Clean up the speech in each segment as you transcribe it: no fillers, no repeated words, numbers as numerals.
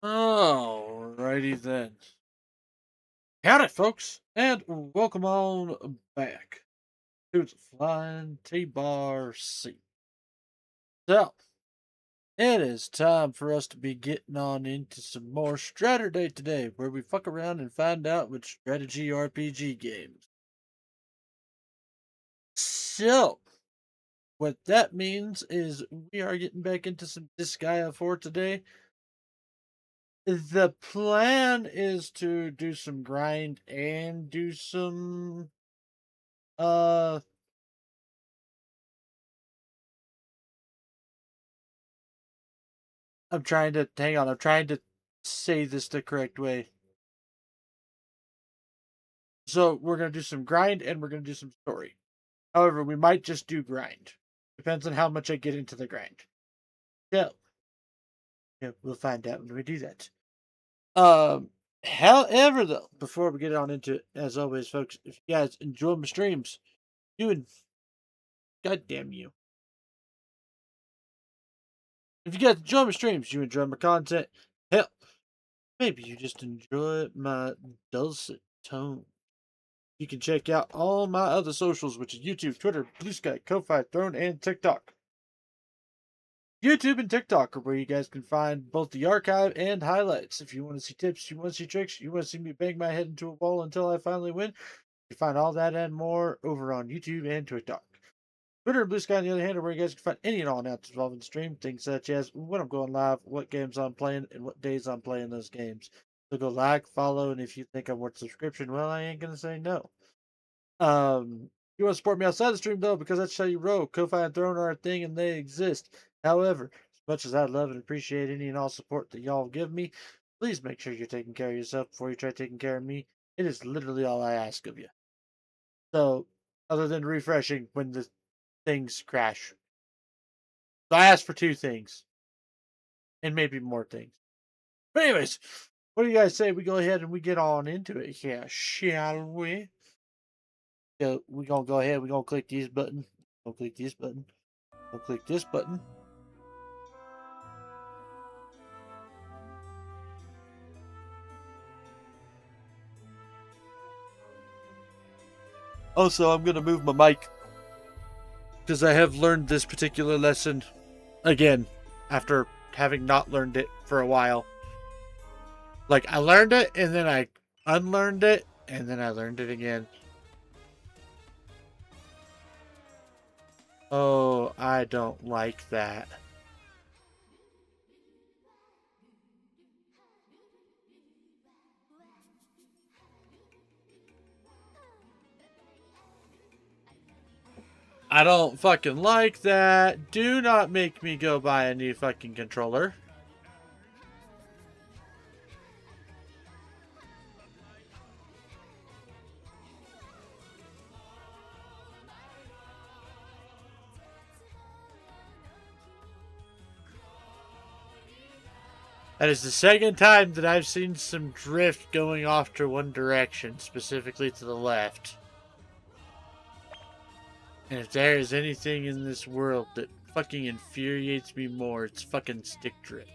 Alrighty then. Howdy, folks, and welcome on back to the Flying T-Bar Seat. So, it is time for us to be getting on into some more Strategy today, where we fuck around and find out which strategy RPG games. So, what that means is we are getting back into some Disgaea for today. The plan is to do some grind and do some uh I'm trying to hang on. I'm trying to say this the correct way. So we're gonna do some grind and we're gonna do some story. However, we might just do grind. Depends on how much I get into the grind. So yeah, we'll find out when we do that. However, though, before we get on into it, as always, folks, if you guys enjoy my streams, doing goddamn you. If you guys enjoy my streams, you enjoy my content. Hell, maybe you just enjoy my dulcet tone. You can check out all my other socials, which is YouTube, Twitter, Blue Sky, Ko-Fi, Throne, and TikTok. YouTube and TikTok are where you guys can find both the archive and highlights. If you want to see tips, you want to see tricks, you want to see me bang my head into a wall until I finally win, you find all that and more over on YouTube and TikTok. Twitter and Blue Sky, on the other hand, are where you guys can find any and all announcements involving the stream, things such as when I'm going live, what games I'm playing, and what days I'm playing those games. So go like, follow, and if you think I'm worth subscription, well, I ain't gonna say no. You want to support me outside the stream though, because that's how you roll. Ko-Fi and Throne are a thing and they exist. However, as much as I love and appreciate any and all support that y'all give me, please make sure you're taking care of yourself before you try taking care of me. It is literally all I ask of you. So, other than refreshing when the things crash. So I ask for two things. And maybe more things. But anyways, what do you guys say? We go ahead and we get on into it here, shall we? So we're gonna go ahead, we're gonna click these buttons. We'll click this button. We'll click this button. Also, I'm gonna move my mic because I have learned this particular lesson again after having not learned it for a while. Like, I learned it and then I unlearned it and then I learned it again. Oh, I don't like that. I don't fucking like that. Do not make me go buy a new fucking controller. That is the second time that I've seen some drift going off to one direction, specifically to the left. And if there is anything in this world that fucking infuriates me more, it's fucking stick drift.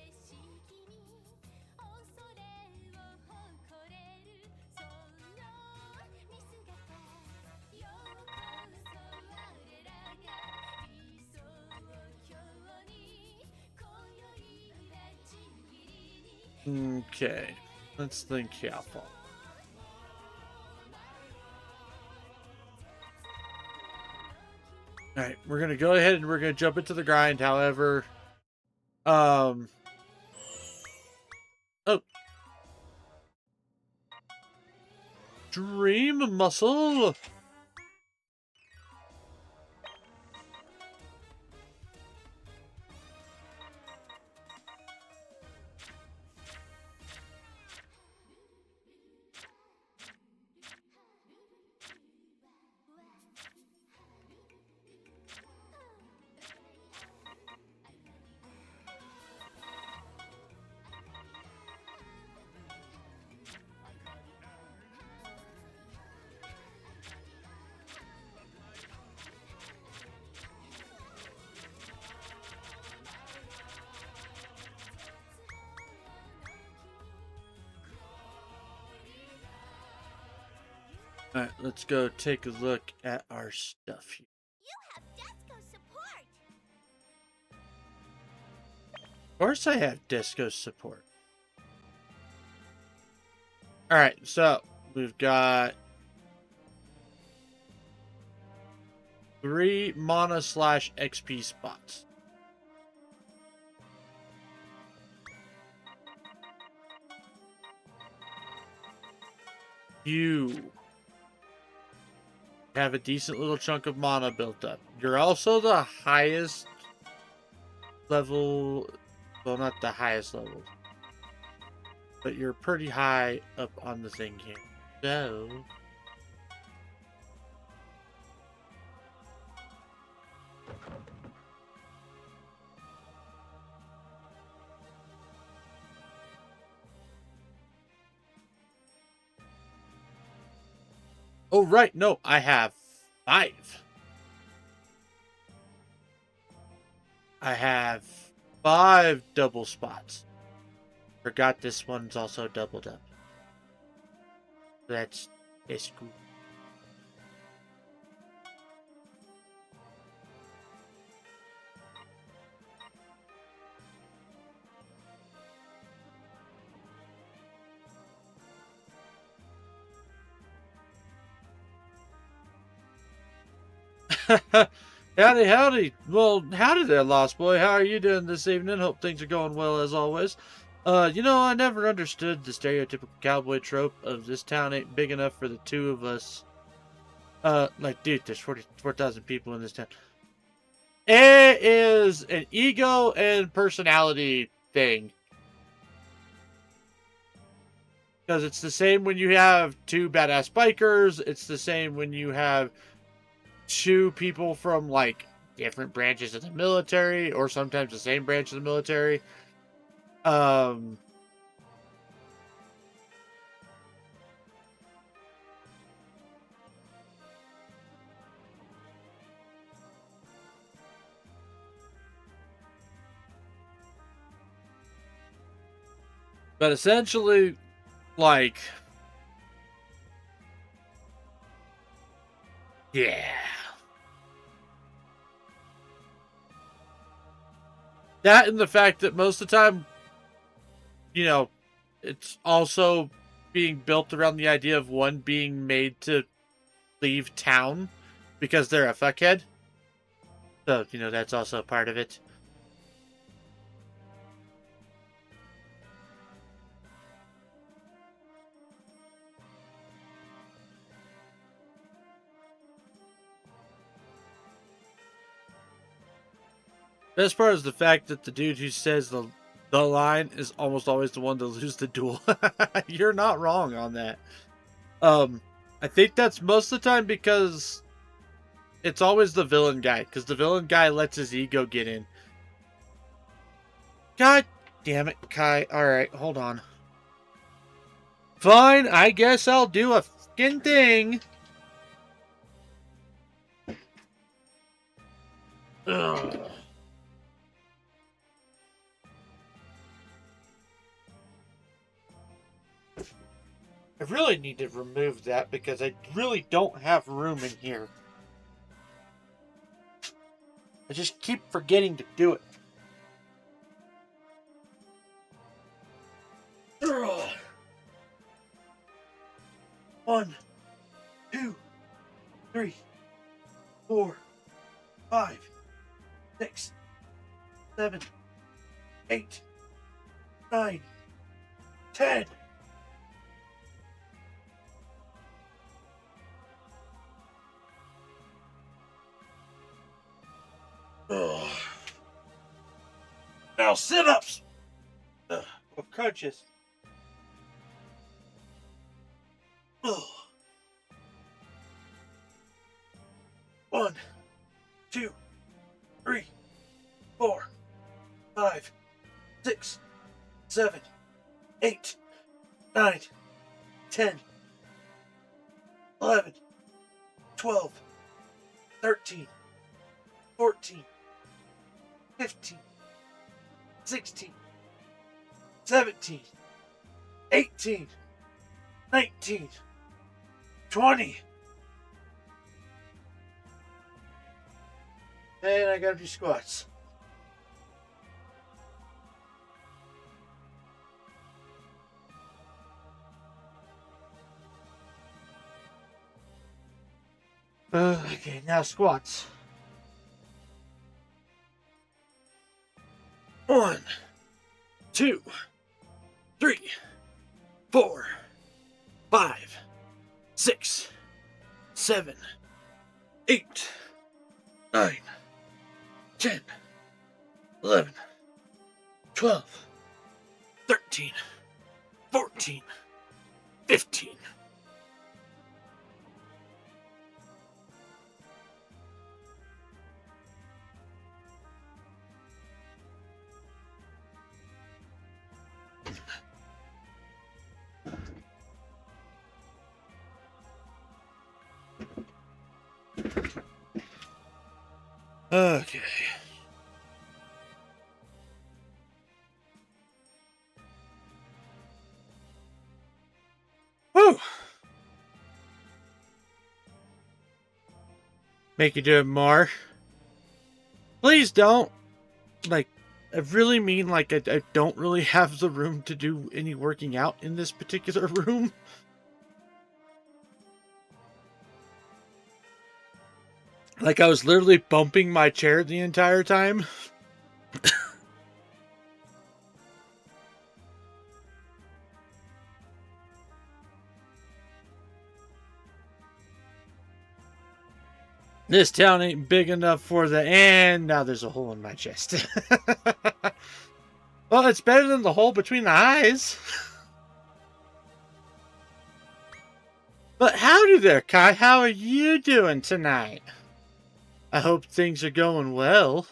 Okay, let's think how far. Alright, we're gonna go ahead and we're gonna jump into the grind, however. Oh. Dream muscle! Alright, let's go take a look at our stuff here. You have Disco support. Of course I have Disco support. Alright, so we've got 3 mana / XP spots. You have a decent little chunk of mana built up. You're also the highest level, well, not the highest level, but you're pretty high up on the thing here. So oh, right. No, I have 5. I have 5 double spots. Forgot this one's also doubled up. That's cool. Howdy, howdy. Well, howdy there, Lost Boy. How are you doing this evening? Hope things are going well as always. I never understood the stereotypical cowboy trope of this town ain't big enough for the 2 of us. Dude, there's 44,000 people in this town. It is an ego and personality thing. Because it's the same when you have 2 badass bikers. It's the same when you have 2 people from, like, different branches of the military. Or sometimes the same branch of the military. But essentially, like, yeah. That and the fact that most of the time, it's also being built around the idea of one being made to leave town because they're a fuckhead. So, that's also part of it. Best part is the fact that the dude who says the line is almost always the one to lose the duel. You're not wrong on that. I think that's most of the time because it's always the villain guy, because the villain guy lets his ego get in. God damn it, Kai. Alright, hold on. Fine, I guess I'll do a fucking thing. Ugh. I really need to remove that because I really don't have room in here. I just keep forgetting to do it. Ugh. 1, 2, 3, 4, 5, 6, 7, 8, 9, 10. Ugh. Now sit-ups or crunches. Ugh. 1, 2, 3, 4, 5, 6, 7, 8, 9, 10, 11, 12, 13, 14, 15, 16, 17, 18, 19, 20, And I gotta do squats. Okay, now squats. 1, 2, 3, 4, 5, 6, 7, 8, 9, 10, 11, 12, 13, 14, 15. Okay. Woo! Make you do it more. Please don't. Like, I really mean, like, I don't really have the room to do any working out in this particular room. Like, I was literally bumping my chair the entire time. This town ain't big enough for the... And now there's a hole in my chest. Well, it's better than the hole between the eyes. But howdy there, Kai. How are you doing tonight? I hope things are going well.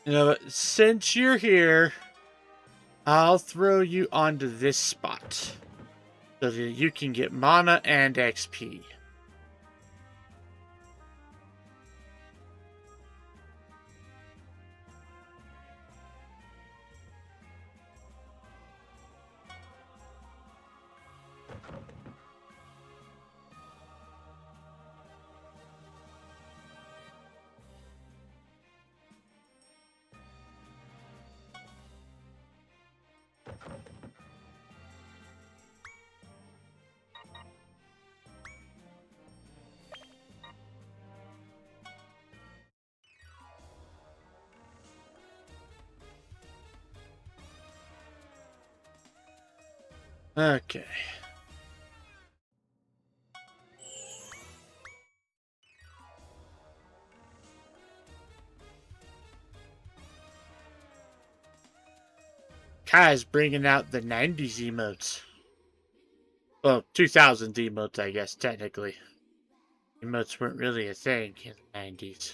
You know, since you're here, I'll throw you onto this spot so that you can get mana and XP. Okay. Kai's bringing out the 90s emotes. Well, 2000 emotes, I guess, technically. Emotes weren't really a thing in the 90s.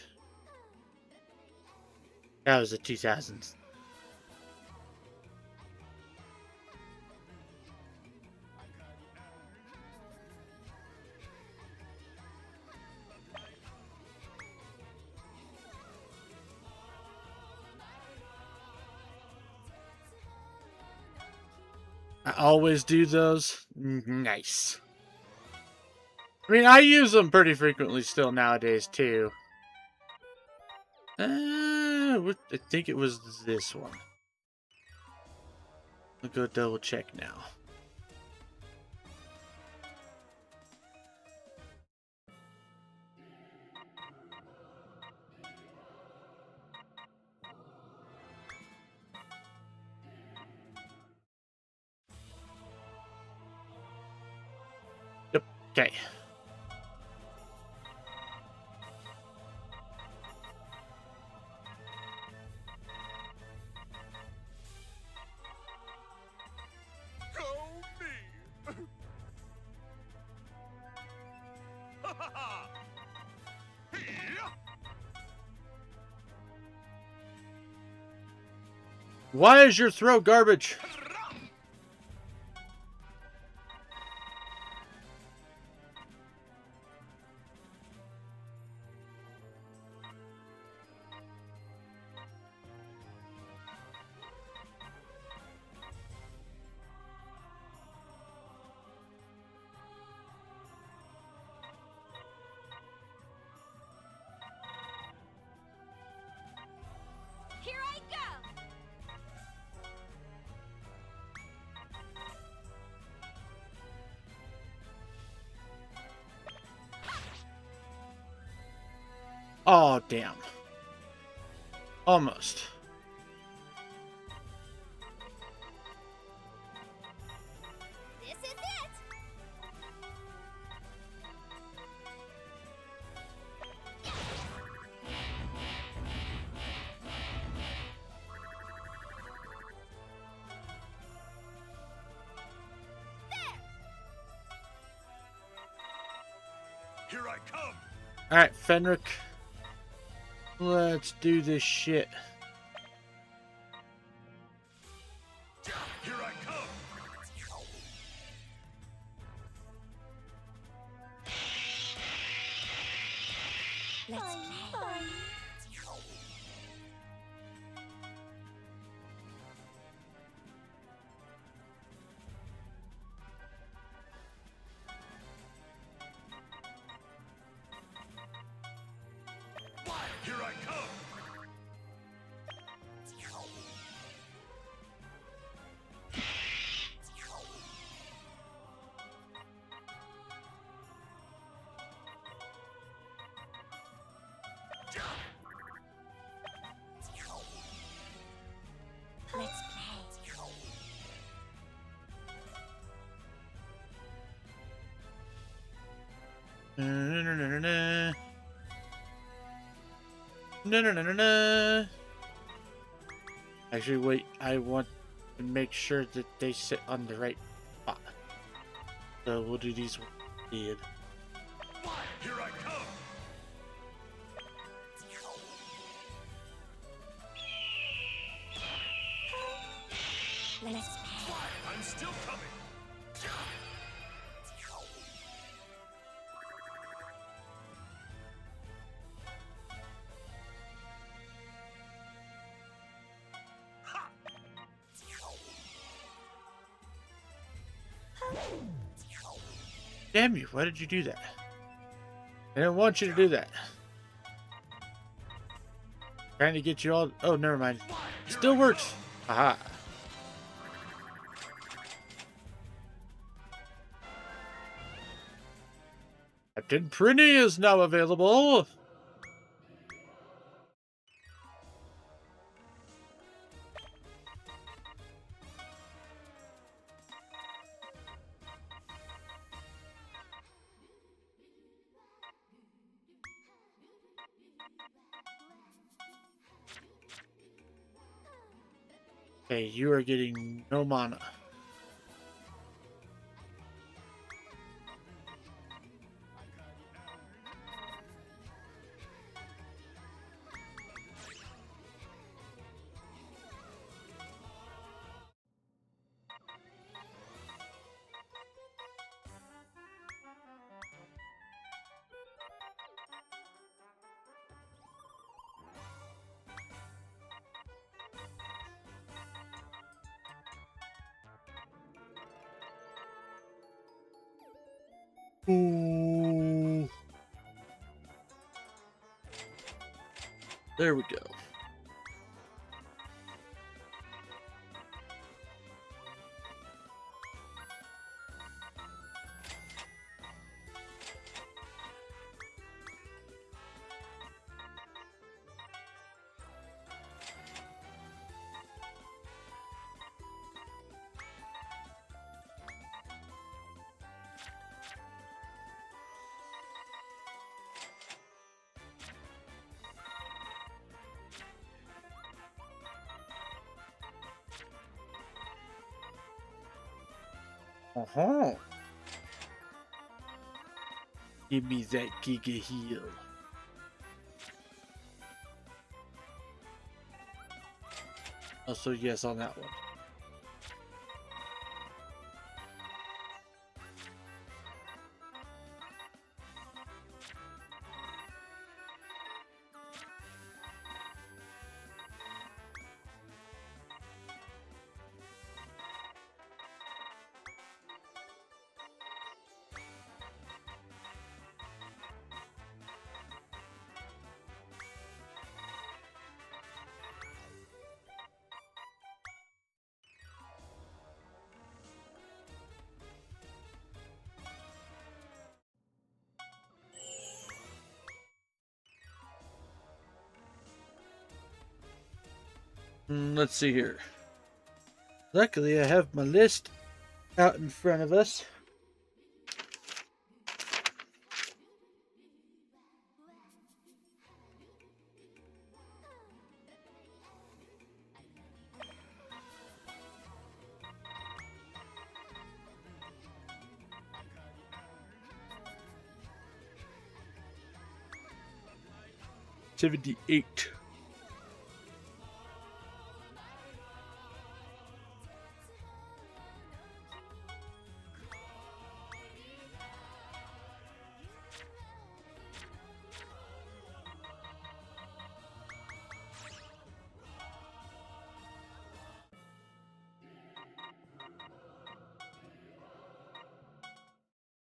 That was the 2000s. I always do those. Nice. I mean, I use them pretty frequently still nowadays, too. I think it was this one. I'll go double check now. Yep, okay. Why is your throw garbage? Oh, damn. Almost. This is it. Here I come! Alright, Fenric. Let's do this shit. Here I come! Let's play. Here I come! Let's play. Na-na-na-na-na. Na-na-na-na-na. Actually, wait. I want to make sure that they sit on the right spot. So we'll do these weird. Here I come! Let's play. I'm still coming! Ha! Damn you! Why did you do that? I didn't want you to do that. Trying to get you all. Oh, never mind. Still works. Aha. Captain Prinny is now available. Okay, you are getting no mana. Ooh. There we go. Uh-huh. Give me that Giga Heal. Also, yes on that one. Let's see here. Luckily, I have my list out in front of us. $78.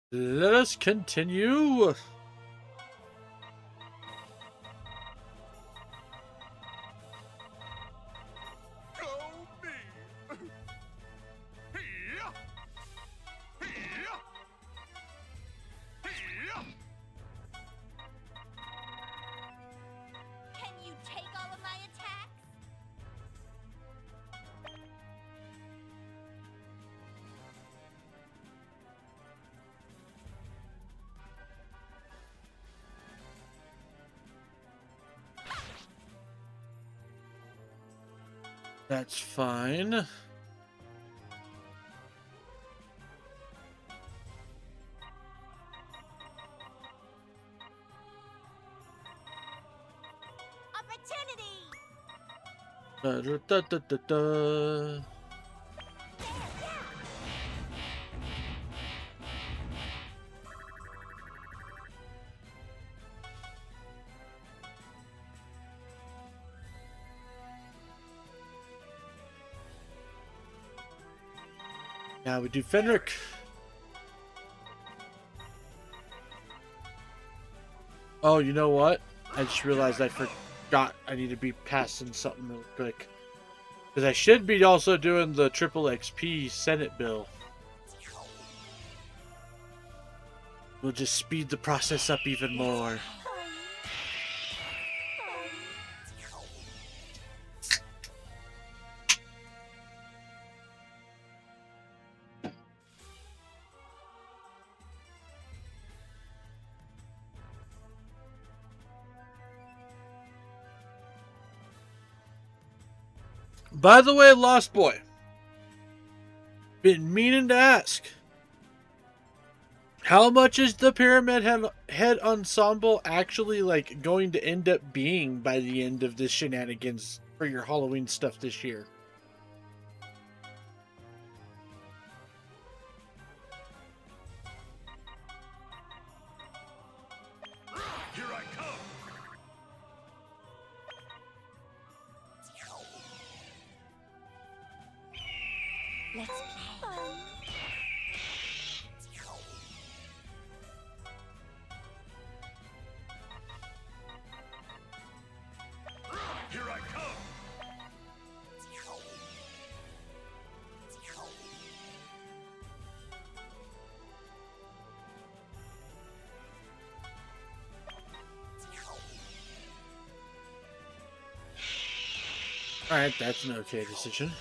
Let us continue. Go me! Here! Here! Here! Can you take all of my attacks? That's fine. Opportunity! Da-da-da-da-da-da. Now we do Fenric. Oh, you know what? I just realized I forgot I need to be passing something real quick. Because I should be also doing the triple XP Senate bill. We'll just speed the process up even more. By the way, Lost Boy, been meaning to ask, how much is the Pyramid Head Ensemble actually like going to end up being by the end of this shenanigans for your Halloween stuff this year? Here I come! Let's play. Here I come! Alright, that's an okay decision.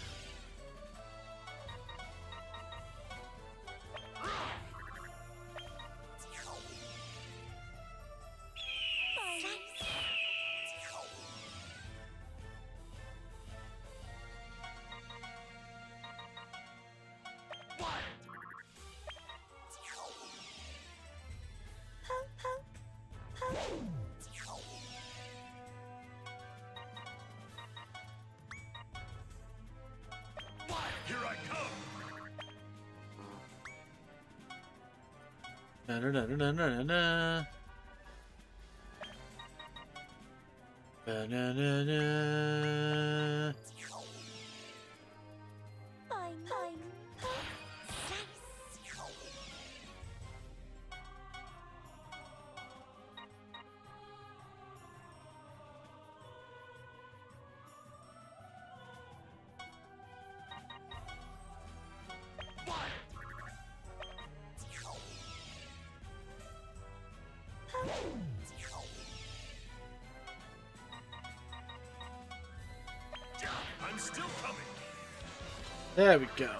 Here I come! Na na na na na na na. Na na na na. There we go.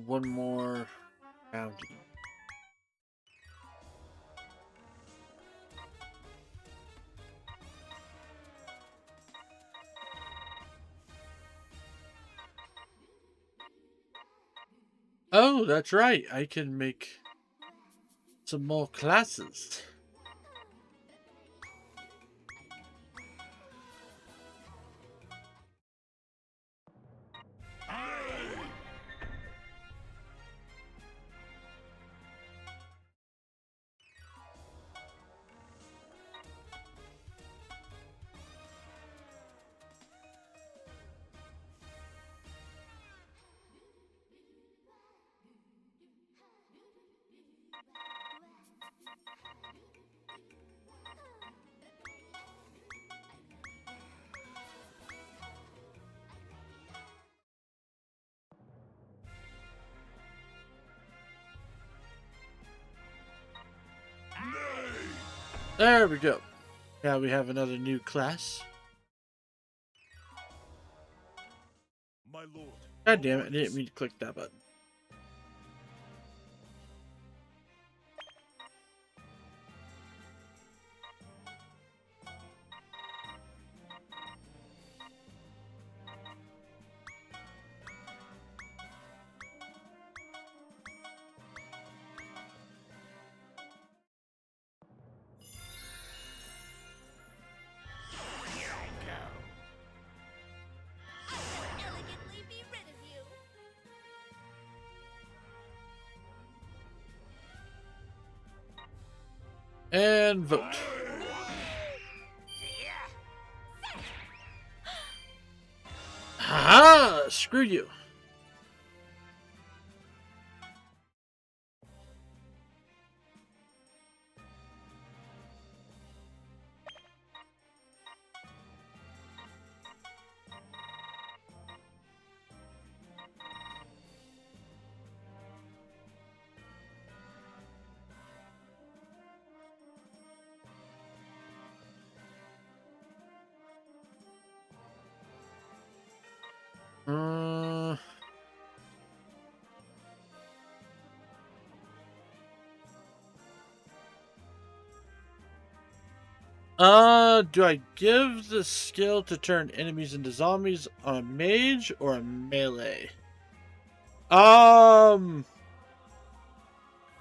One more round. Oh, that's right. I can make some more classes. There we go. Now we have another new class. My lord. God damn it, I didn't mean to click that button. Elegantly be rid of you. And vote. Haha! Screw you. Uh, do I give the skill to turn enemies into zombies on a mage or a melee? You're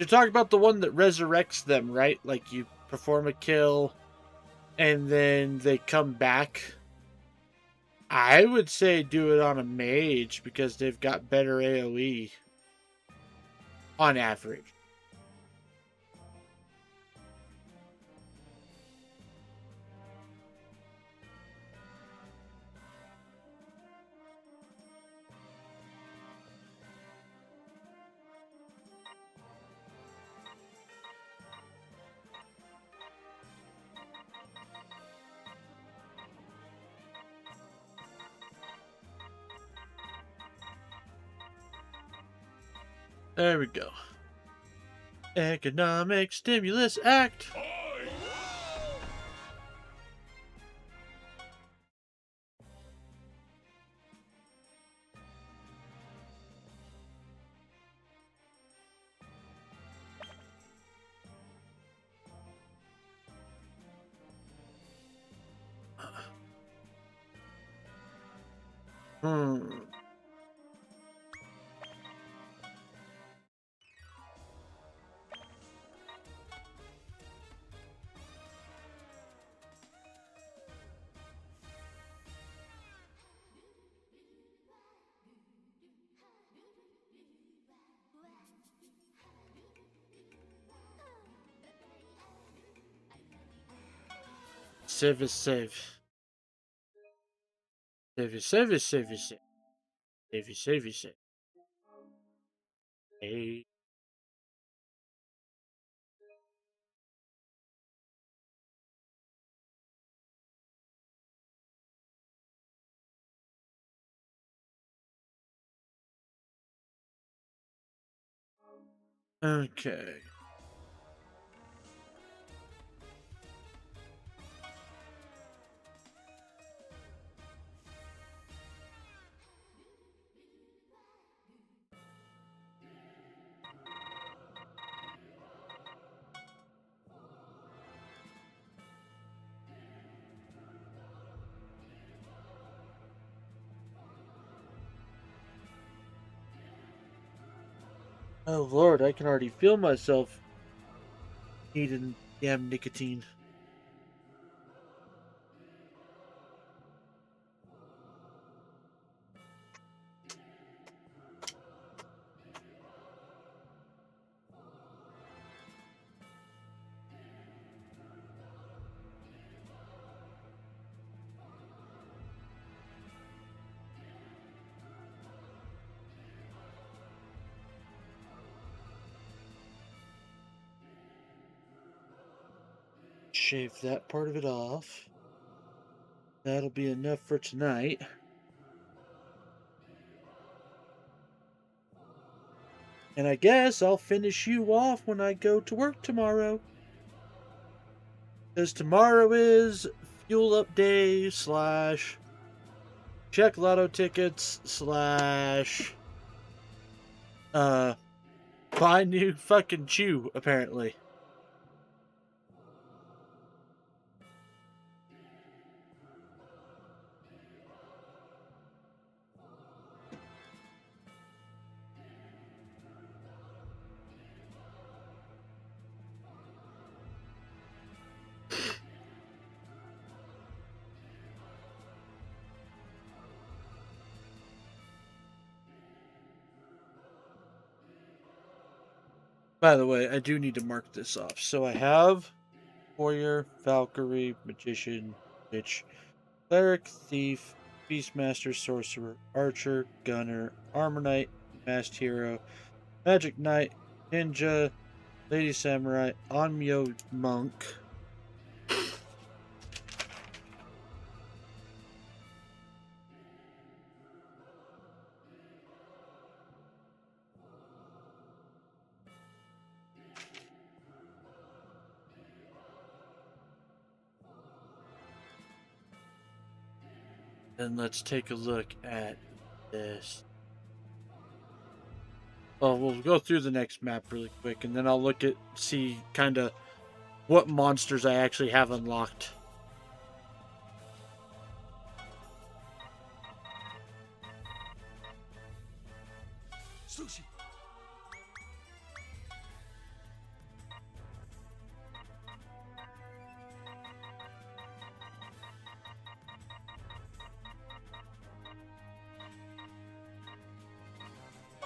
talking about the one that resurrects them, right? Like you perform a kill and then they come back. I would say do it on a mage because they've got better AoE on average. There we go. Economic Stimulus Act. Hmm. Save is save. Save is save is save is save. Save is save is save. Hey. Okay. Oh Lord, I can already feel myself needing damn nicotine. Shave that part of it off. That'll be enough for tonight. And I guess I'll finish you off when I go to work tomorrow. Because tomorrow is fuel up day slash check lotto tickets slash uh buy new fucking chew, apparently. By the way, I do need to mark this off. So I have warrior, Valkyrie, magician, witch, cleric, thief, beastmaster, sorcerer, archer, gunner, armor knight, masked hero, magic knight, ninja, lady samurai, onmyo monk. And let's take a look at this. Well, we'll go through the next map really quick, and then I'll look at see kind of what monsters I actually have unlocked. Sushi.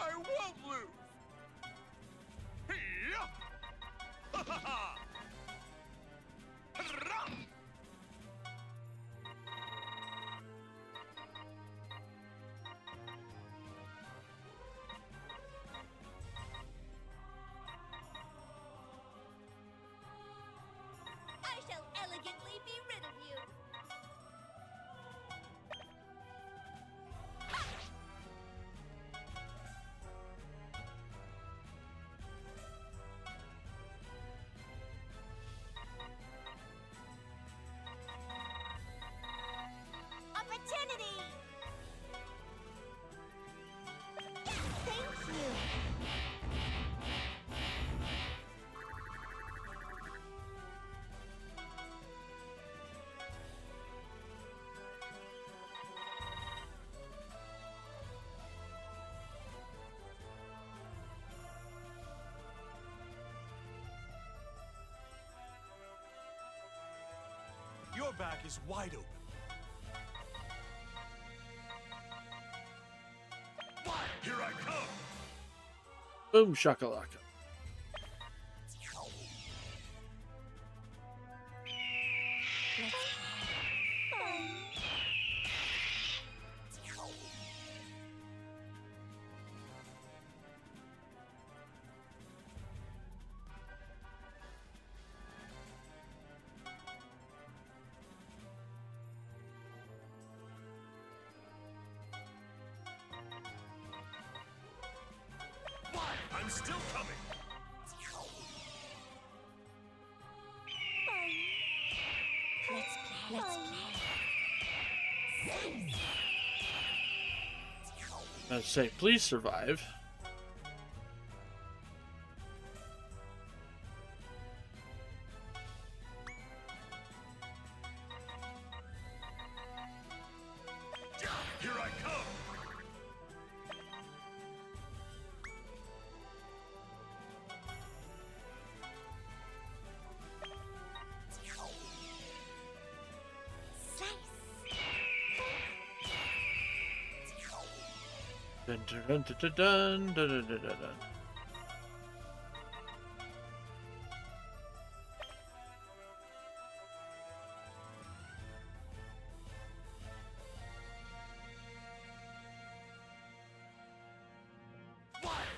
I won't lose. Hiya! Ha ha ha! Hurrah! I shall elegantly be rid of you. Opportunity! Thank you. Your back is wide open. Fire! Here I come! Boom shakalaka. still coming. Let's play. Let's say, please survive. Here I come. Dun, dun, dun, dun, dun, dun, dun, dun, dun, dun.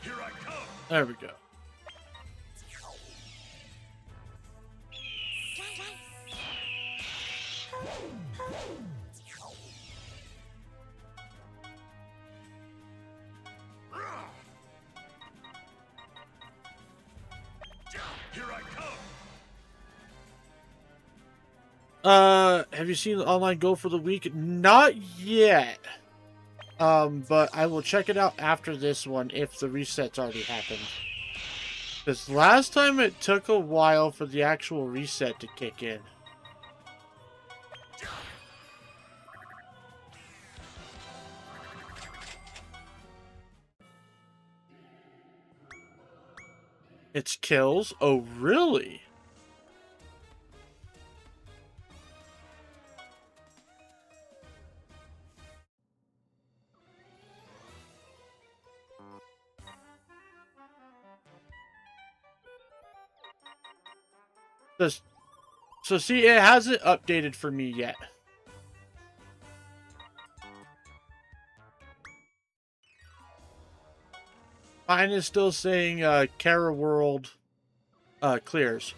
Here I come. There we go. Here I come. Have you seen the online goal for the week? Not yet. But I will check it out after this one if the reset's already happened. Because last time it took a while for the actual reset to kick in. It's kills? Oh, really? So see, it hasn't updated for me yet. Mine is still saying Kara World clears.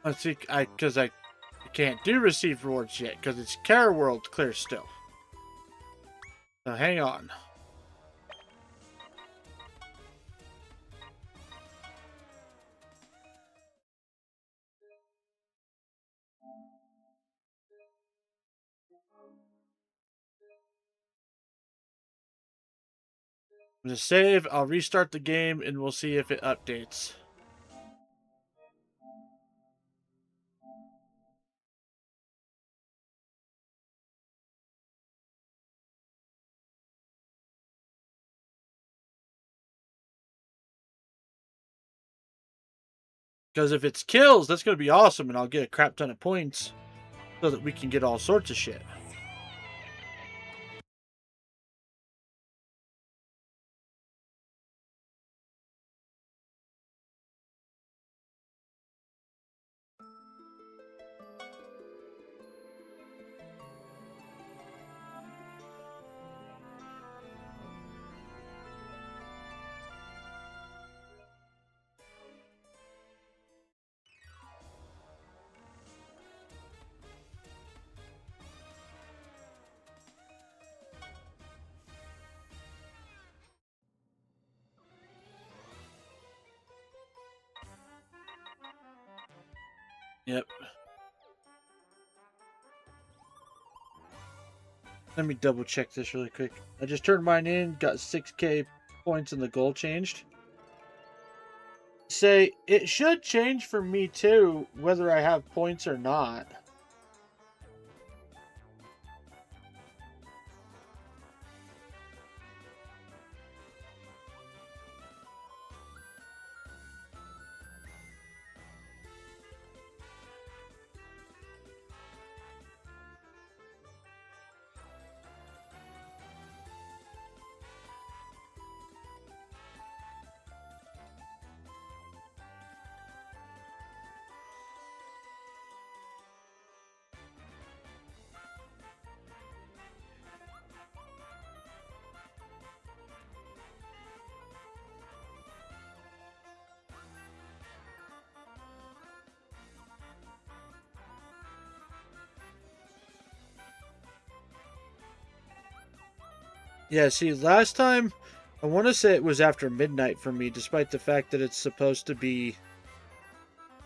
Let's see, because I can't do receive rewards yet because it's Kara World clear still. So hang on. I'm gonna save. I'll restart the game and we'll see if it updates. Because if it's kills, that's going to be awesome, and I'll get a crap ton of points so that we can get all sorts of shit. Yep. Let me double check this really quick. I just turned mine in, got 6k points, and the goal changed. Say, it should change for me too, whether I have points or not. Yeah, see, last time, I want to say it was after midnight for me, despite the fact that it's supposed to be,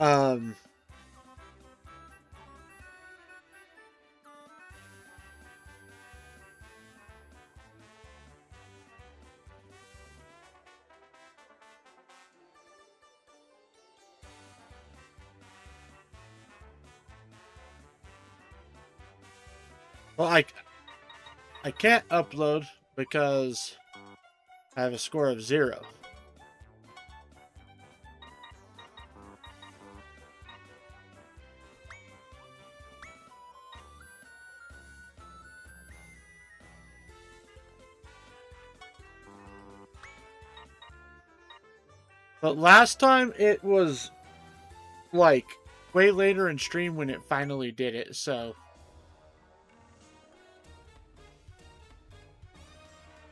um, well, I can't upload because I have a score of 0. But last time it was like way later in stream when it finally did it, so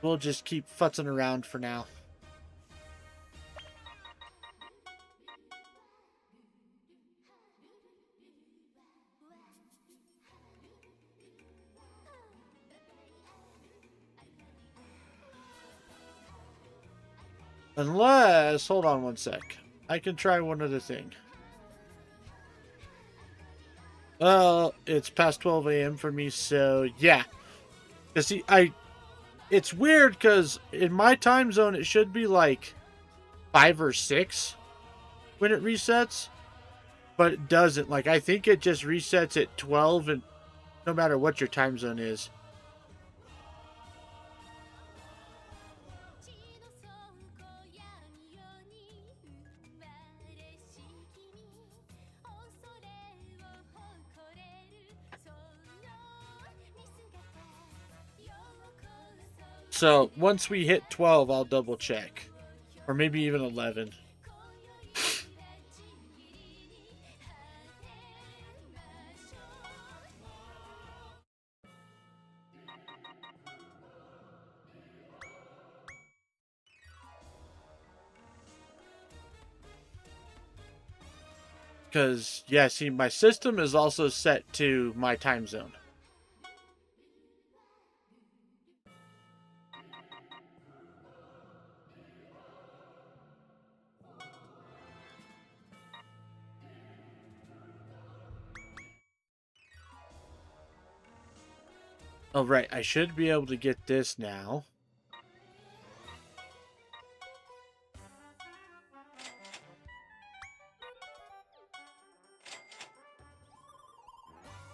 we'll just keep futzing around for now. Unless, hold on one sec. I can try one other thing. Well, it's past 12 a.m. for me, so yeah. Cause see, it's weird because in my time zone it should be like 5 or 6 when it resets, but it doesn't. Like I think it just resets at 12, and no matter what your time zone is. So once we hit 12, I'll double check, or maybe even 11. Because, yeah, see, my system is also set to my time zone. Oh, right, I should be able to get this now.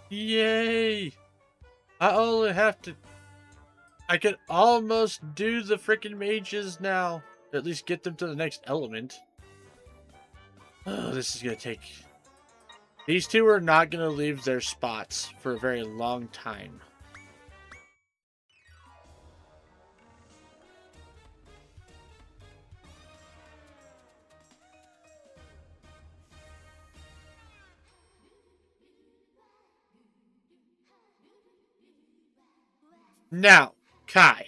Yay! I only have to... I can almost do the freaking mages now. At least get them to the next element. Oh, this is going to take... These two are not going to leave their spots for a very long time. Now, Kai.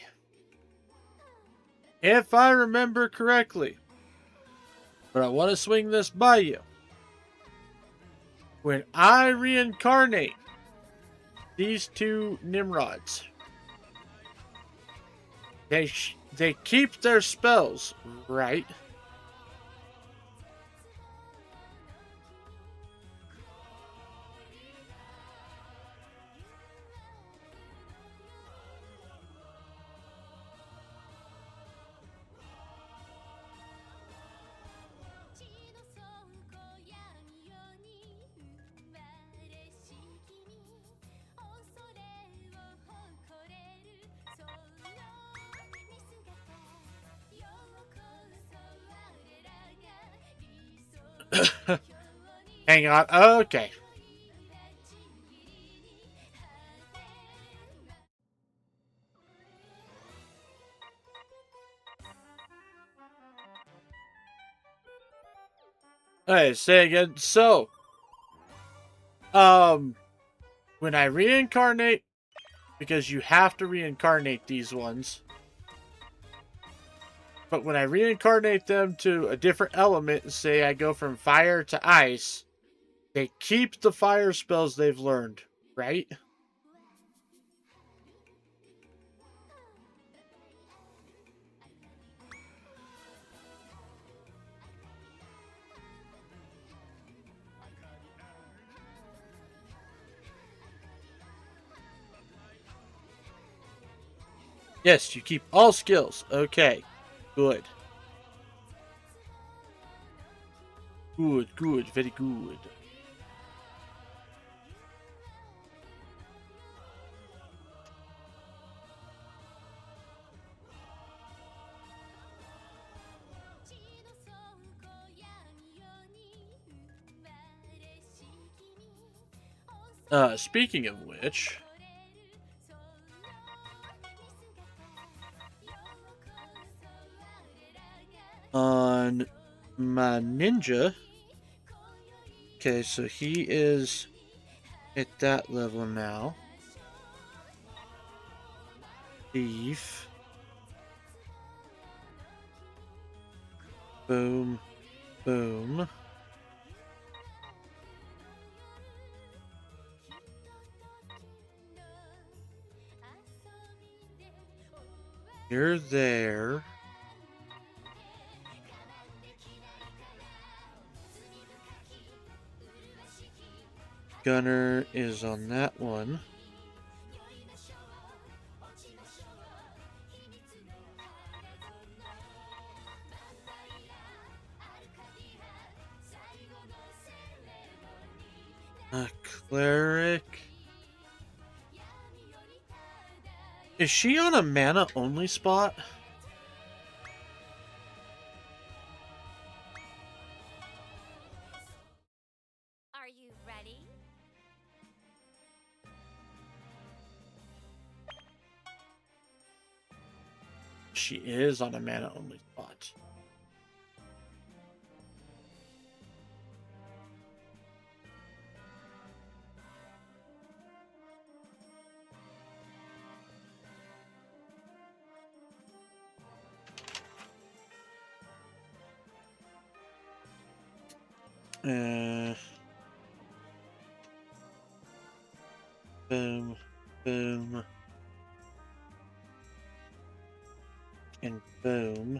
If I remember correctly, but I want to swing this by you. When I reincarnate these two Nimrods, they keep their spells, right? Hang on. Okay. Alright, say again. So, when I reincarnate, because you have to reincarnate these ones, but when I reincarnate them to a different element, say I go from fire to ice, they keep the fire spells they've learned, right? Yes, you keep all skills. Okay. Good. Good, good, very good. Speaking of which, on my ninja, okay, so he is at that level now. Thief. Boom, boom. You're there. Gunner is on that one. A cleric. Is she on a mana only spot? Are you ready? She is on a mana only spot. Boom, boom, and boom.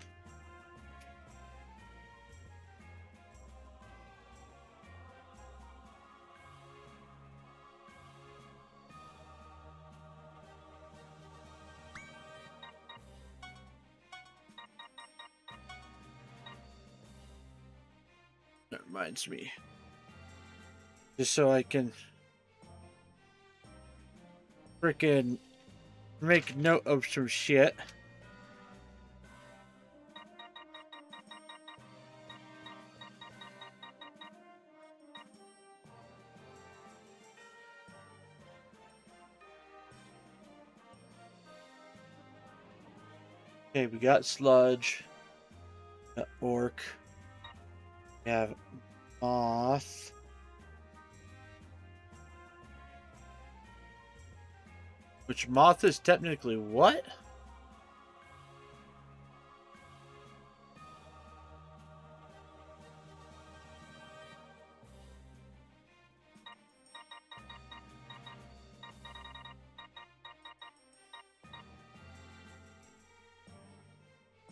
That reminds me. Just so I can freaking make note of some shit. Okay, we got Sludge. Got Orc. We have Moth. Which Moth is technically what?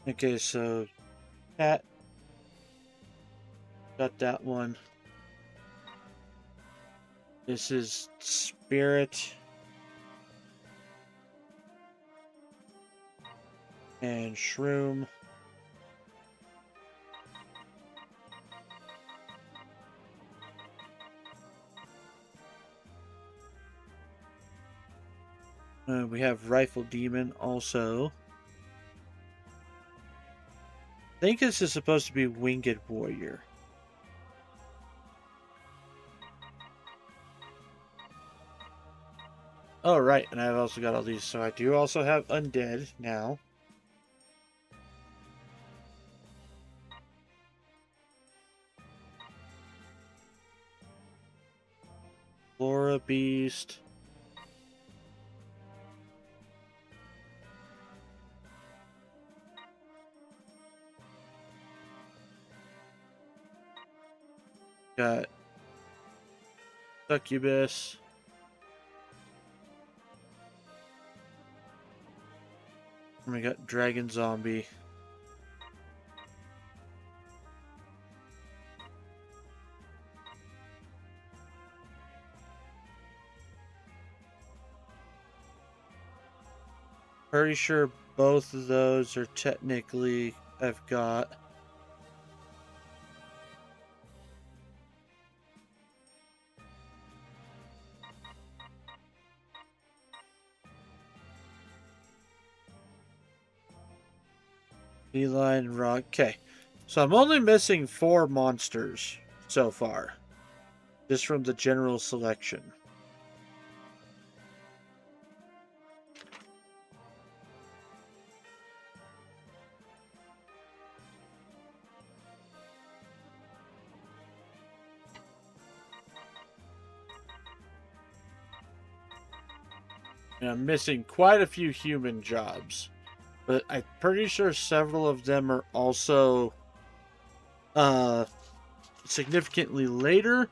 Okay, so Cat got that one. This is Spirit and Shroom. We have Rifle Demon also. I think this is supposed to be Winged Warrior. Oh, right, and I've also got all these, so I do also have Undead now. Flora Beast. Got Succubus. And we got Dragon Zombie. Pretty sure both of those are technically I've got. Feline rock. Okay. So I'm only missing 4 monsters so far. Just from the general selection. And I'm missing quite a few human jobs. But I'm pretty sure several of them are also uh significantly later,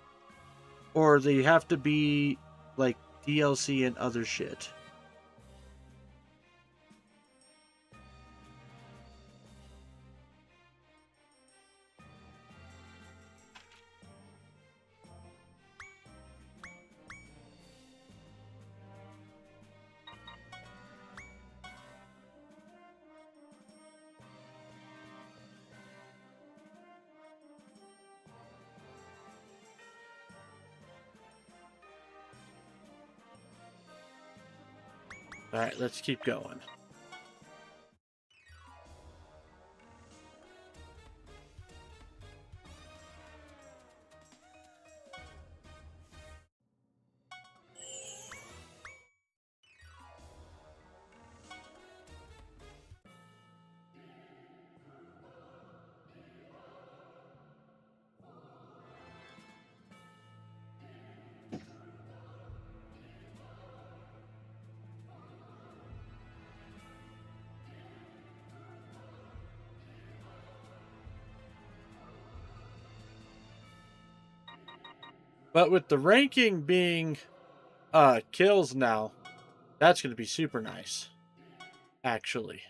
or they have to be like DLC and other shit. All right, let's keep going. But with the ranking being kills now, that's going to be super nice, actually.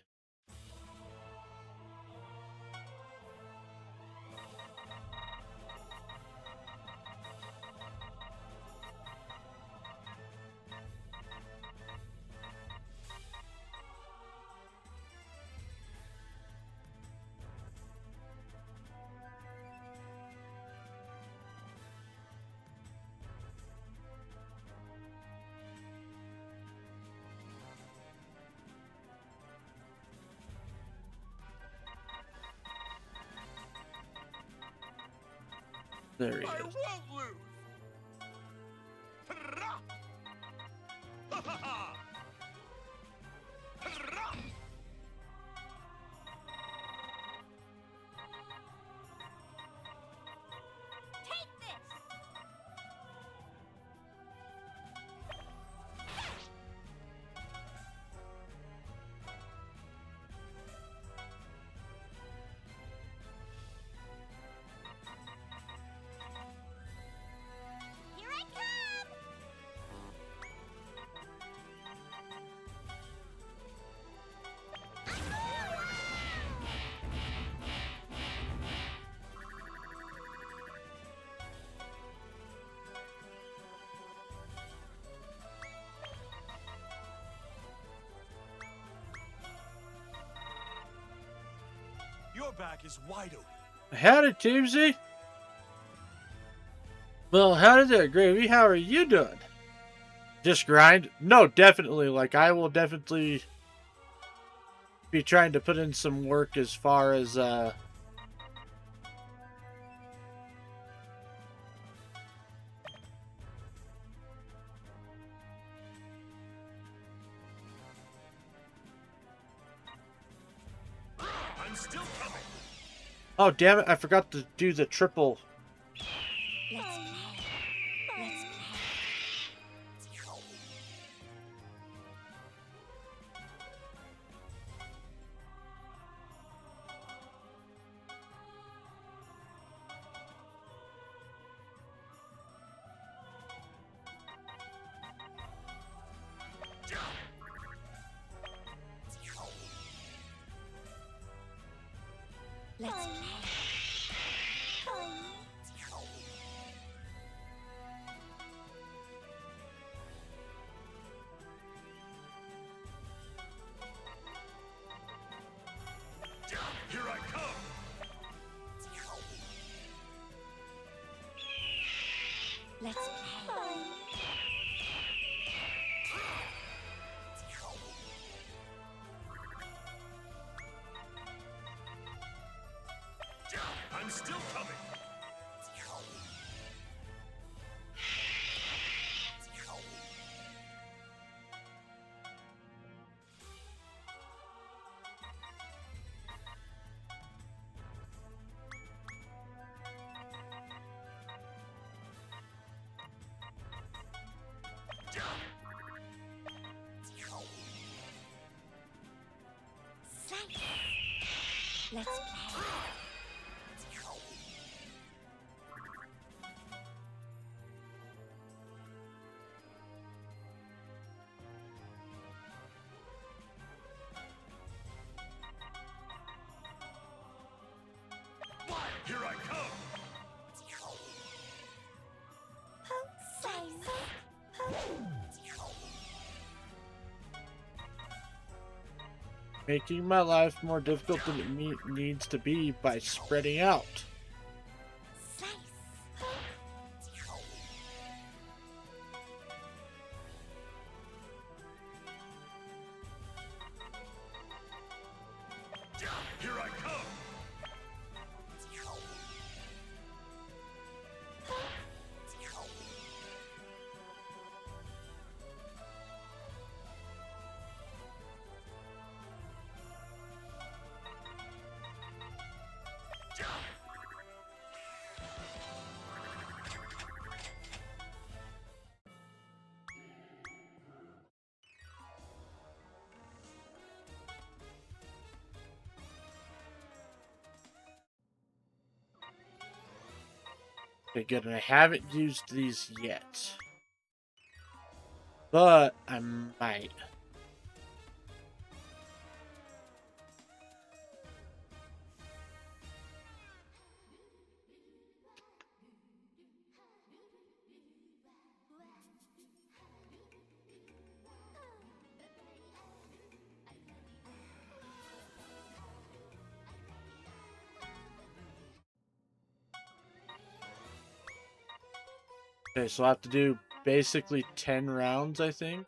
There he I is. won't lose. Hurrah! Ha ha ha! Hurrah! Take this! Here I come! Your back is wide open. Howdy, Teamsy. Well, howdy there, Gravy. How are you doing? Just grind? No, definitely. Like, I will definitely be trying to put in some work as far as, I'm still coming. Oh, damn it. I forgot to do the triple. Let's play. Let's play. Let's play. Let's play. I'm still coming. Slice. Let's play. Here I come. Slice. Making my life more difficult than it needs to be by spreading out. Slice. Here I come. Okay, good. And I haven't used these yet. But I might. Okay, so I'll have to do basically 10 rounds, I think.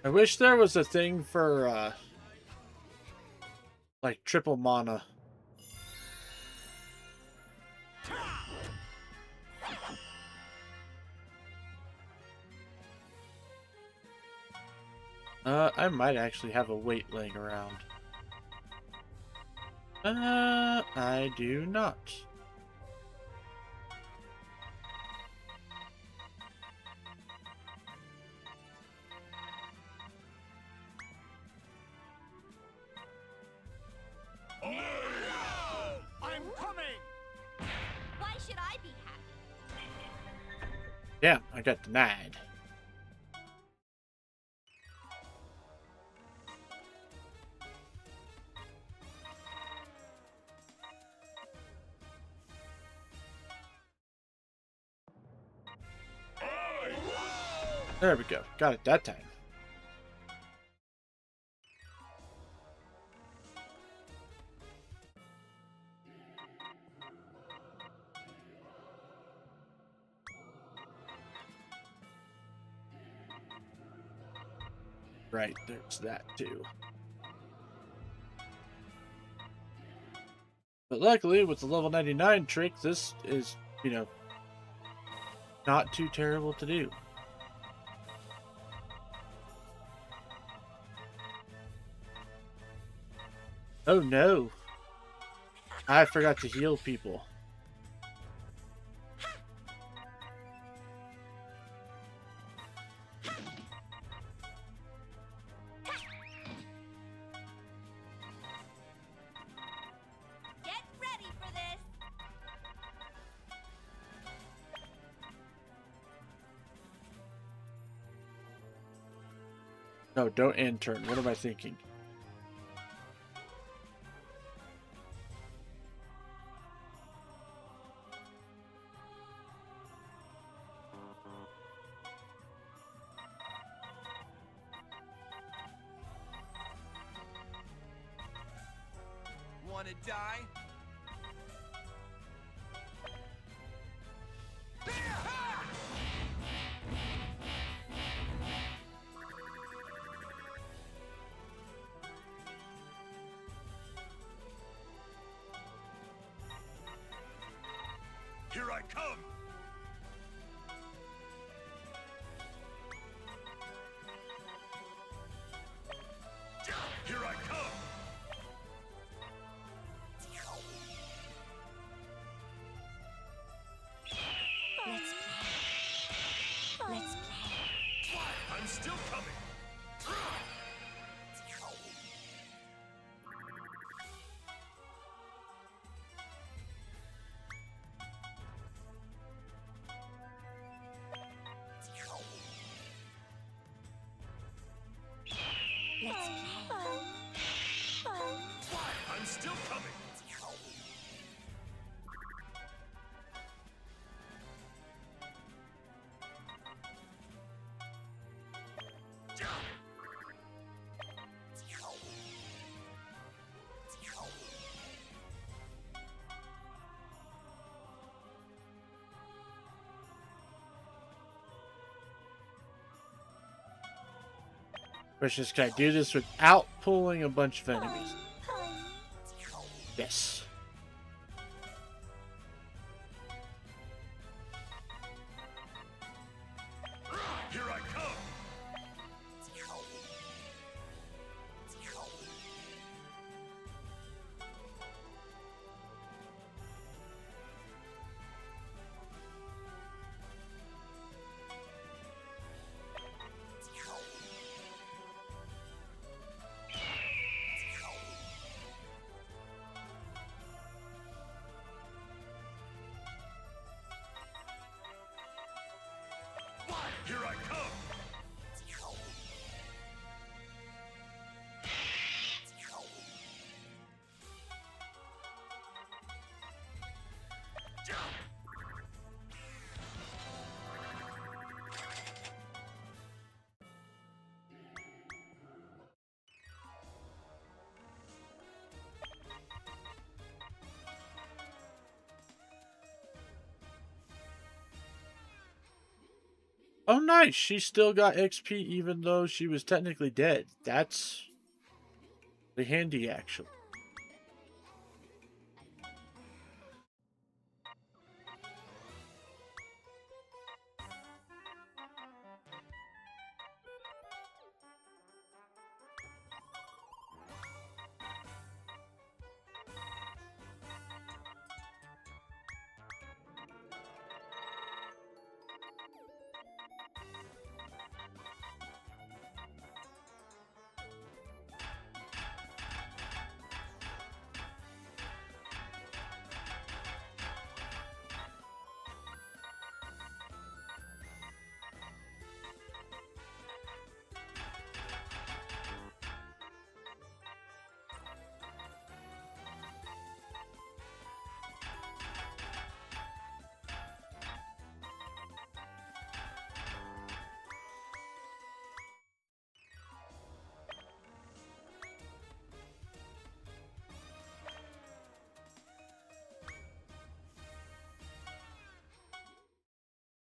I wish there was a thing for, like, triple mana. I might actually have a weight laying around. I do not. I'm coming. Why should I be happy? Yeah, I got denied. There we go. Got it that time. Right, there's that too. But luckily, with the level 99 trick, this is, not too terrible to do. Oh no! I forgot to heal people. No, don't end turn. What am I thinking? Wanna die? Here I come! Here I come! Let's play. Let's play. I'm still coming! Let's play. I'm still coming! Question is, can I do this without pulling a bunch of enemies? Yes. Here I come! Here I come! Oh, nice. She still got XP even though she was technically dead. That's the handy, actually.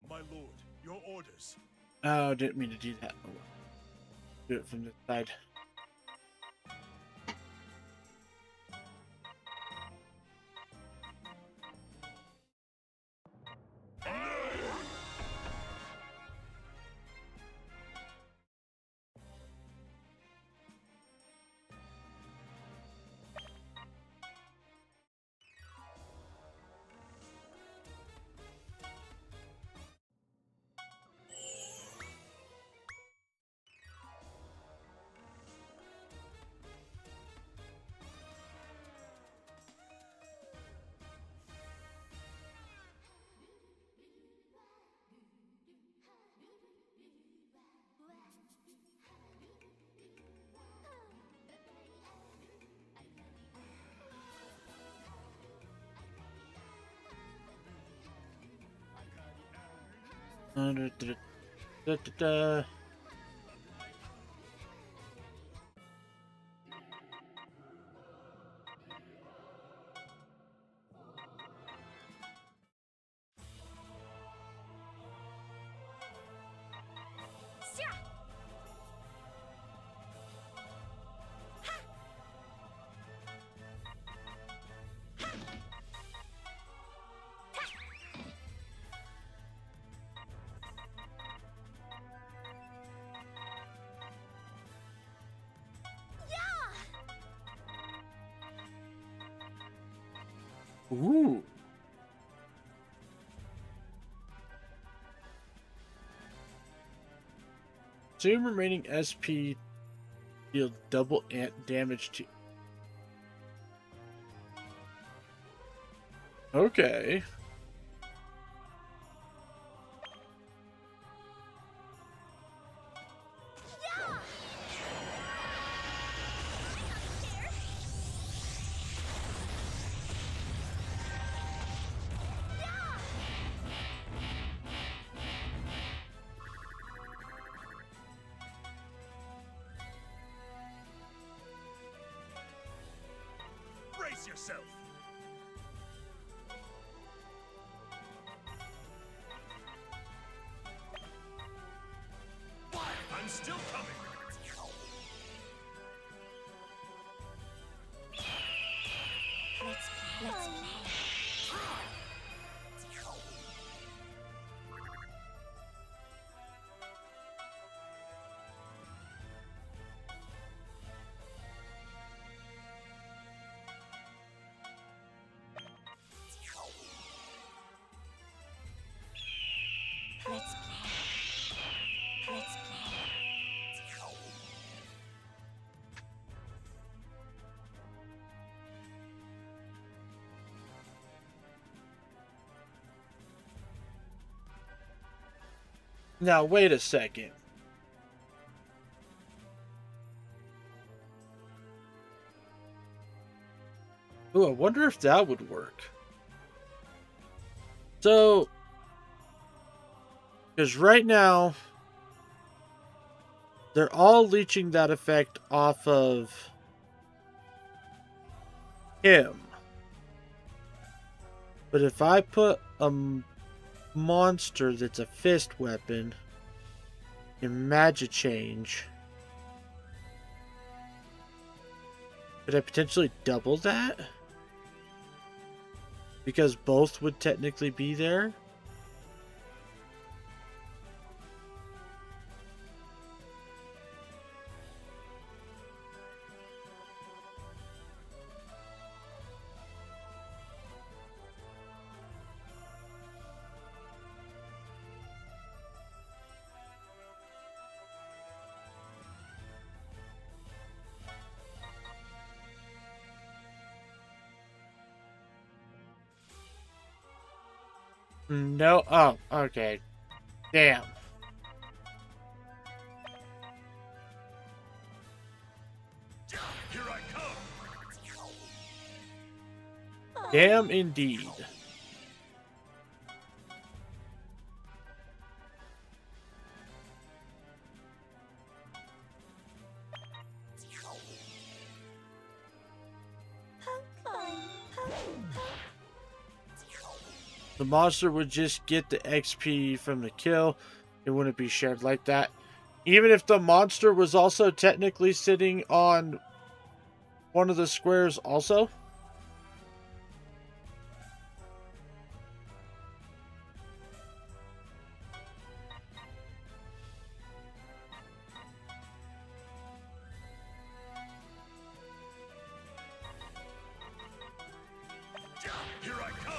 My lord, your orders. Oh, didn't mean to do that. Oh, well. Do it from this side. Da, da, da, da, da. Ooh. Consume remaining SP, deal double ant damage to. Okay. Brace yourself. I'm still coming. Let's play. Let's play. Let's play. Now, wait a second. Ooh, I wonder if that would work. So, because right now, they're all leeching that effect off of him. But if I put a monster that's a fist weapon in Magic Change, could I potentially double that? Because both would technically be there? No. Oh, okay. Damn. Here I come. Damn indeed. The monster would just get the XP from the kill. It wouldn't be shared like that. Even if the monster was also technically sitting on one of the squares also. Here I come.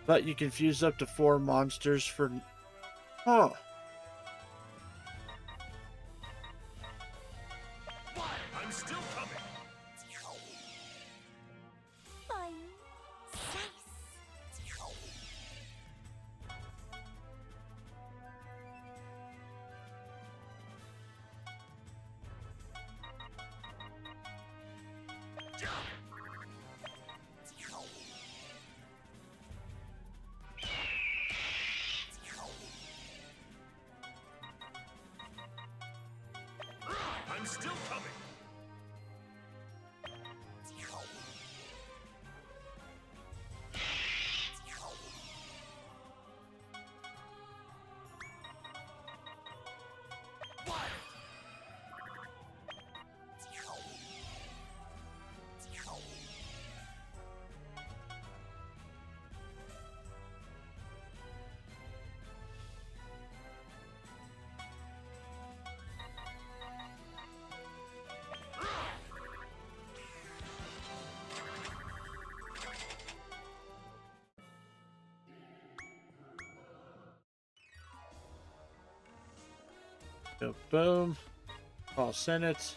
But you can fuse up to 4 monsters for... Huh. I'm still coming. Go boom. Call Senate.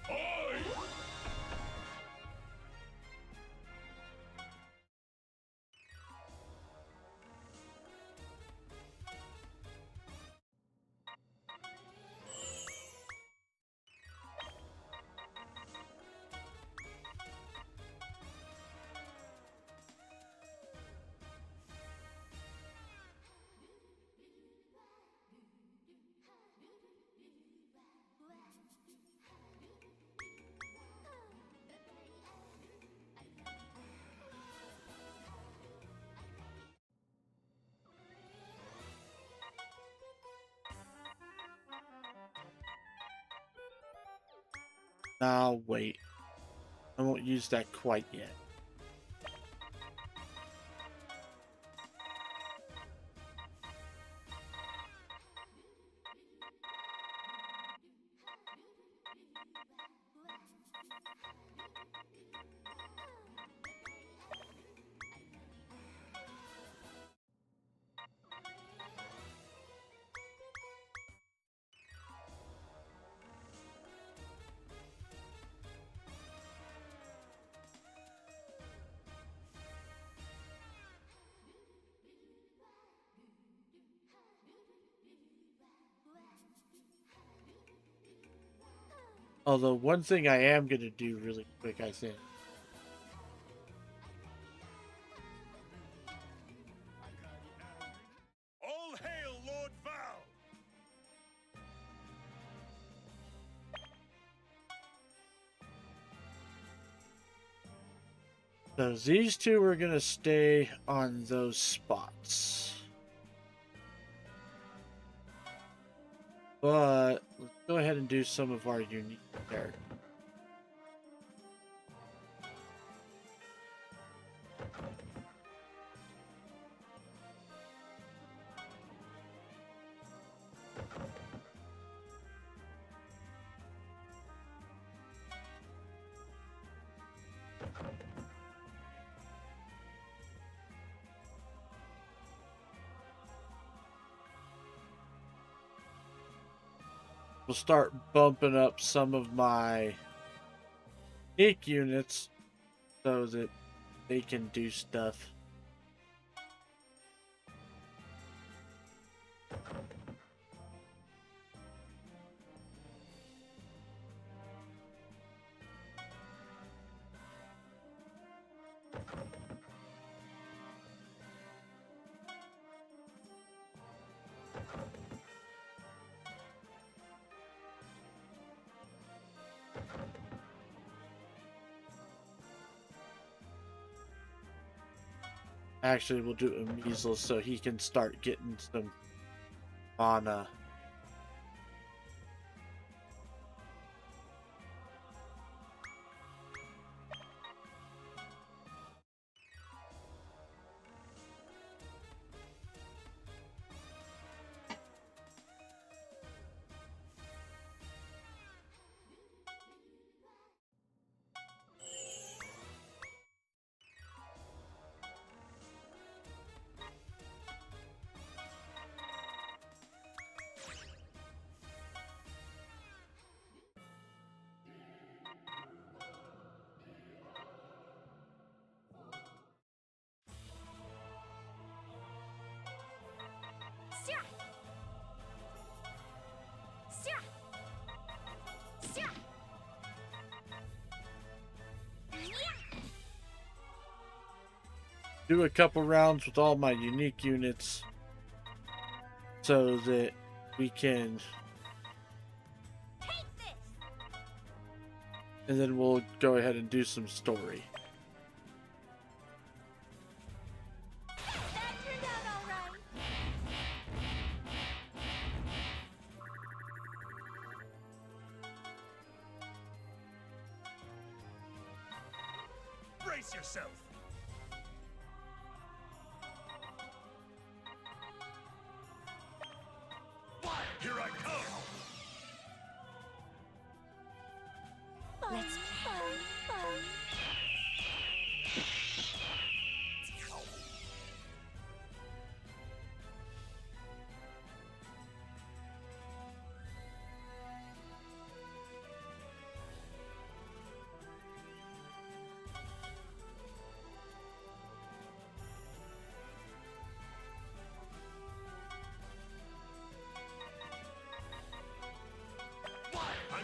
Aye! Now wait. I won't use that quite yet. Although one thing I am going to do really quick, I think. All hail Lord Val! So these two are going to stay on those spots. But let's go ahead and do some of our unique characters. We'll start bumping up some of my unique units so that they can do stuff. Actually, we'll do a measles so he can start getting some mana. Sia! Sia! Sia! Yeah! Do a couple rounds with all my unique units so that we can, Take this! and then we'll go ahead and do some story. That turned out all right. Brace yourself! Here I come! Let's play.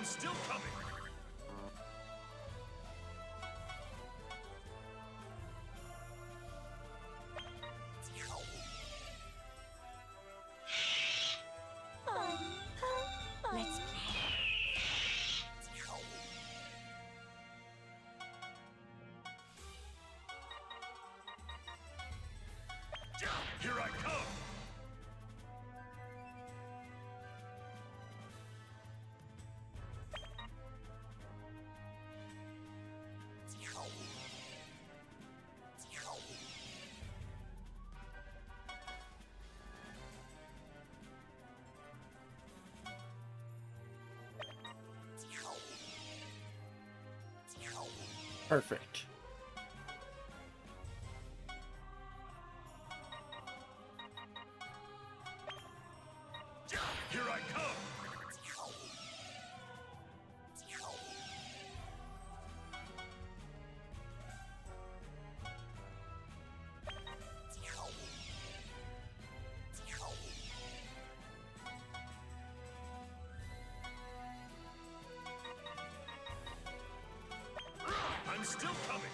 I'm still coming. Let's play. Here I come. Perfect. Here I come. I'm still coming.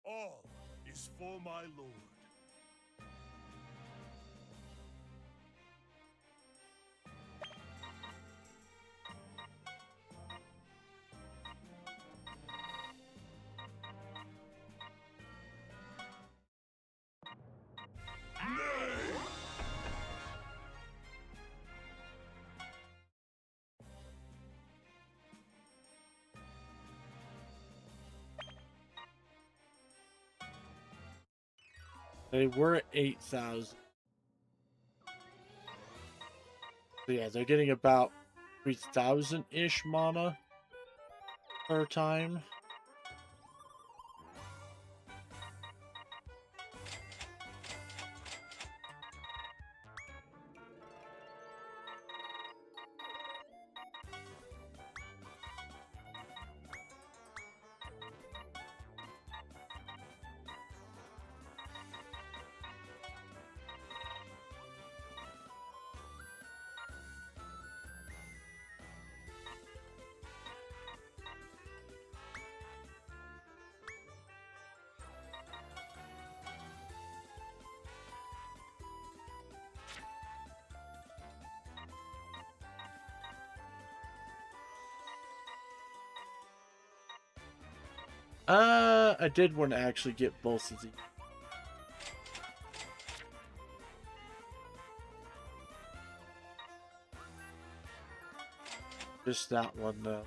All is for my lord. They were at 8,000. So yeah, they're getting about 3,000-ish mana per time. I did want to actually get both of these. Just that one, though.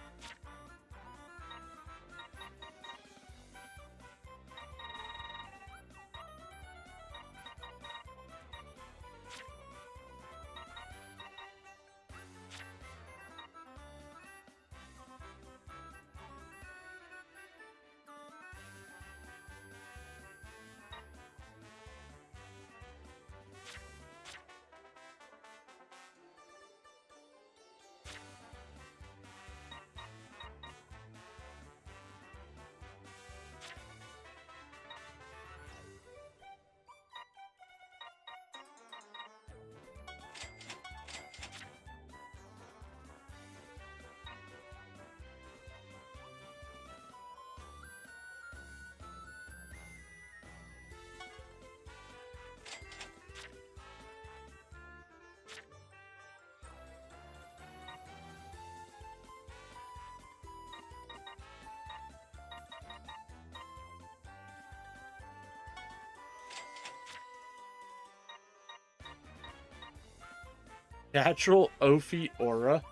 Natural Ophi Aura.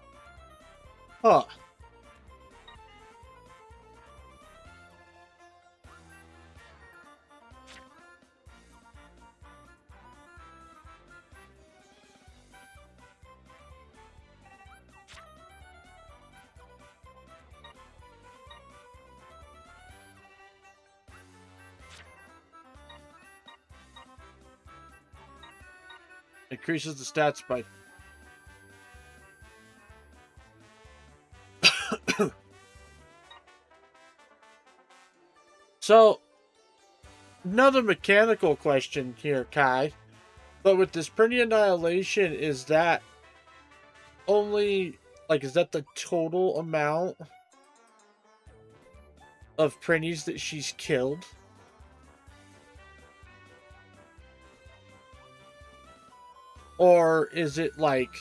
Huh. Increases the stats by So, another mechanical question here, Kai. But with this Prinny Annihilation, is that only, like, is that the total amount of Prinnies that she's killed? Or is it, like,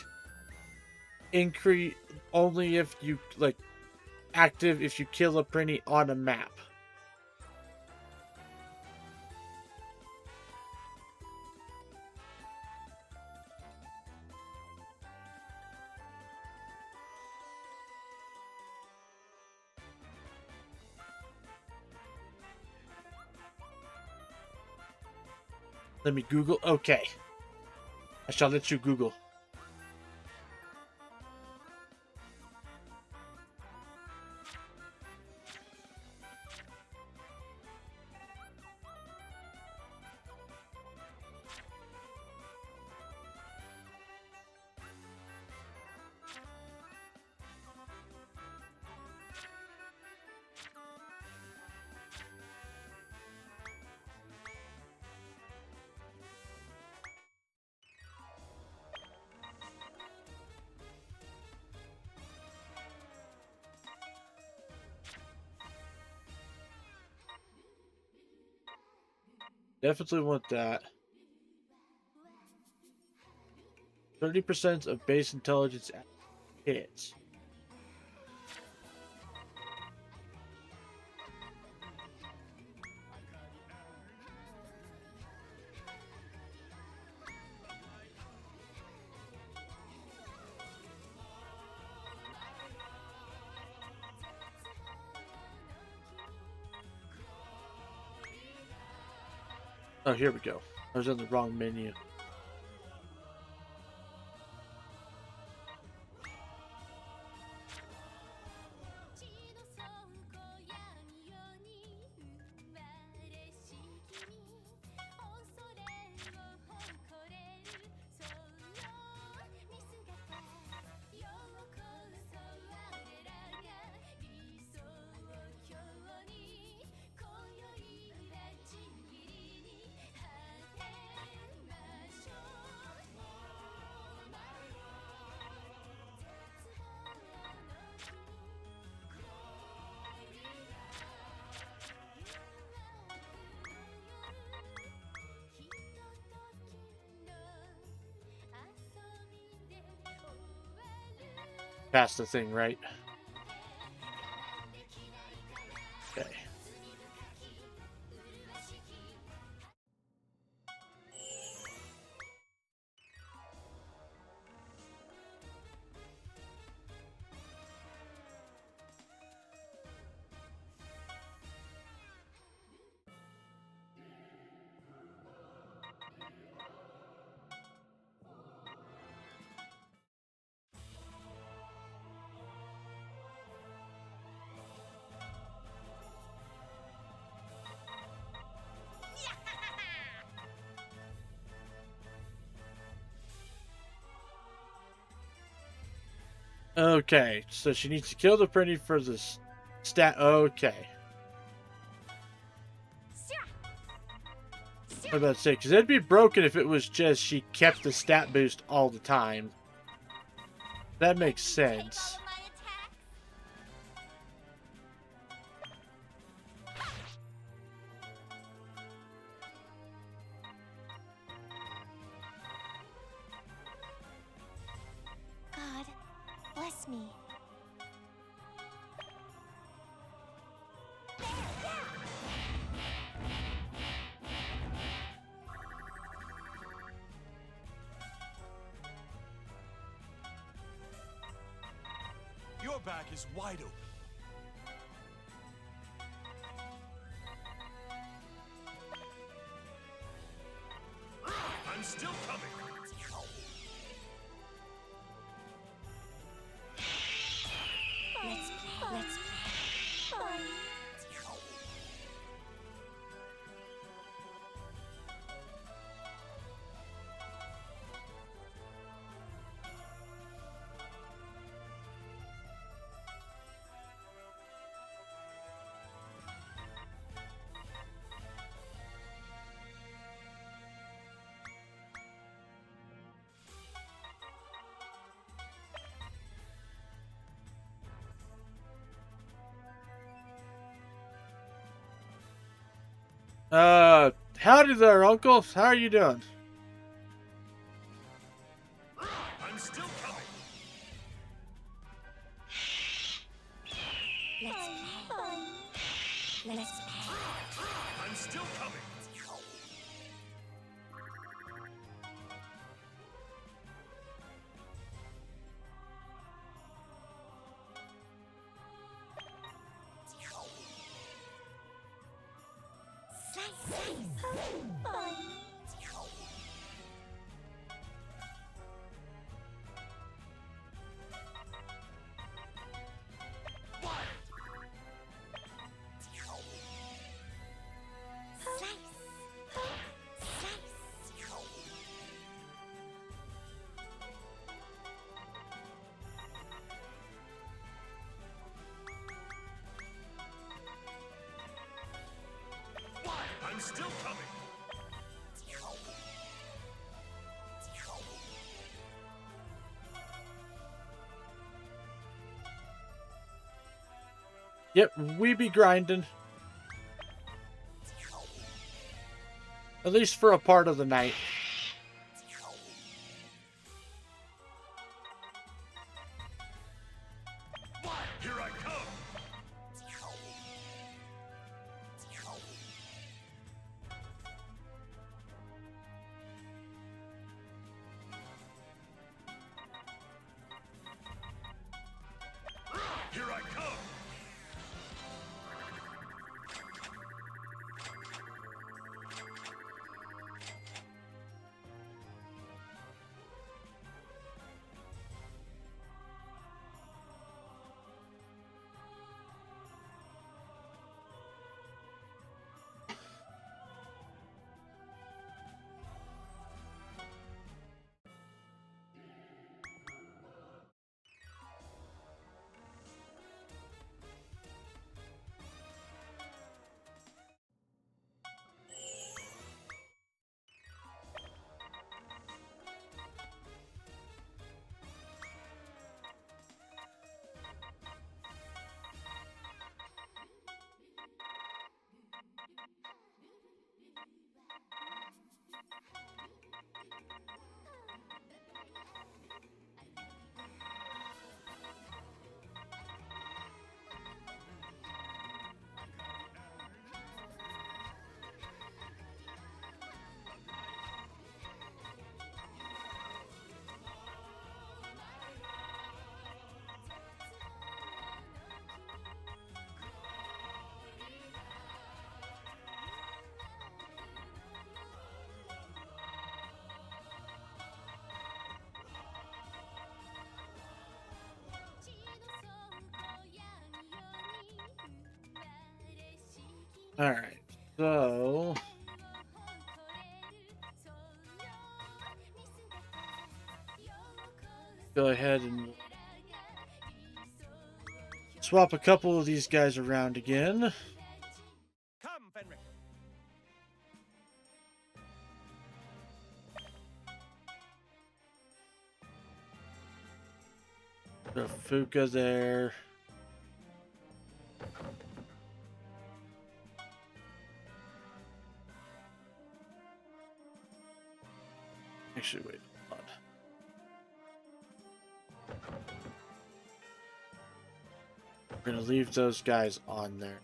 increase only if you, like, active if you kill a Prinny on a map? Let me Google. Okay. I shall let you Google. Definitely want that. 30% of base intelligence hits. Oh, here we go. I was on the wrong menu. Pass the thing, right? Okay. Okay, so she needs to kill the Prinny for this stat. Okay. I was about to say, because it'd be broken if it was just she kept the stat boost all the time. That makes sense. God, bless me. Your back is wide open. I'm still coming. Let's play. Howdy there, Uncle. How are you doing? I'm still coming. Let's play. Let's play. I'm still coming. I'm still coming. Yep, we be grinding. At least for a part of the night. Here I come. Here I come. Alright, so go ahead and swap a couple of these guys around again. Come, Fenric. The Fuka there. Actually, wait, hold on. We're gonna leave those guys on there.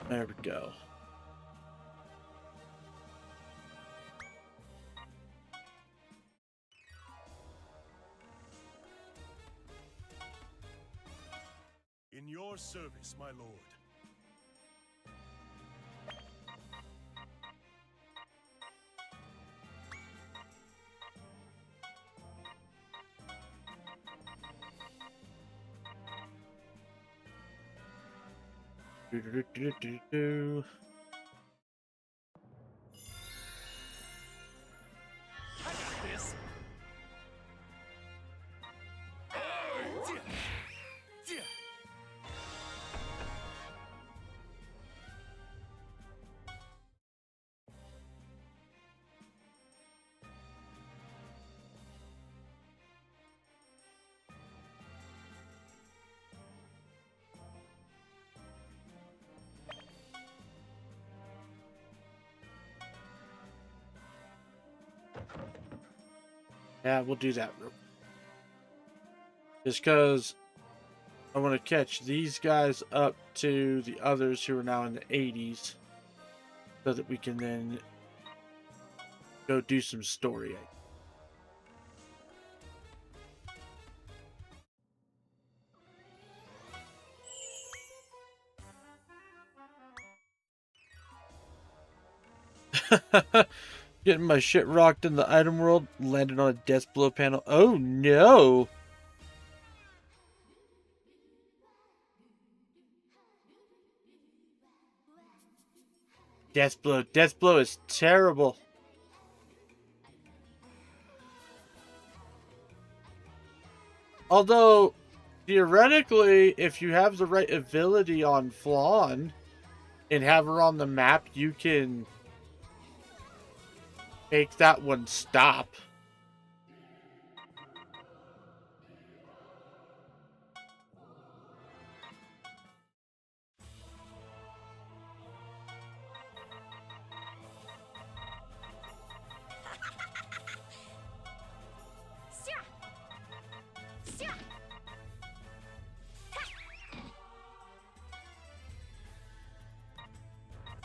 There we go. In your service, my lord. Do-do-do-do-do-do. I got this. Yeah, we'll do that real quick. Just because I want to catch these guys up to the others who are now in the 80s so that we can then go do some story. Getting my shit rocked in the item world, landed on a death blow panel. Oh no! Death blow. Death blow is terrible. Although, theoretically, if you have the right ability on Flawn and have her on the map, you can make that one stop.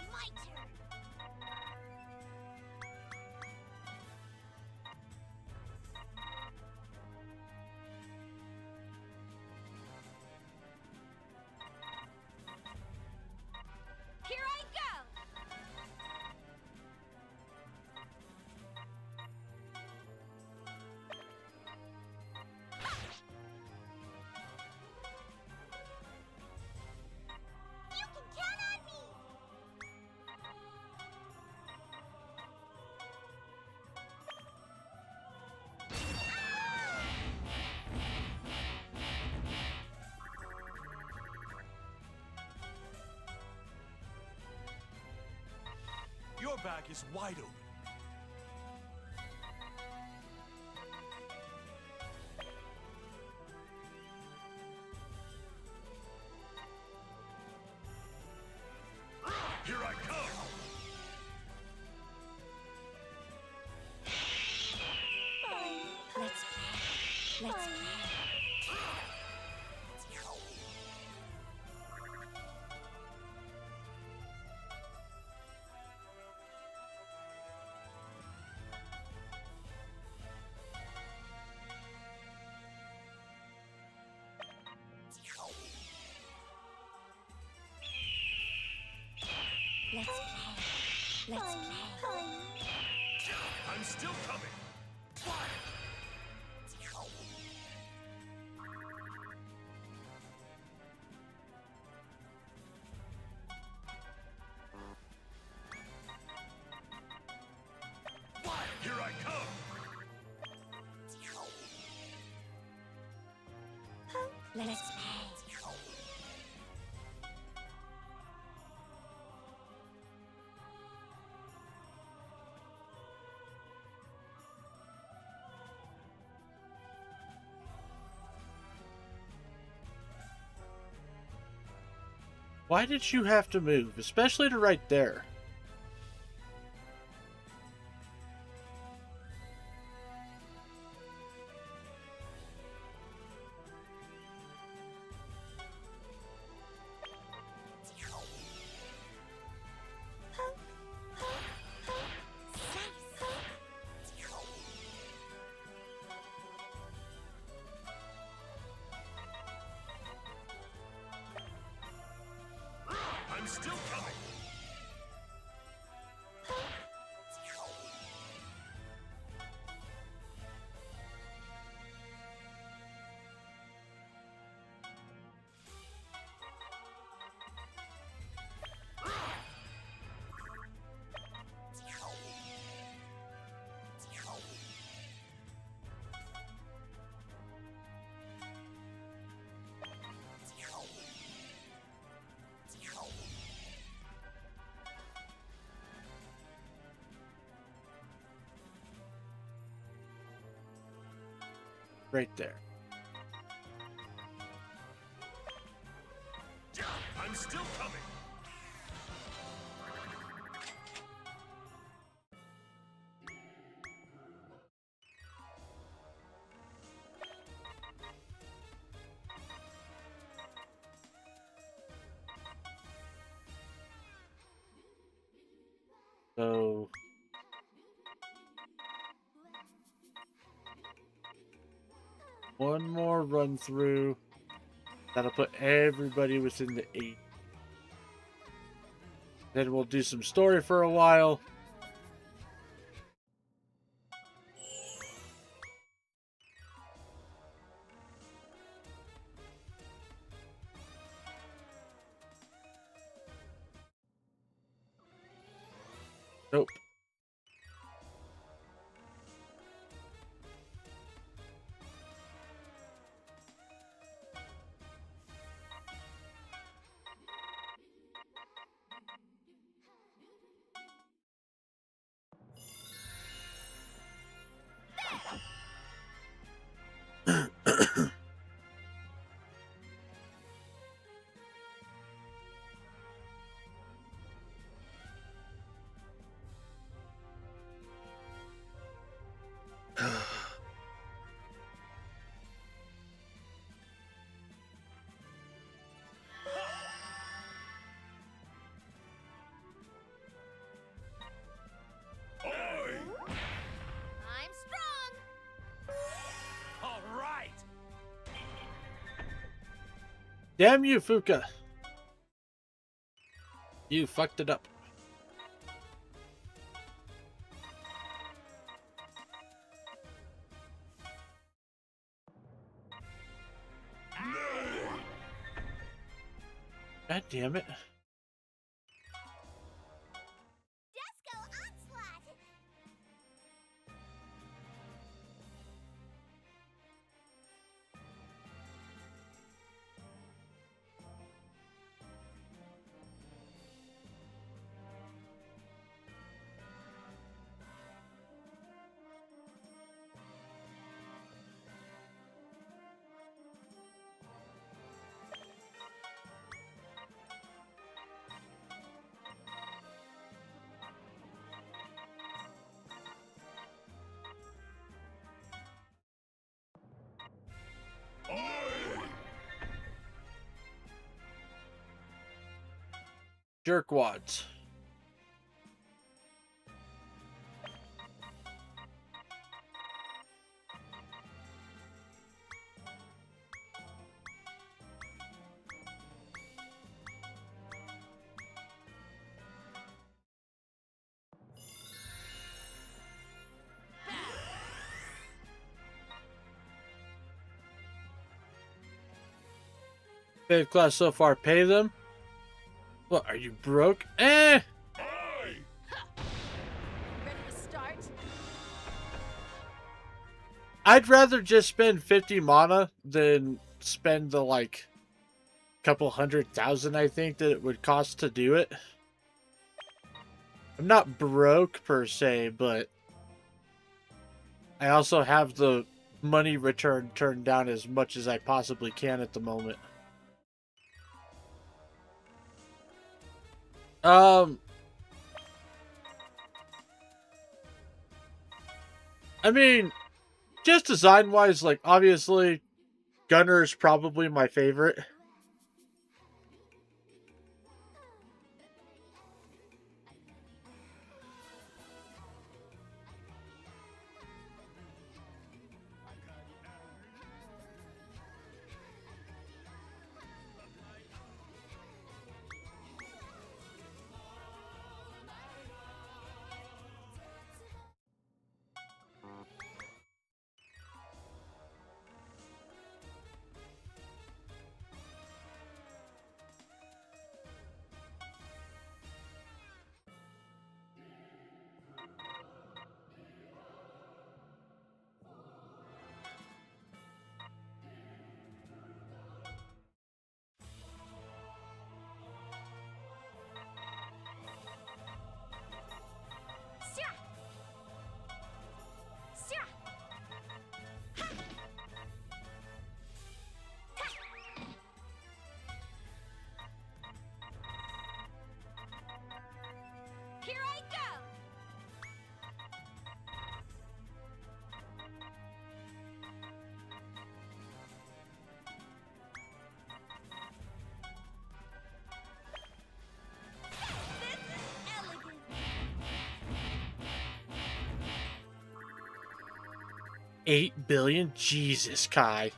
My turn. Here I go. You can count on me. Your back is wide open. Here I come! Fine. Let's play. Let's play. Let's play. Let's play. I'm still coming! Here I come! Let's play. Why did you have to move, especially to right there? I'm still coming! Right there. I'm still coming! So one more run through. That'll put everybody within the 8. Then we'll do some story for a while. Nope. Oi! I'm strong. All right! Damn you, Fuka. You fucked it up. God damn it. Disco onslaught. Oi! Jerkwads. Fave class so far, pay them? What, are you broke? Eh! Oi! Ready to start? I'd rather just spend 50 mana than spend the, like, couple 100,000 I think that it would cost to do it. I'm not broke per se, but I also have the money return turned down as much as I possibly can at the moment. I mean, just design-wise, like, obviously, Gunner is probably my favorite. 8 billion? Jesus, Kai.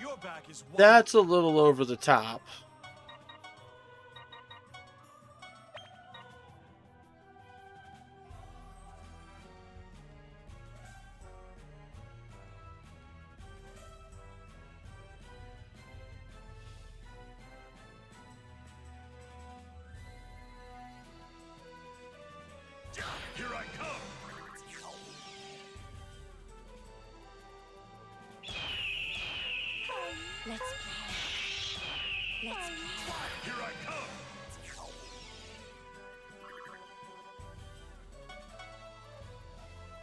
Your back is wide. That's a little over the top. Here I come. Let's play. Let's play. Here I come.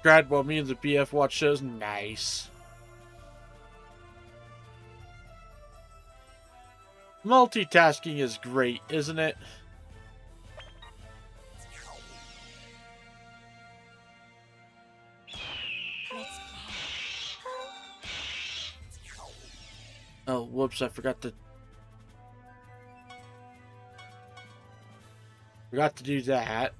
Grad while me and the BF watch shows. Nice. Multitasking is great, isn't it? Let's play. Oh, whoops, I forgot to do that.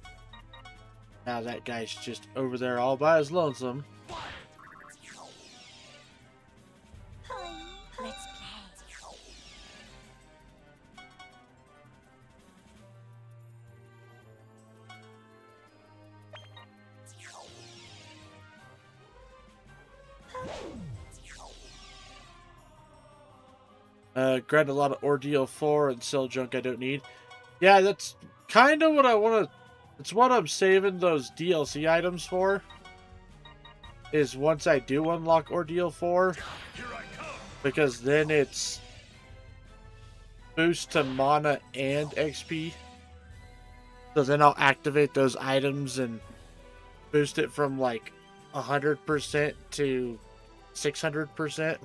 Now that guy's just over there all by his lonesome. Let's play. Grind a lot of Ordeal 4 and sell junk I don't need. Yeah, that's kind of what I want to... It's what I'm saving those DLC items for. Is once I do unlock Ordeal 4. Here I come. Because then it's... boost to mana and XP. So then I'll activate those items and boost it from like 100% to 600%.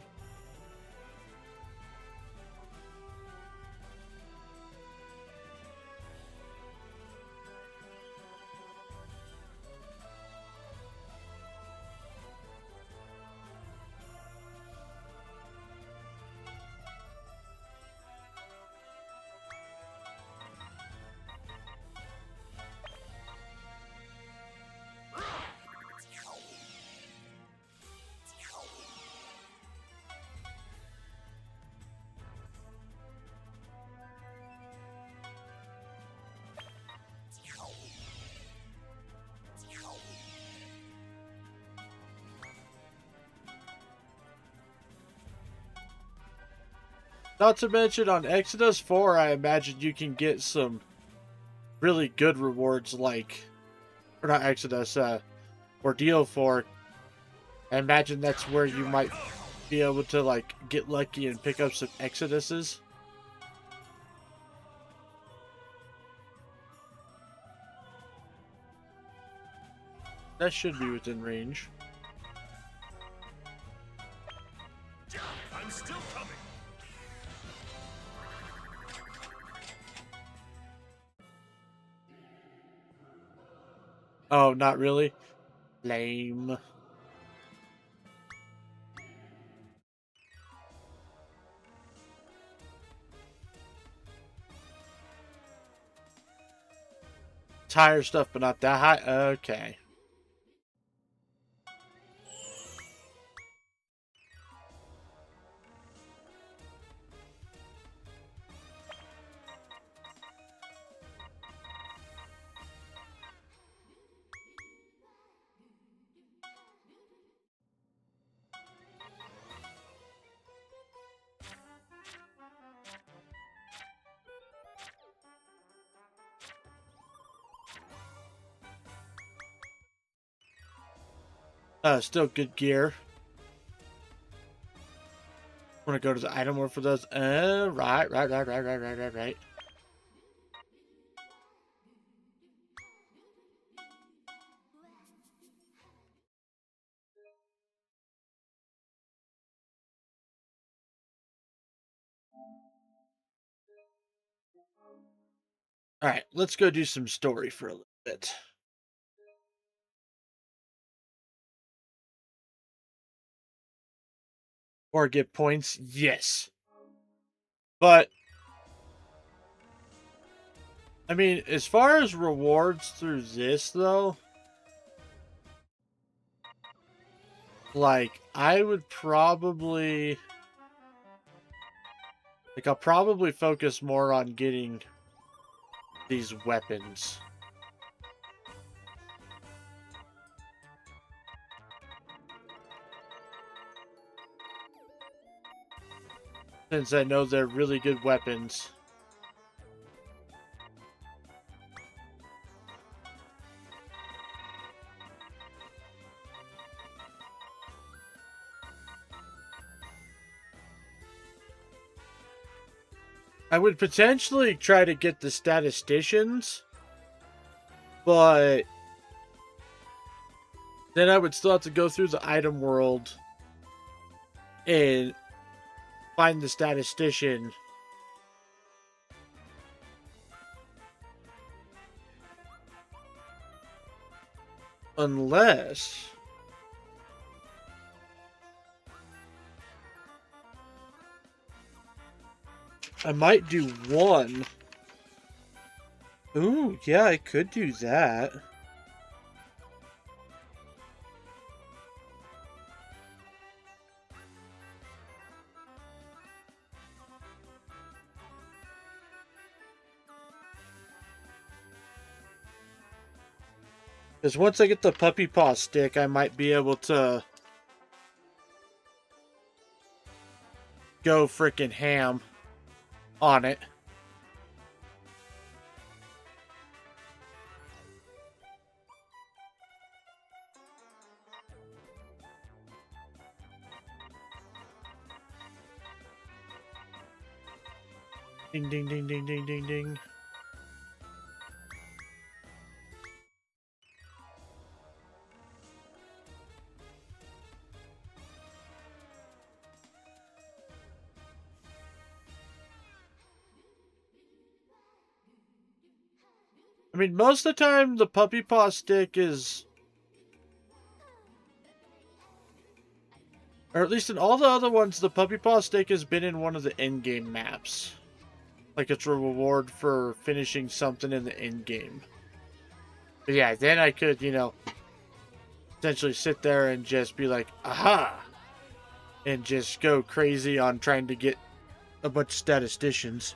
Not to mention on Exodus 4, I imagine you can get some really good rewards like, or not Exodus, Ordeal 4. I imagine that's where you might be able to like get lucky and pick up some Exoduses. That should be within range. I'm still coming. Oh, not really? Lame. Tire stuff, but not that high? Okay. Still good gear. Want to go to the item ward for those? Right. Alright, let's go do some story for a little bit. Or get points? Yes. But, I mean, as far as rewards through this, though, Like, I would probably... Like, I'll probably focus more on getting these weapons. Since I know they're really good weapons. I would potentially try to get the statisticians, but then I would still have to go through the item world and find the statistician. Unless... I might do one. Ooh, yeah, I could do that. Because once I get the puppy paw stick, I might be able to go frickin' ham on it. Ding, ding, ding, ding, ding, ding, ding. I mean, most of the time, the puppy paw stick is... Or at least in all the other ones, the puppy paw stick has been in one of the end-game maps. Like, it's a reward for finishing something in the end game. But yeah, then I could, you know, essentially sit there and just be like, aha! And just go crazy on trying to get a bunch of statisticians.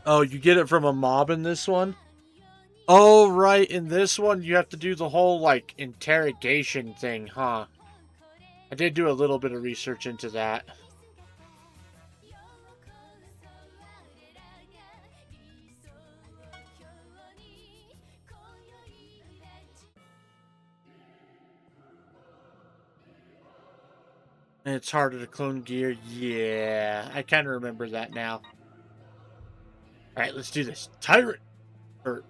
Oh, you get it from a mob in this one? Oh, right. In this one, you have to do the whole, like, interrogation thing, huh? I did do a little bit of research into that. And it's harder to clone gear. Yeah, I kind of remember that now. Alright, let's do this. Tyrant. Or,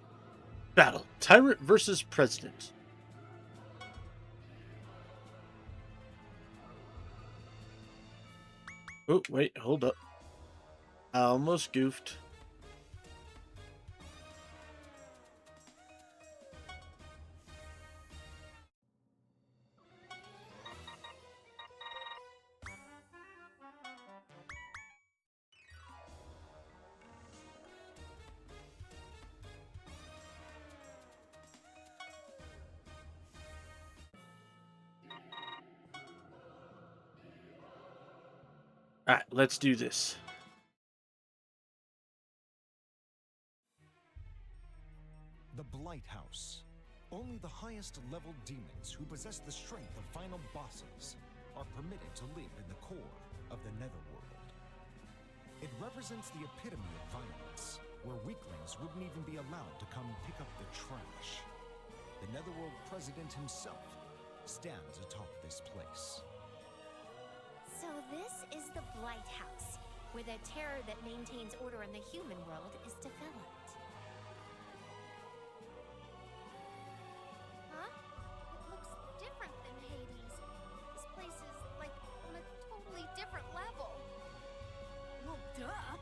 battle. Tyrant versus President. Oh, wait, hold up. I almost goofed. Alright, let's do this. The Blight House. Only the highest level demons who possess the strength of final bosses are permitted to live in the core of the Netherworld. It represents the epitome of violence, where weaklings wouldn't even be allowed to come pick up the trash. The Netherworld president himself stands atop this place. So this is the Blight House, where the terror that maintains order in the human world is developed. Huh? It looks different than Hades. This place is, like, on a totally different level. Well, duh!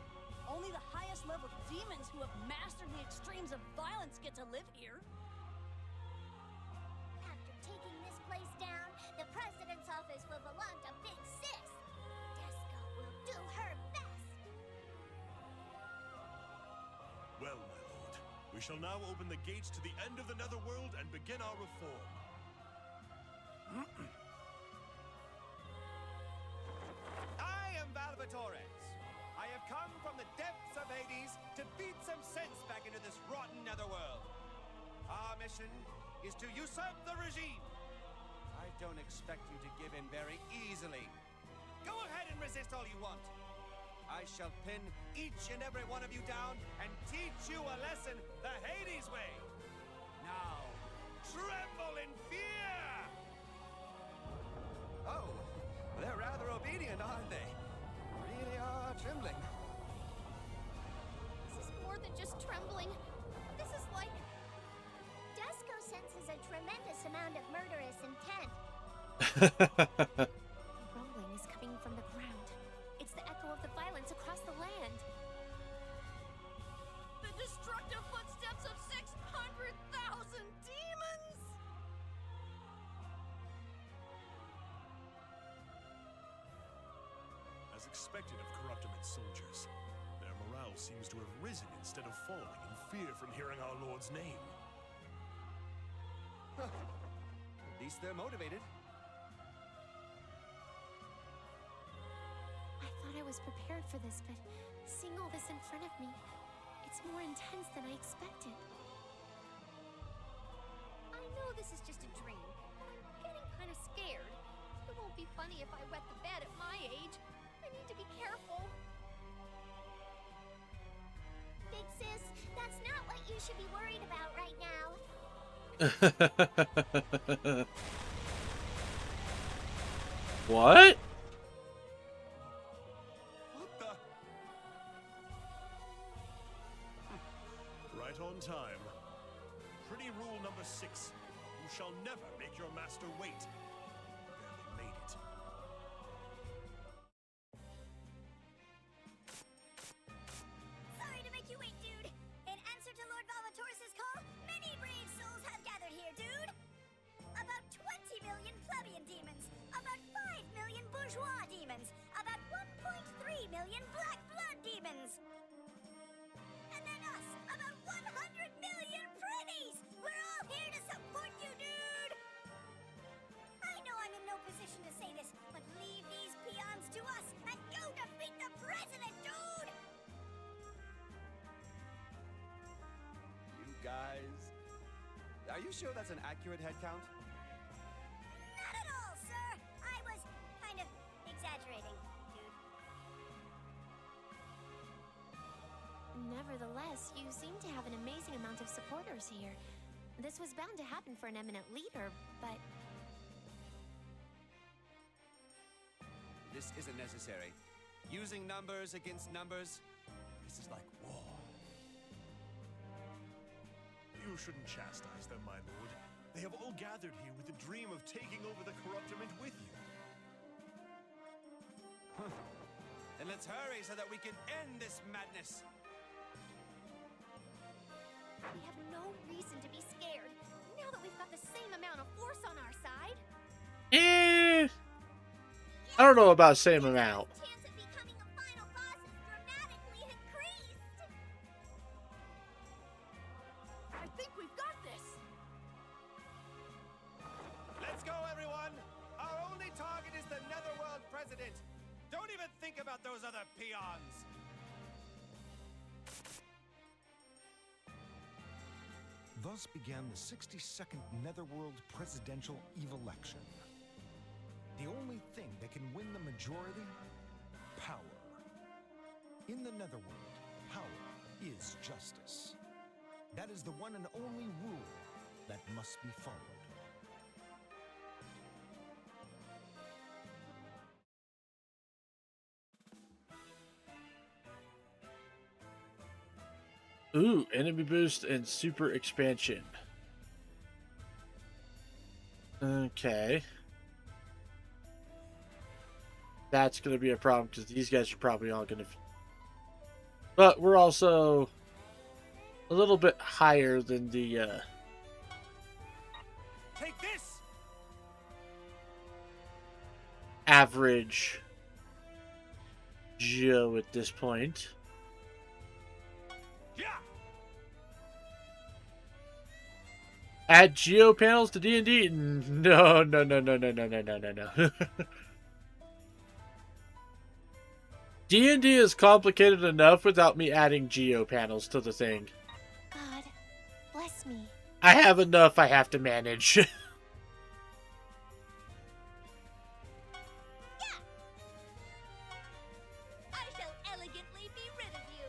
Only the highest level demons who have mastered the extremes of violence get to live here. After taking this place down, the president's office will belong to Big Sis. Disgaea will do her best. shall now open the gates to the end of the Netherworld and begin our reform. I am Valvatores. I have come from the depths of Hades to beat some sense back into this rotten netherworld. Our mission is to usurp the regime. I don't expect you to give in very easily. Go ahead and resist all you want. I shall pin each and every one of you down and teach you a lesson the Hades way. Now, tremble in fear! Oh, they're rather obedient, aren't they? Really are trembling. This is more than just trembling. This is like... Dusko senses a tremendous amount of murderous intent. The rumbling is coming from the ground. It's the echo of the violence across the land. The destructive footsteps of 600,000 demons! As expected of Corruptiment's soldiers, their morale seems to have risen instead of falling in fear from hearing our Lord's name. Huh. At least they're motivated. I thought I was prepared for this, but seeing all this in front of me, it's more intense than I expected. I know this is just a dream, but I'm getting kind of scared. It won't be funny if I wet the bed at my age. I need to be careful. Big sis, that's not what you should be worried about right now. What? What the? Right on time. Pretty rule number 6. You shall never make your master wait. Barely made it. Sorry to make you wait, dude. In answer to Lord Valvatores' call, many brave souls have gathered here, dude. About 20 million plebeian demons, about 5 million bourgeois demons, about 1.3 million black blood demons. And then us, about 100 million pretties! We're all here to support you, dude! I know I'm in no position to say this, but leave these peons to us and go defeat the president, dude! You guys... Are you sure that's an accurate head count? Not at all, sir! I was kind of exaggerating, dude. Nevertheless, you seem to have an amazing amount of supporters here. This was bound to happen for an eminent leader, but... This isn't necessary. Using numbers against numbers, this is like war. You shouldn't chastise them, my lord. They have all gathered here with the dream of taking over the Corruptiment with you. Then let's hurry so that we can end this madness. We have no reason to be scared, now that we've got the same amount of force on our side. I don't know about same amount. Chance of becoming a final boss is dramatically increased! I think we've got this! Let's go, everyone! Our only target is the Netherworld president. Don't even think about those other peons. Thus began the 62nd Netherworld presidential Evilection. The only thing that can win the majority? Power. In the Netherworld, power is justice. That is the one and only rule that must be followed. Ooh, enemy boost and super expansion. Okay. That's going to be a problem because these guys are probably all going to... But we're also a little bit higher than the Take this! average Joe at this point. Yeah! Add geo panels to D&D? No, no, no, no, no, no, no, no, no, no. D&D is complicated enough without me adding geo panels to the thing. God, bless me. I have enough I have to manage. I shall elegantly be rid of you.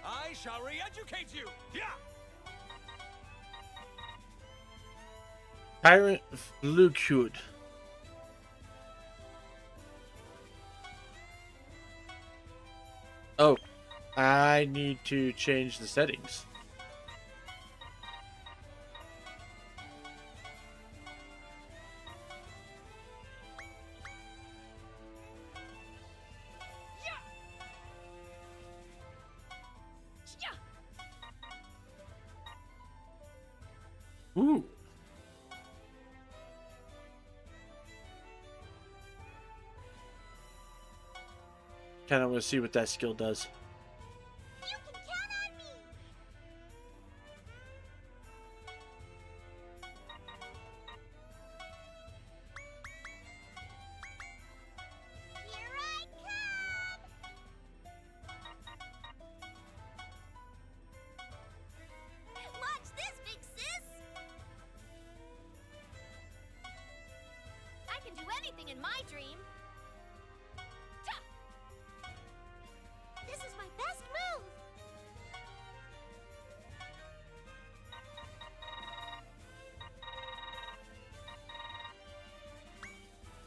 I shall re-educate you! Yeah! Tyrant Flucute. Oh, I need to change the settings. Ooh. Kind of want to see what that skill does. You can count on me. Here I come. Watch this, big sis. I can do anything in my dream. This is my best move.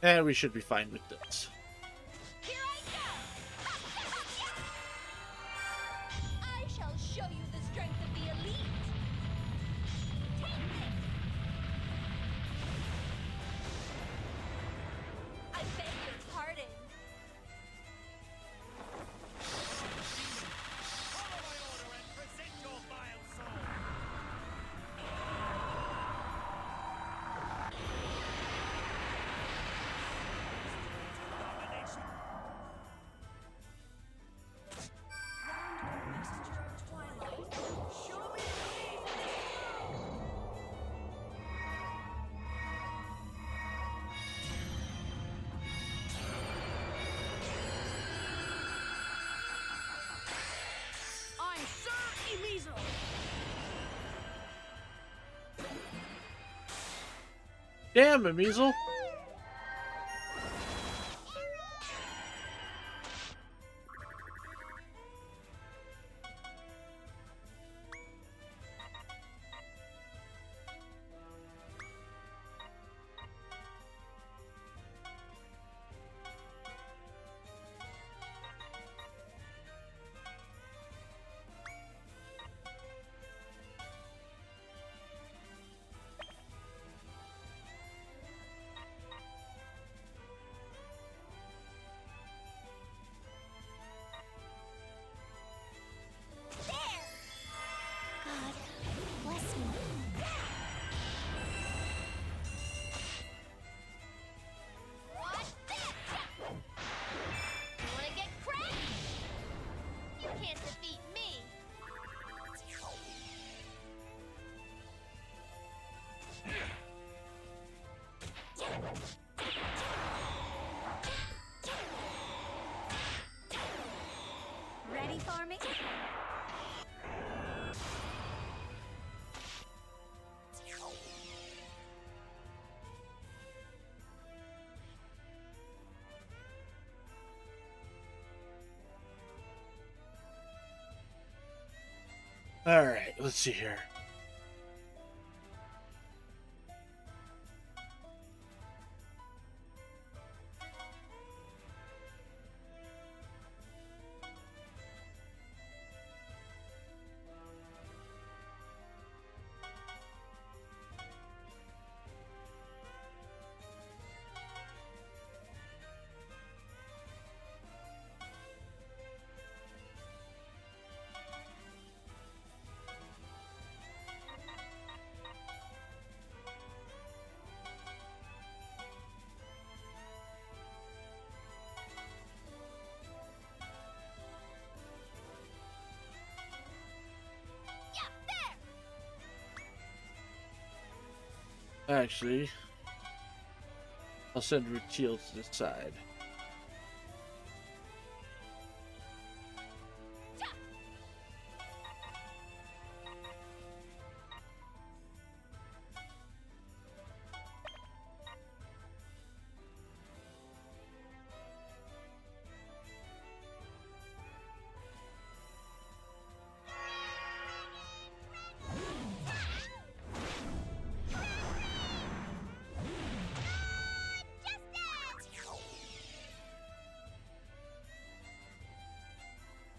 And we should be fine with this. Here I go! I shall show you the strength of the elite! Take this! I beg your pardon. Follow my order and present your vile soul! Domination! Show me the ways of this world! I'm Sir Emizo. Damn, Measle. God, bless me. Watch this! You wanna get cracked? You can't defeat me! Ready for me? All right, let's see here. Actually, I'll send Rutiel to the side.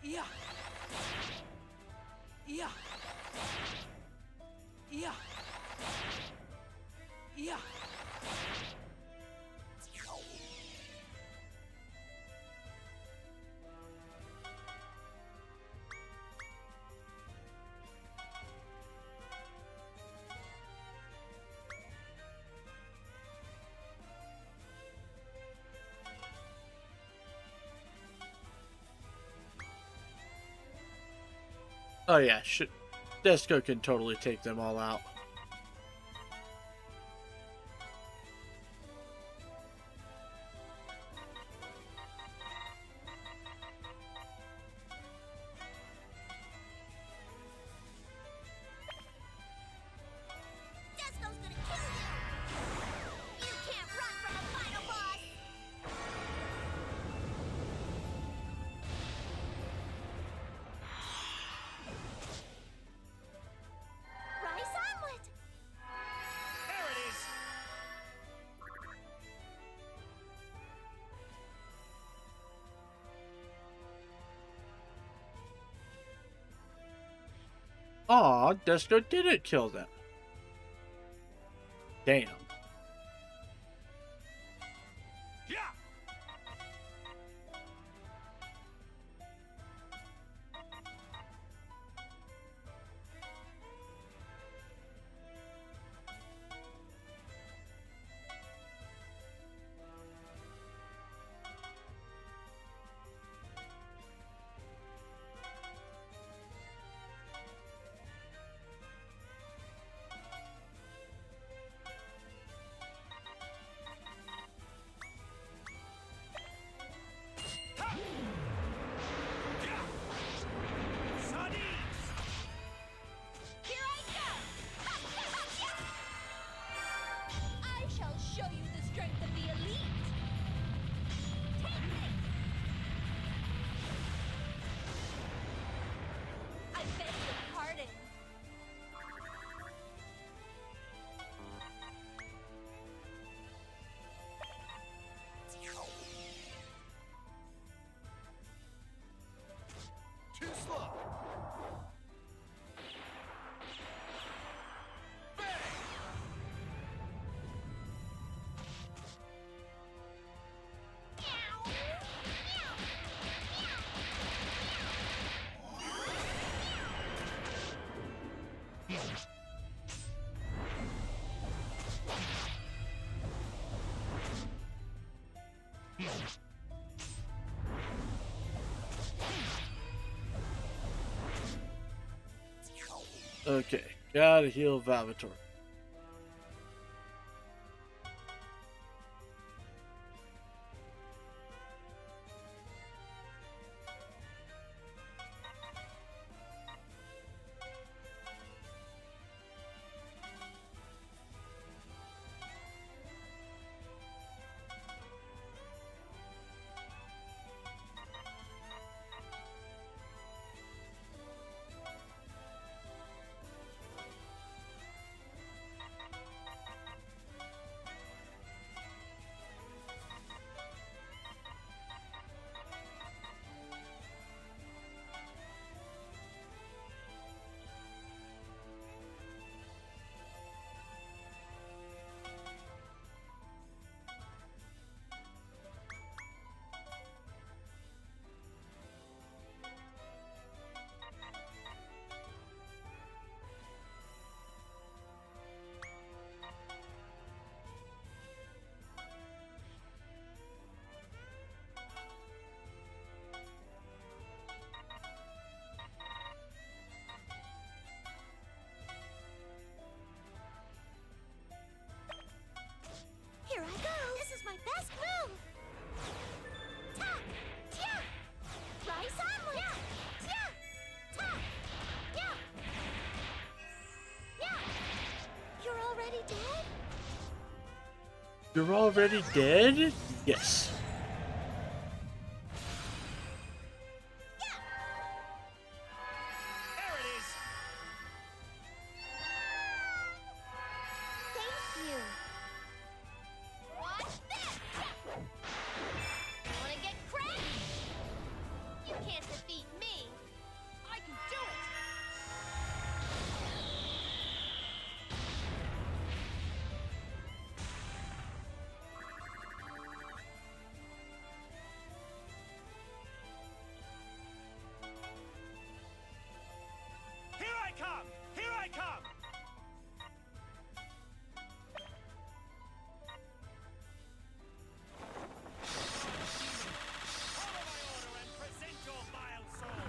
Yeah. Yeah. Yeah. Yeah. Oh yeah, Desco can totally take them all out. Desco's gonna kill you! You can't run from a final boss! Rice omelet! There it is! Aw, Desco didn't kill them. Damn. Yeah! Ha! Yeah! Sardines! Here I come! I shall show you the strength of the elite! Take this! I beg your pardon. Too slow! Bang! Okay, gotta heal Valvatore. You're already dead? Yes. There it is! Thank you. Watch this! Wanna get cracked? You can't defeat me. I can do it! Here I come! Here I come! Follow my order and present your vile soul!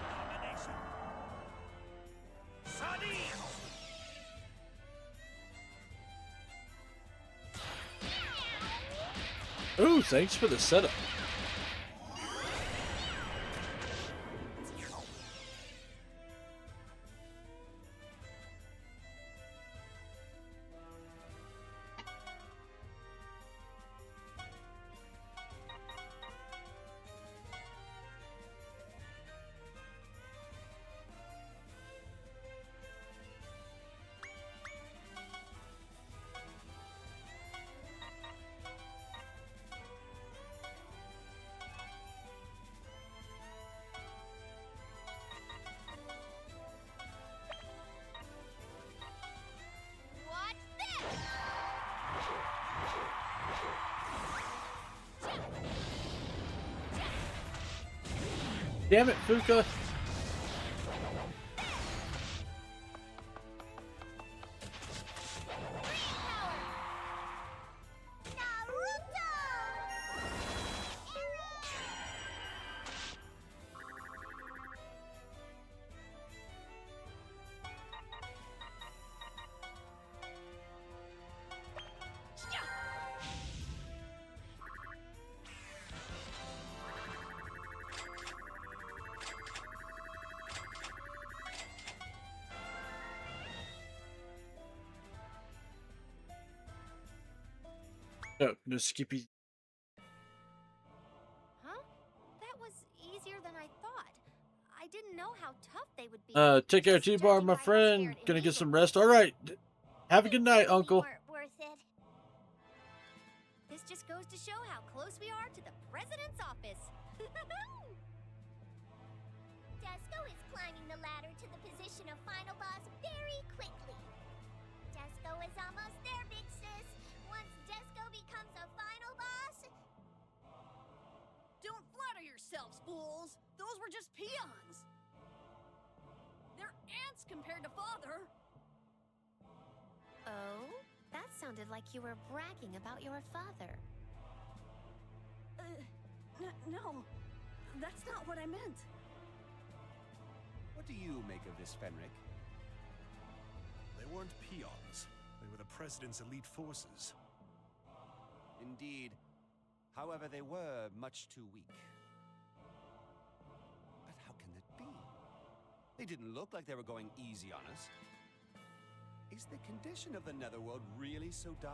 Domination! Sardines! Ooh, thanks for the setup. Watch this! Damn it, Fuka. No, no skippy. Huh? That was easier than I thought. I didn't know how tough they would be. Take care, Just T-Bar, judging my by how friend. scared Gonna get Inigo some was. rest. Alright. Have a good night, We Uncle. weren't worth it. This just goes to show how close we are to the president's office. Desco is climbing the ladder to the position of final boss very quickly. Desco is almost there, big sis. Once Desco becomes a final boss, Don't flatter yourselves, fools! Those were just peons! They're ants compared to father! Oh? That sounded like you were bragging about your father. No. That's not what I meant. What do you make of this, Fenric? They weren't peons. They were the President's elite forces. Indeed. However, they were much too weak. But how can that be? They didn't look like they were going easy on us. Is the condition of the Netherworld really so dire?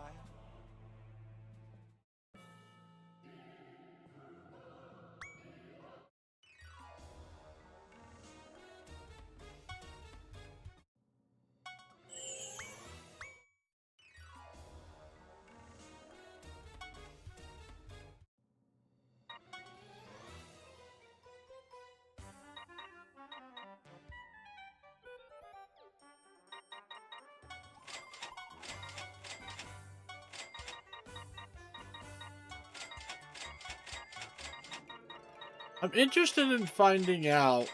I'm interested in finding out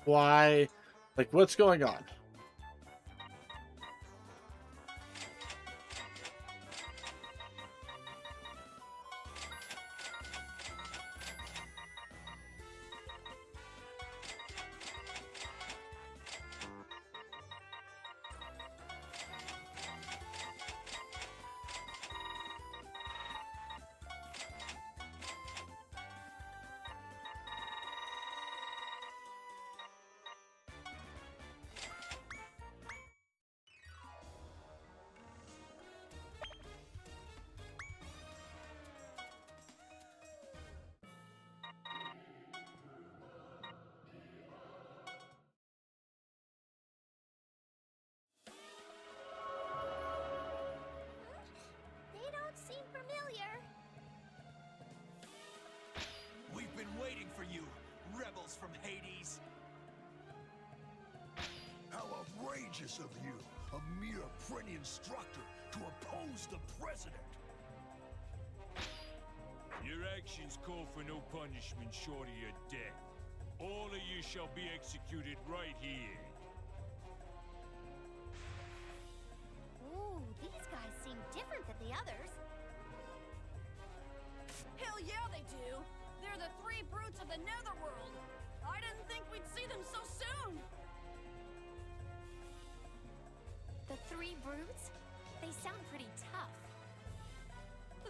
why, like, what's going on. audacious of you, a mere Prenny instructor, to oppose the president! Your actions call for no punishment short of your death. All of you shall be executed right here. Ooh, these guys seem different than the others. Hell yeah, they do! They're the three brutes of the Netherworld! I didn't think we'd see them so soon! The three brutes? They sound pretty tough.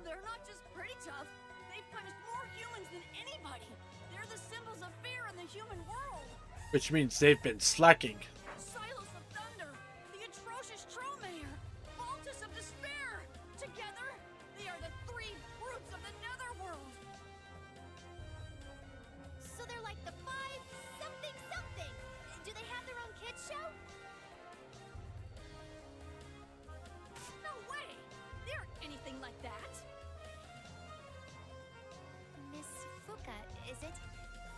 They're not just pretty tough, they've punished more humans than anybody! They're the symbols of fear in the human world! Which means they've been slacking. Silos of Thunder, the atrocious Trollmayor, Baltus of Despair! Together, they are the three brutes of the Netherworld! So they're like the five something something. Do they have their own kids show? No way! They aren't anything like that! Miss Fuka, is it?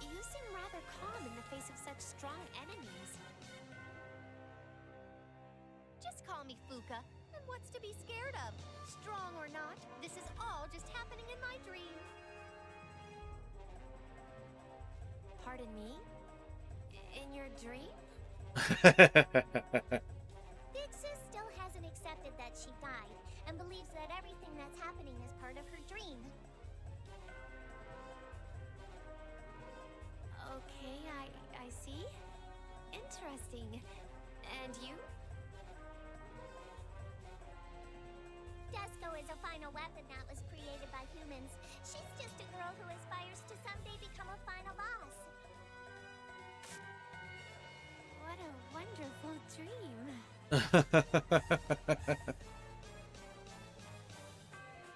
You seem rather calm in the face of such strong enemies. Just call me Fuka. And what's to be scared of? Strong or not, this is all just happening in my dream. Pardon me? In your dream? Big Sis still hasn't accepted that she died and believes that everything that's happening is part of her dream. Okay, I see. Interesting. And you? Desco is a final weapon that was created by humans. She's just a girl who aspires to someday become a final boss. What a wonderful dream.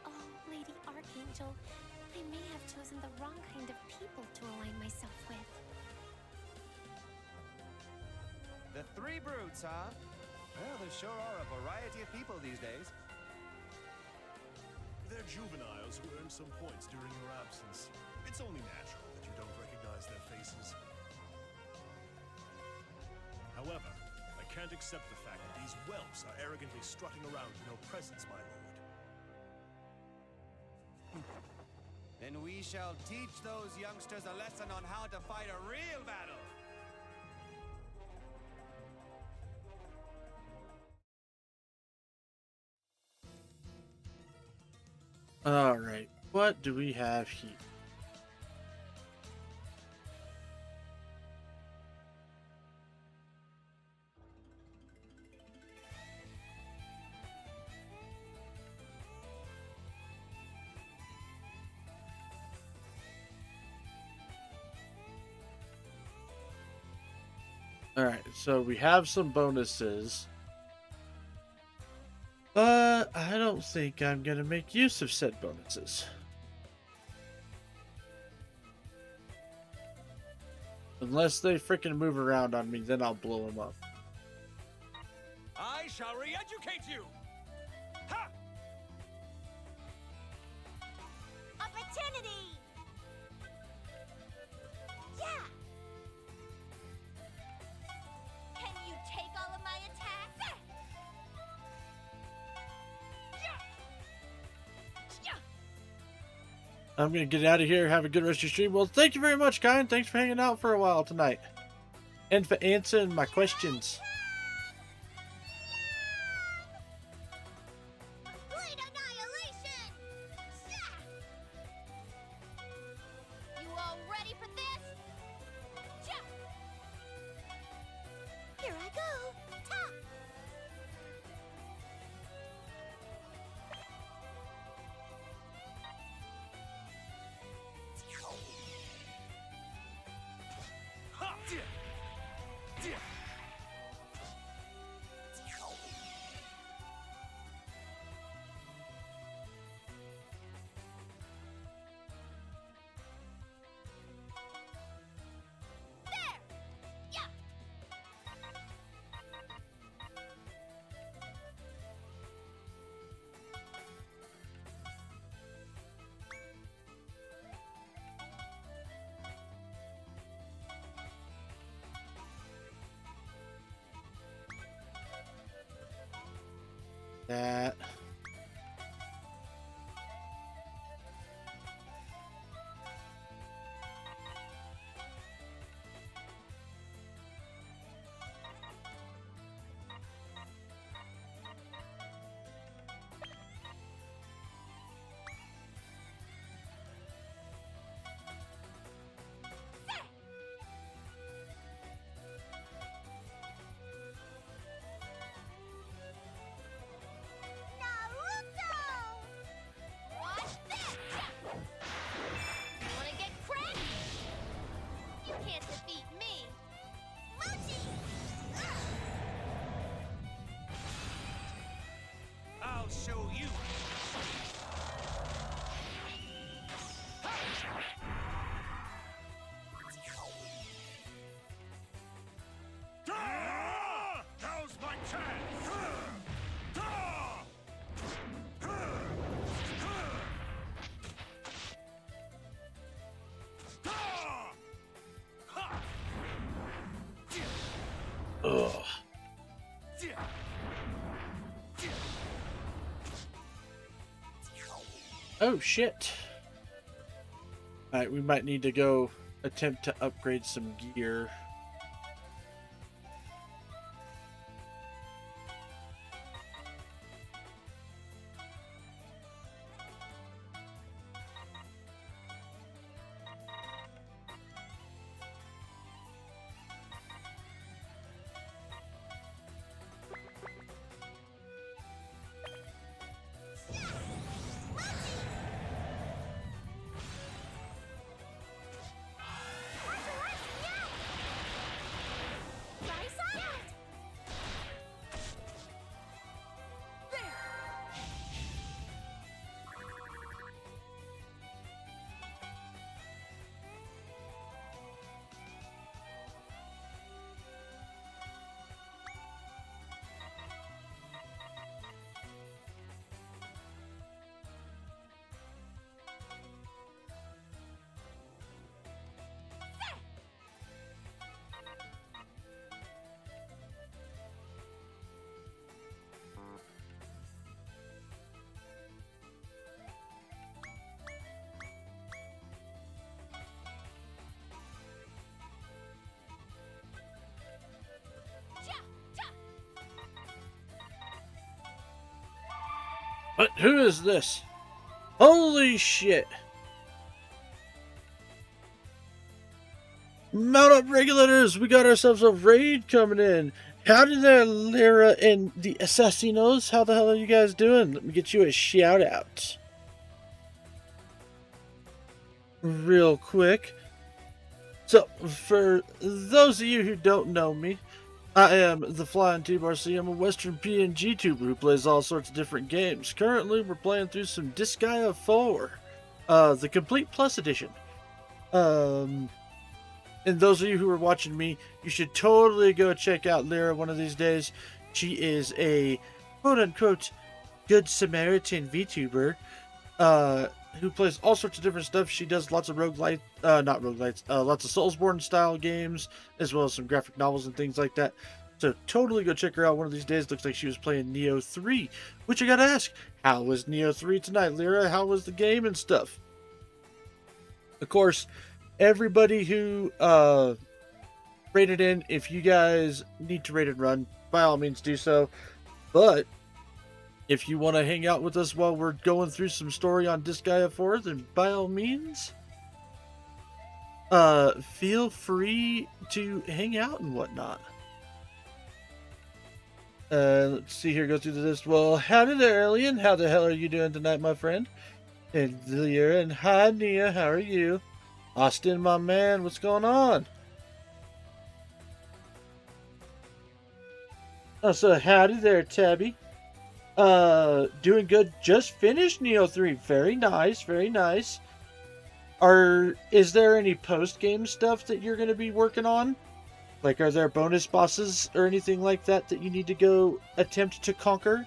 Oh, Lady Archangel, I may have chosen the wrong kind of people to align myself with. The three brutes, huh? Well, there sure are a variety of people these days. They're juveniles who earned some points during your absence. It's only natural that you don't recognize their faces. However, I can't accept the fact that these whelps are arrogantly strutting around with no presence, my lord. Then we shall teach those youngsters a lesson on how to fight a real battle. Alright, what do we have here? Alright, so we have some bonuses. But I don't think I'm going to make use of said bonuses. Unless they freaking move around on me, then I'll blow them up. I shall re-educate you! Ha! Opportunity! Yeah! Can you take all of my attacks? I'm going to get out of here. Have a good rest of your stream. Well, thank you very much, Kyan. Thanks for hanging out for a while tonight. And for answering my questions. Blade annihilation! You all ready for this? Here I go! Ta! Ha! that. Watch this! You wanna get cracked? You can't defeat me! Mochi! I'll show you. Now's my chance! Ugh. Oh shit. Alright, we might need to go attempt to upgrade some gear. But who is this? Holy shit! Mount up, regulators! We got ourselves a raid coming in. Howdy there, Lyra and the Assassinos. How the hell are you guys doing? Let me get you a shout out. Real quick. So, for those of you who don't know me, I am the Flying T-Bar-C. I'm a Western PNG tuber who plays all sorts of different games. Currently, we're playing through some Disgaea 4, the Complete Plus Edition. And those of you who are watching me, you should totally go check out Lyra one of these days. She is a quote-unquote good Samaritan VTuber, who plays all sorts of different stuff. She does lots of roguelite, not roguelites, lots of Soulsborne style games, as well as some graphic novels and things like that. So totally go check her out one of these days. Looks like she was playing Neo 3, which I gotta ask, how was Neo 3 tonight, Lyra? How was the game and stuff? Of course, everybody who rated in, if you guys need to rate and run, by all means do so. But if you want to hang out with us while we're going through some story on Disgaea 4, then by all means, feel free to hang out and whatnot. Let's see here, go through the list. Well, howdy there, Alien. How the hell are you doing tonight, my friend? And Lyra, and hi, Nia. How are you? Austin, my man, what's going on? Oh, so howdy there, Tabby. Doing good. Just finished Neo 3. Very nice, very nice. Is there any post-game stuff that you're going to be working on? Like, are there bonus bosses or anything like that that you need to go attempt to conquer?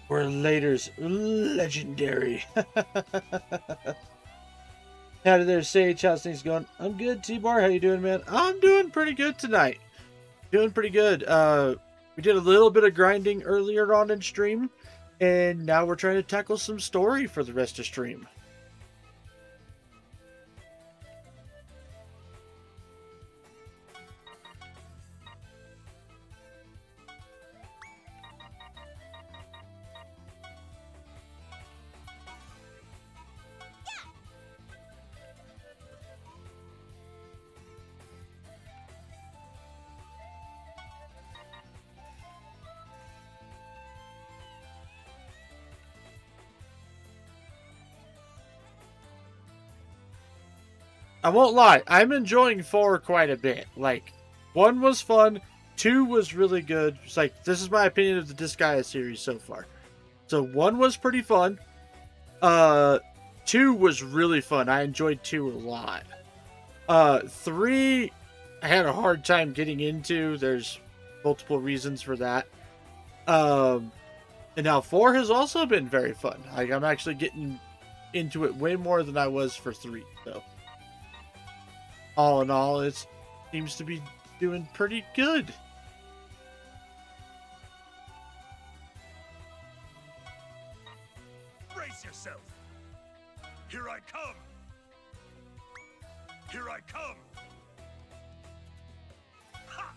Or later's legendary. Howdy there, Sage. How's things going? I'm good, T-Bar. How you doing, man? I'm doing pretty good tonight. Doing pretty good. We did a little bit of grinding earlier on in stream, and now we're trying to tackle some story for the rest of stream. I won't lie, I'm enjoying 4 quite a bit. Like, 1 was fun, 2 was really good. It's like, this is my opinion of the Disgaea series so far. So 1 was pretty fun. 2 was really fun. I enjoyed 2 a lot. 3, I had a hard time getting into. There's multiple reasons for that. And now 4 has also been very fun. Like, I'm actually getting into it way more than I was for 3. So, all in all, it seems to be doing pretty good. Brace yourself. Here I come. Here I come. Ha!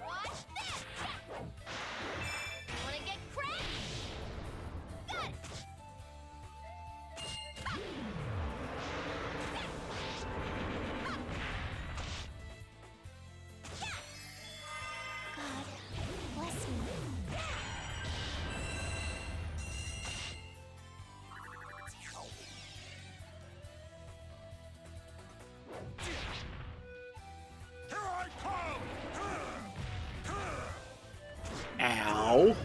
Watch this! You wanna get cracked? Good! God bless me. Here I come. Ow.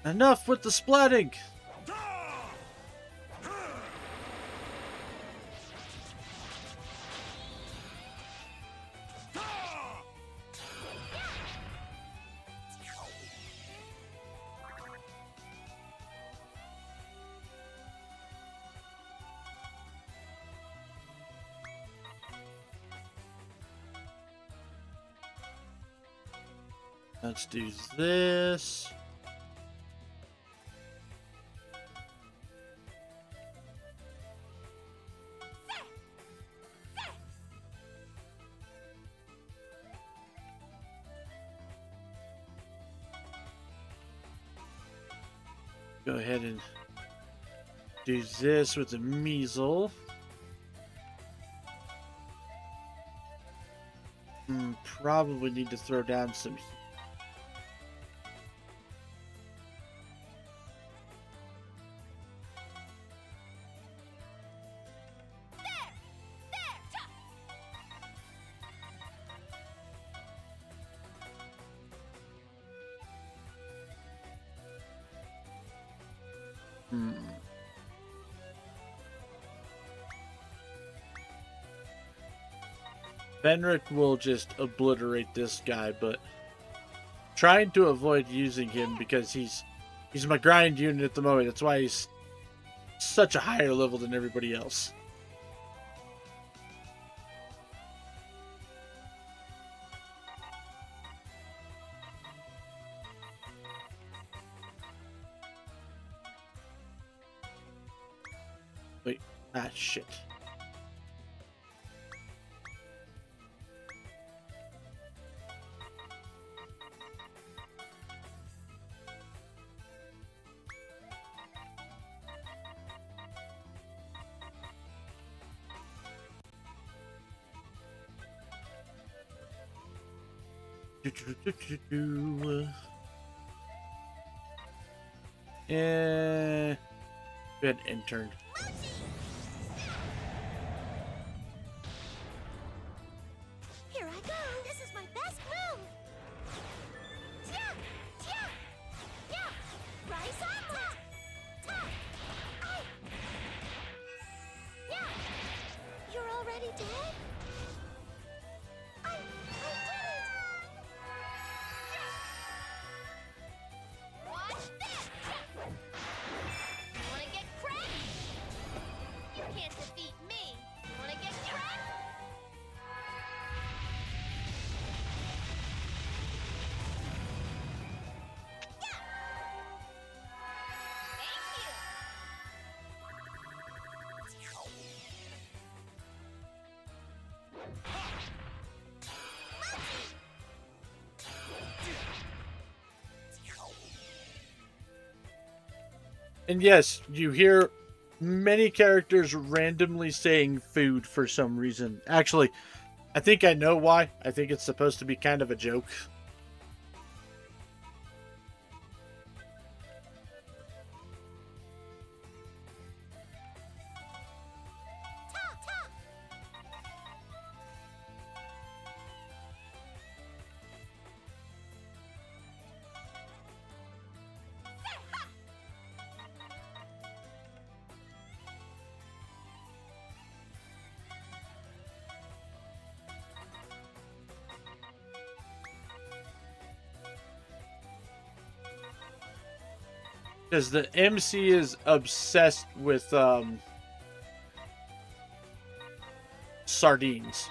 Enough with the splatting. Let's do this. Go ahead and do this with the measle. Probably need to throw down some. Fenric will just obliterate this guy, but trying to avoid using him because he's my grind unit at the moment. That's why he's such a higher level than everybody else. Wait, shit. Good intern. Here I go! This is my best move! Tia! Tia! Yeah! Rise up! Ta! Ay! Yeah! You're already dead? I did it! And yes, you hear many characters randomly saying food for some reason. Actually, I think I know why. I think it's supposed to be kind of a joke. Because the MC is obsessed with sardines.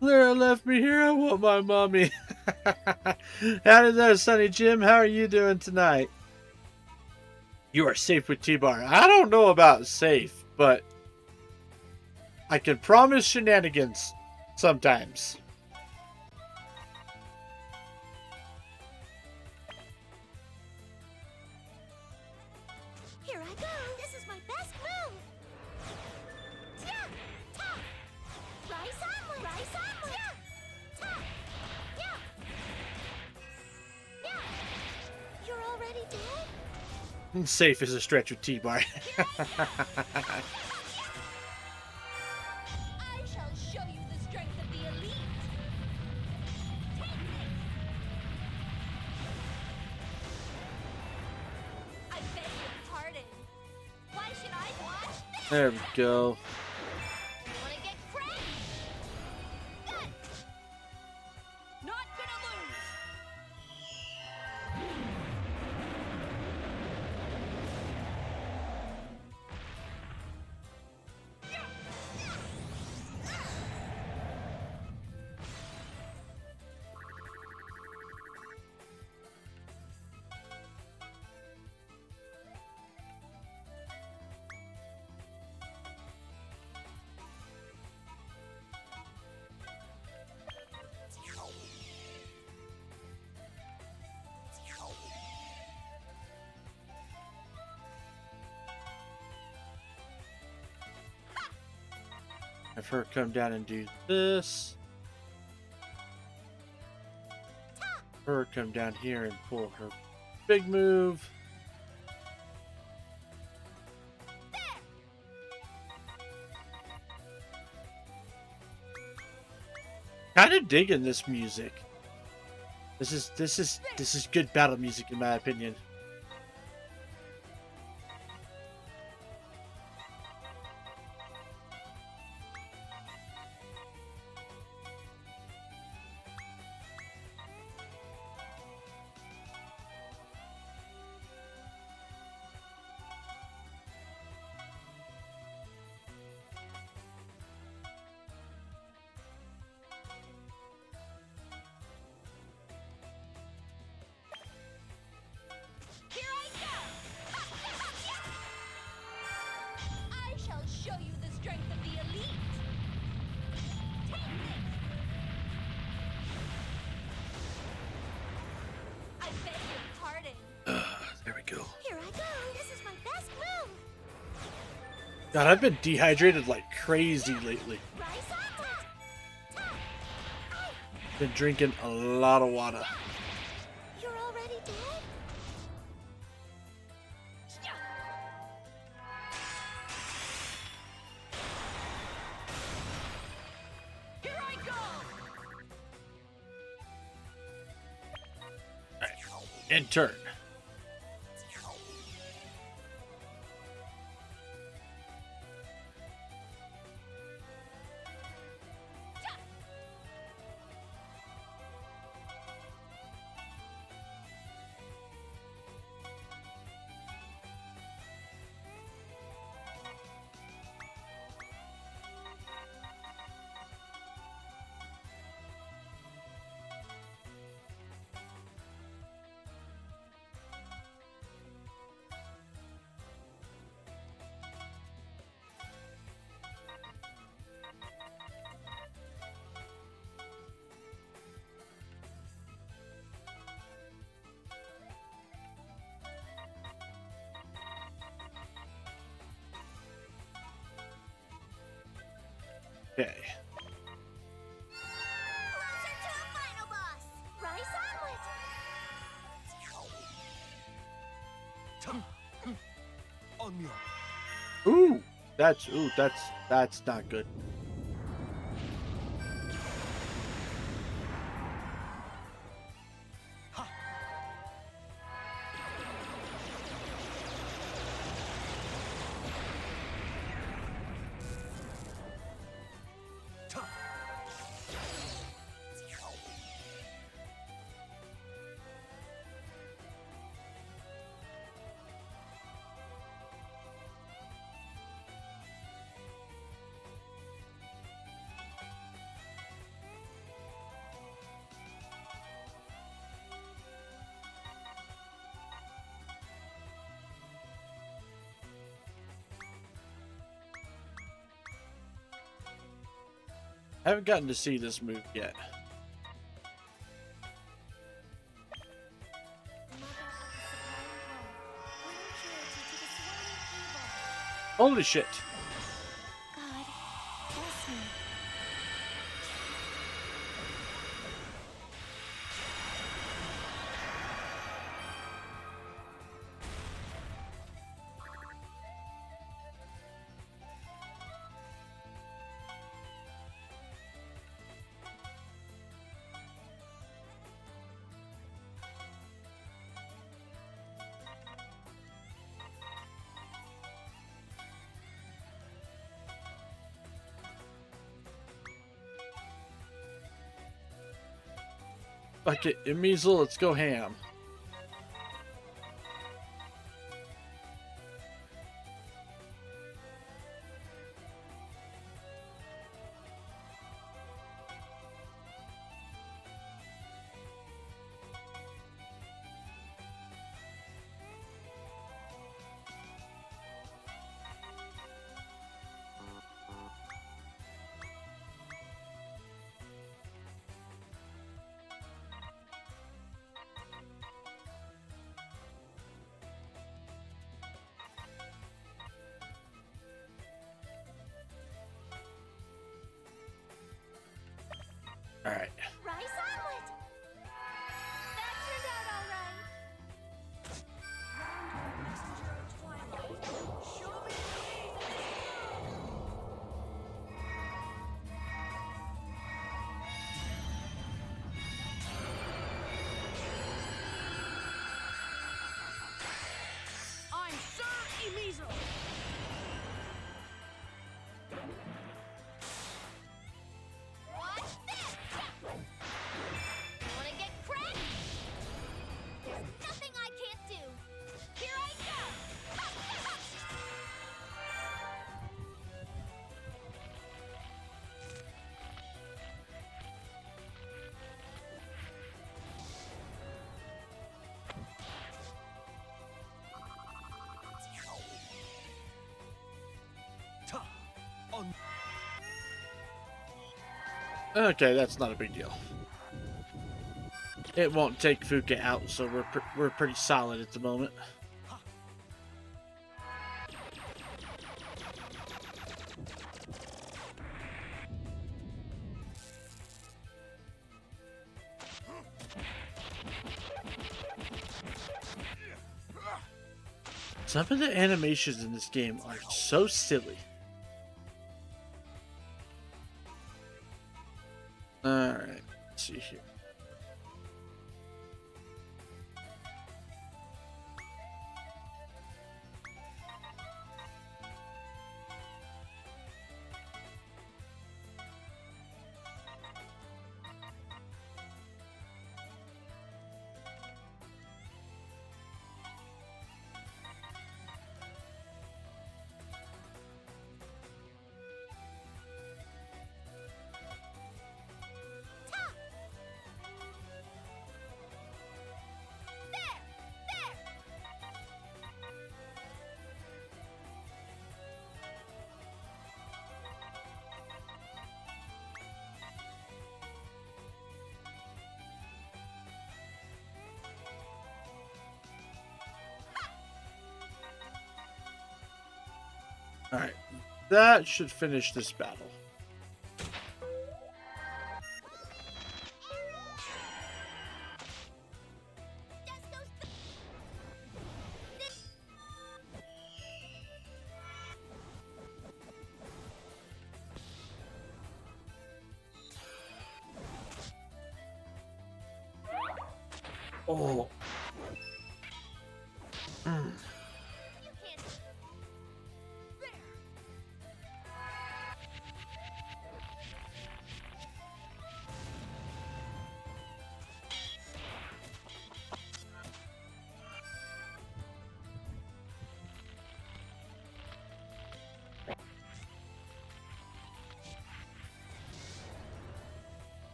Lara left me here. I want my mommy. Howdy there, Sonny Jim. How are you doing tonight? You are safe with T-Bar. I don't know about safe, but I can promise shenanigans sometimes. Here I go. This is my best move. Yeah, ta. Rise onward. Rise onward. Yeah, ta. Yeah. Yeah. You're already dead? Safe is a stretch with T-Bar. I shall show you the strength of the elite. Take this. I beg your pardon. Why should I watch this? There we go. You wanna get crazy? Good. Not gonna lose. Have her come down and do this. Her come down here and pull her big move. Kind of digging this music. This is good battle music in my opinion. Here I go! I shall show you the strength of the elite. Take this. I beg your pardon. There we go. Here I go. This is my best move. God, I've been dehydrated like crazy lately. Rise onward. Ta. Ay. Been drinking a lot of water. You're already dead? Here I go! Alright. In turn. Okay. Closer to a final boss. Rice Onion. Ooh, that's not good. I haven't gotten to see this move yet. Holy shit. God, bless me. Okay, Measle, let's go ham. All right. Rice omelet! That turned out all right. I'm Sir Emizo. Watch this! Wanna get cracked? There's nothing I can't do. Here I go! Okay, that's not a big deal. It won't take Fuka out, so we're pretty solid at the moment. Some of the animations in this game are so silly. Alright, let's see here. Alright, that should finish this battle. Oh. Mm. You can't. There!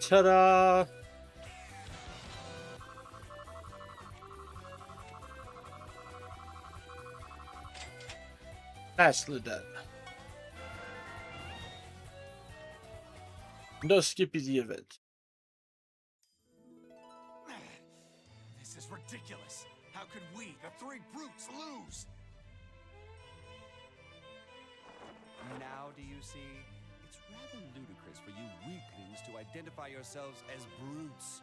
Ta-da! Nicely done. No skipping the event. This is ridiculous. How could we, the three brutes, lose? Now do you see? It's rather ludicrous for you weaklings to identify yourselves as brutes.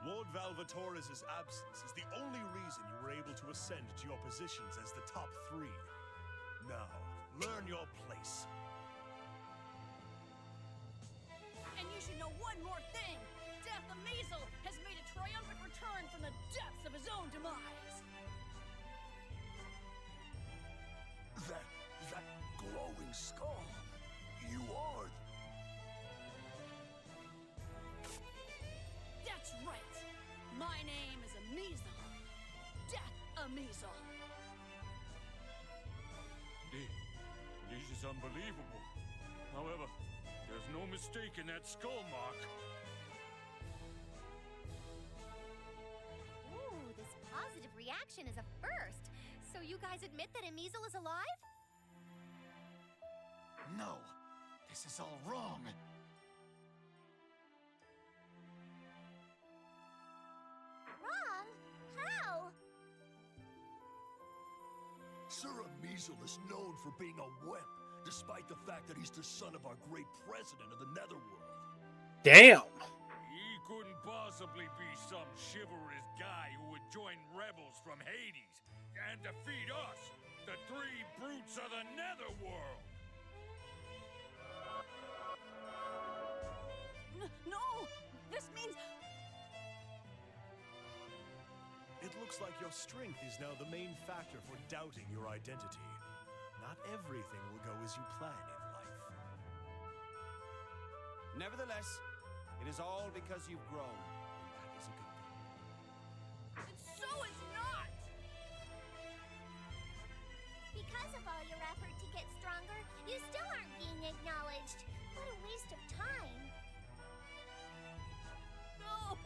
Lord Valvatore's absence is the only reason you were able to ascend to your positions as the top three. Now, learn your place. And you should know one more thing. Death the Measle has made a triumphant return from the depths of his own demise. That glowing skull. You are. That's right. My name is Measle. Death Measle. This is unbelievable. However, there's no mistaking that skull mark. Ooh, this positive reaction is a first. So you guys admit that Evilection is alive? No, this is all wrong. Wrong? How? Sir Evilection is known for being a wimp, despite the fact that he's the son of our great president of the Netherworld. Damn! He couldn't possibly be some chivalrous guy who would join rebels from Hades and defeat us, the three brutes of the Netherworld. No! This means... It looks like your strength is now the main factor for doubting your identity. Not everything will go as you plan in life. Nevertheless, it is all because you've grown. And that is a good thing. And so is not! Because of all your effort to get stronger, you still aren't being acknowledged. What a waste of time. No!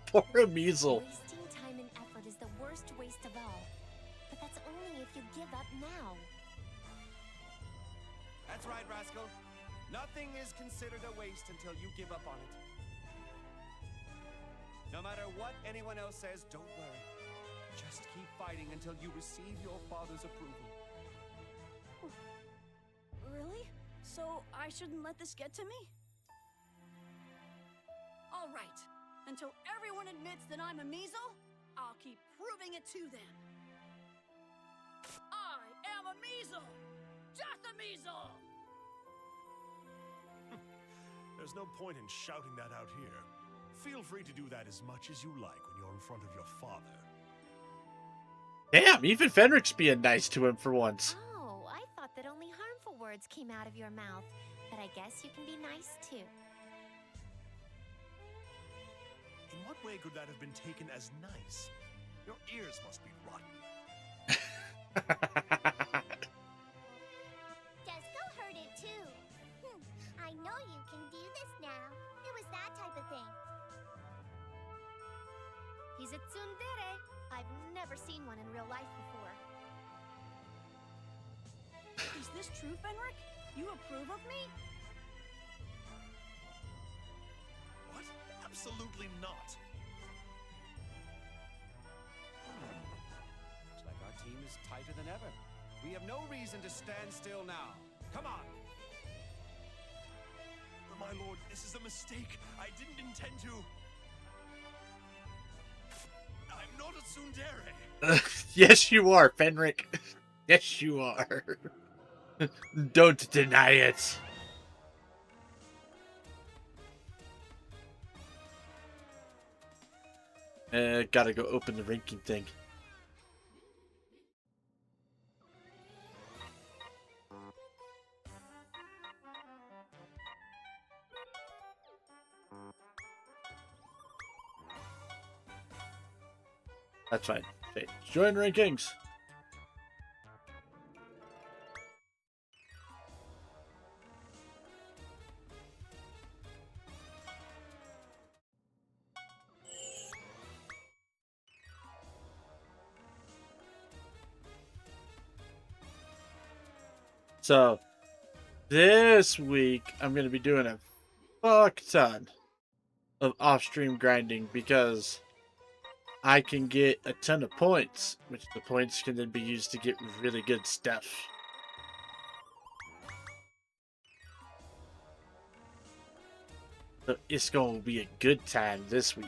Poor Evilection. Wasting time and effort is the worst waste of all. But that's only if you give up now. That's right, rascal. Nothing is considered a waste until you give up on it. No matter what anyone else says, don't worry. Just keep fighting until you receive your father's approval. Really? So I shouldn't let this get to me? All right. Until everyone admits that I'm Evilection, I'll keep proving it to them. I am Evilection! Death Evilection! There's no point in shouting that out here. Feel free to do that as much as you like when you're in front of your father. Damn, even Fenric's being nice to him for once. Oh, I thought that only harmful words came out of your mouth. But I guess you can be nice too. In what way could that have been taken as nice? Your ears must be rotten. Desco heard it too. I know you can do this now. It was that type of thing. He's a tsundere. I've never seen one in real life before. Is this true, Fenric? You approve of me? What? Absolutely not. Looks like our team is tighter than ever. We have no reason to stand still now. Come on! My lord, this is a mistake. I didn't intend to. I'm not a tsundere. Yes, you are, Fenric. Yes, you are. Don't deny it. Gotta go open the ranking thing. That's fine. Okay, join rankings. So, this week, I'm going to be doing a fuck ton of off-stream grinding because I can get a ton of points, which the points can then be used to get really good stuff. So it's going to be a good time this week.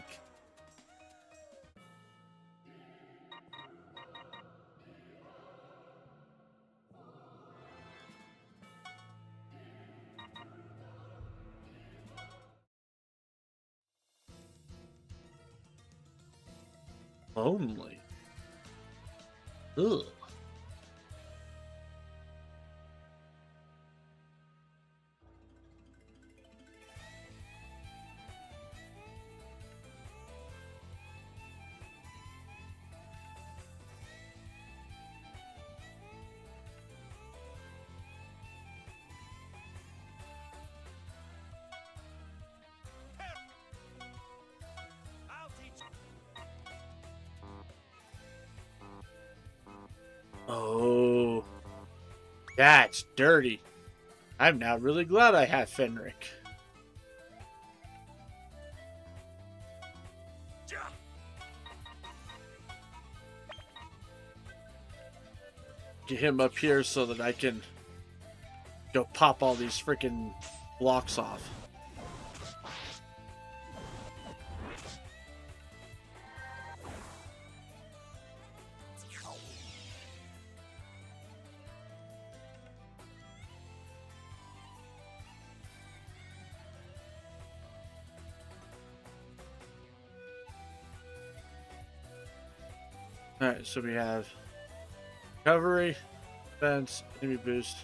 Lonely. Ugh. I'll teach Oh, that's dirty. I'm now really glad I have Fenric. you. Get him up here so that I can go pop all these freaking blocks off. Alright, so we have recovery, defense, enemy boost.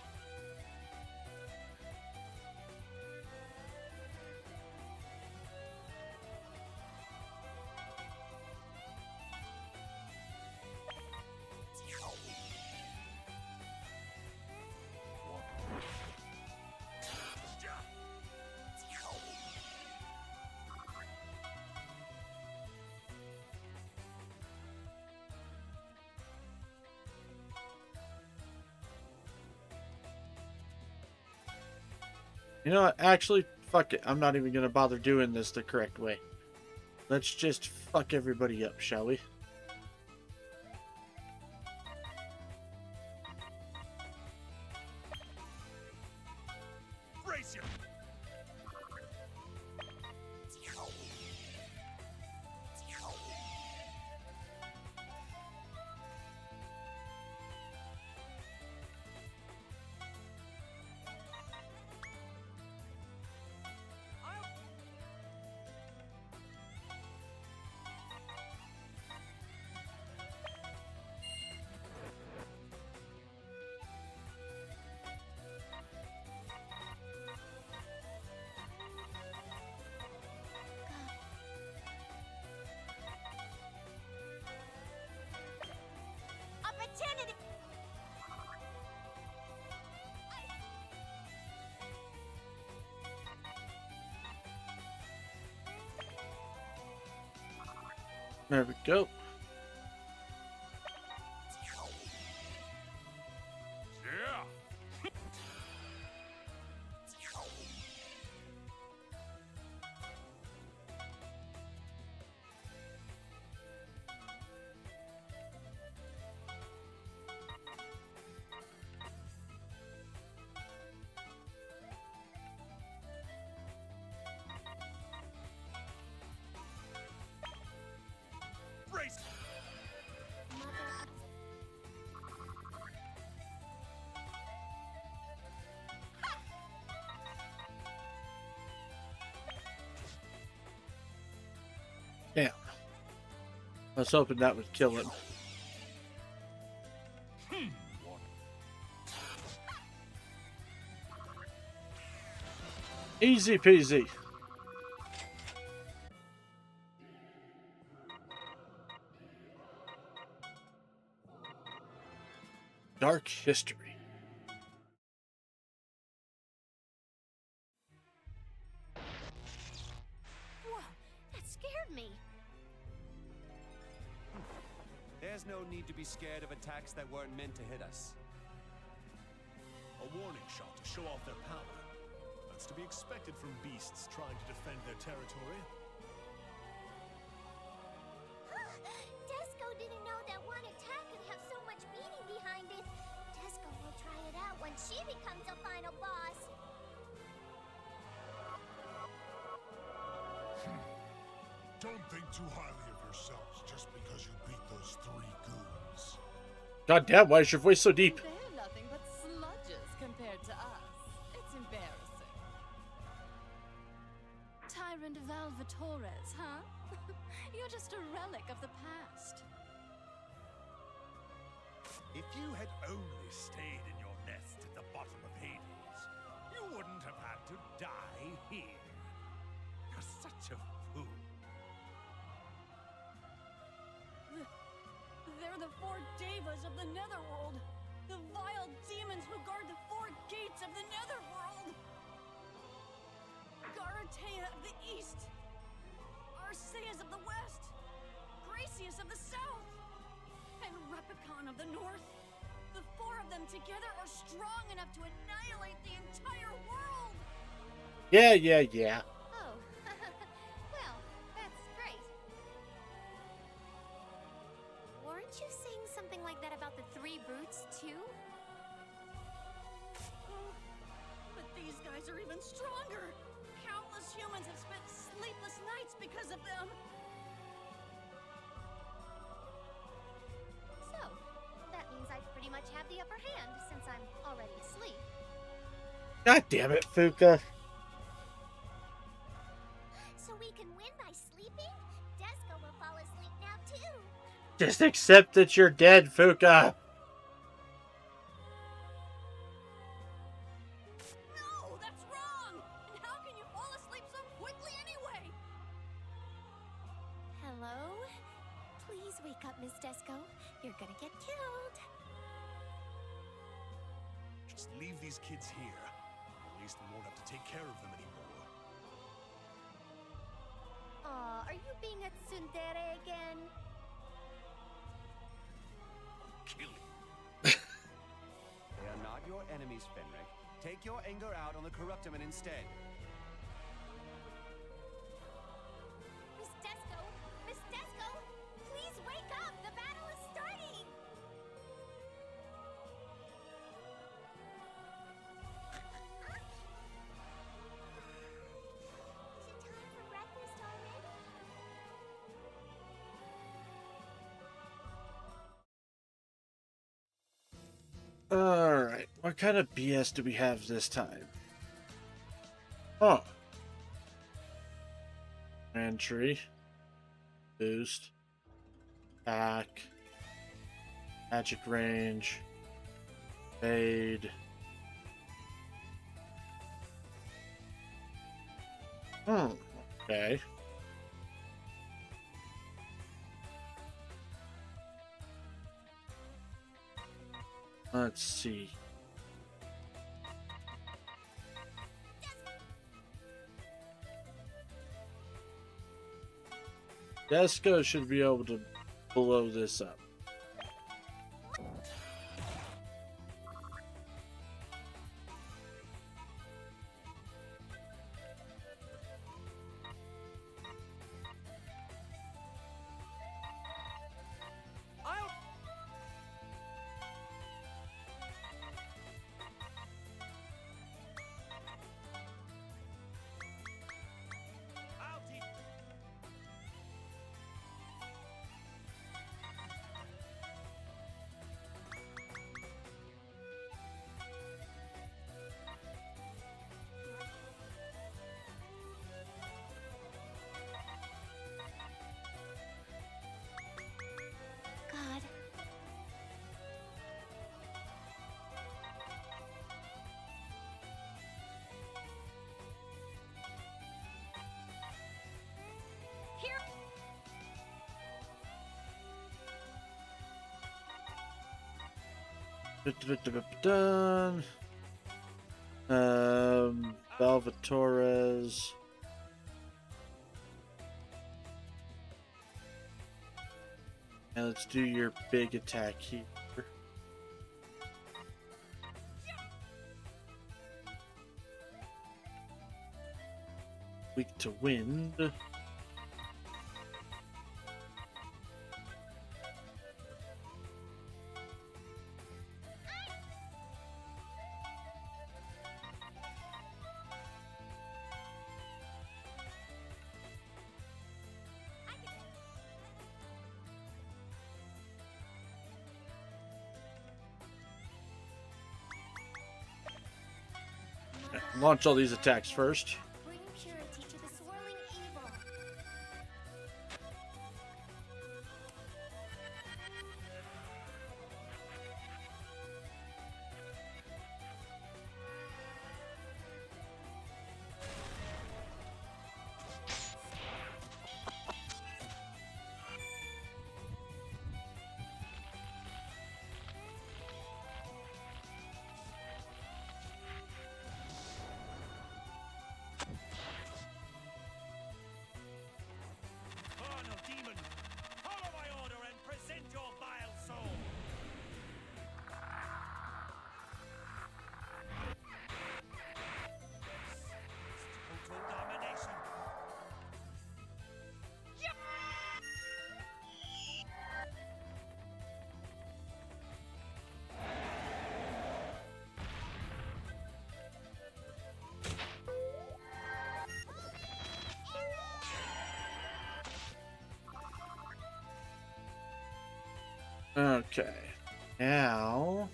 You know what? Actually, fuck it. I'm not even going to bother doing this the correct way. Let's just fuck everybody up, shall we? Brace you! Opportunity! There we go. Yeah. Brace! Mother... I was hoping that would kill him. Easy peasy. Dark history. Whoa, that scared me. There's no need to be scared of attacks that weren't meant to hit us. A warning shot to show off their power. That's to be expected from beasts trying to defend their territory. Disco didn't know that one attack could have so much meaning behind it. Disco will try it out when she becomes a final boss. Don't think too highly of yourselves just because you beat those 3 goons. God damn, why is your voice so deep? They're nothing but sludges compared to us. It's embarrassing. Tyrant Valvatores, huh? You're just a relic of the past. If you had only stayed in your nest at the bottom of Hades, you wouldn't have had to die here. You're such a fool. They're the 4 devas of the Netherworld. The vile demons who guard the 4 gates of the Netherworld. Garatea of the East. Arceus of the West. Gracius of the South. And Repicon of the North. The 4 of them together are strong enough to annihilate the entire world. Yeah. Oh, well, that's great. Weren't you saying something like that about the 3 brutes, too? But these guys are even stronger. Countless humans have spent sleepless nights because of them. So, that means I pretty much have the upper hand since I'm already asleep. God damn it, Fuka. So we can win by sleeping? Disco will fall asleep now too. Just accept that you're dead, Fuka. No, that's wrong! And how can you fall asleep so quickly anyway? Hello? Please wake up, Miss Desco. You're gonna get killed. Just leave these kids here. At least we won't have to take care of them anymore. Aw, are you being a tsundere again? Kill him. They are not your enemies, Fenric. Take your anger out on the Corruptiman instead. Miss Desco! Miss Desco! Please wake up! The battle is starting! Is it time for breakfast already? Alright, what kind of BS do we have this time? Huh. Entry. Boost. Back. Magic range. Fade. Okay. Let's see. Desco should be able to blow this up. Dun. Valvatores. And let's do your big attack here. Weak to wind. Launch all these attacks first. Bring purity to the swirling evil. Carnal demon, follow my order and present your vile soul. Total domination. Okay. Now.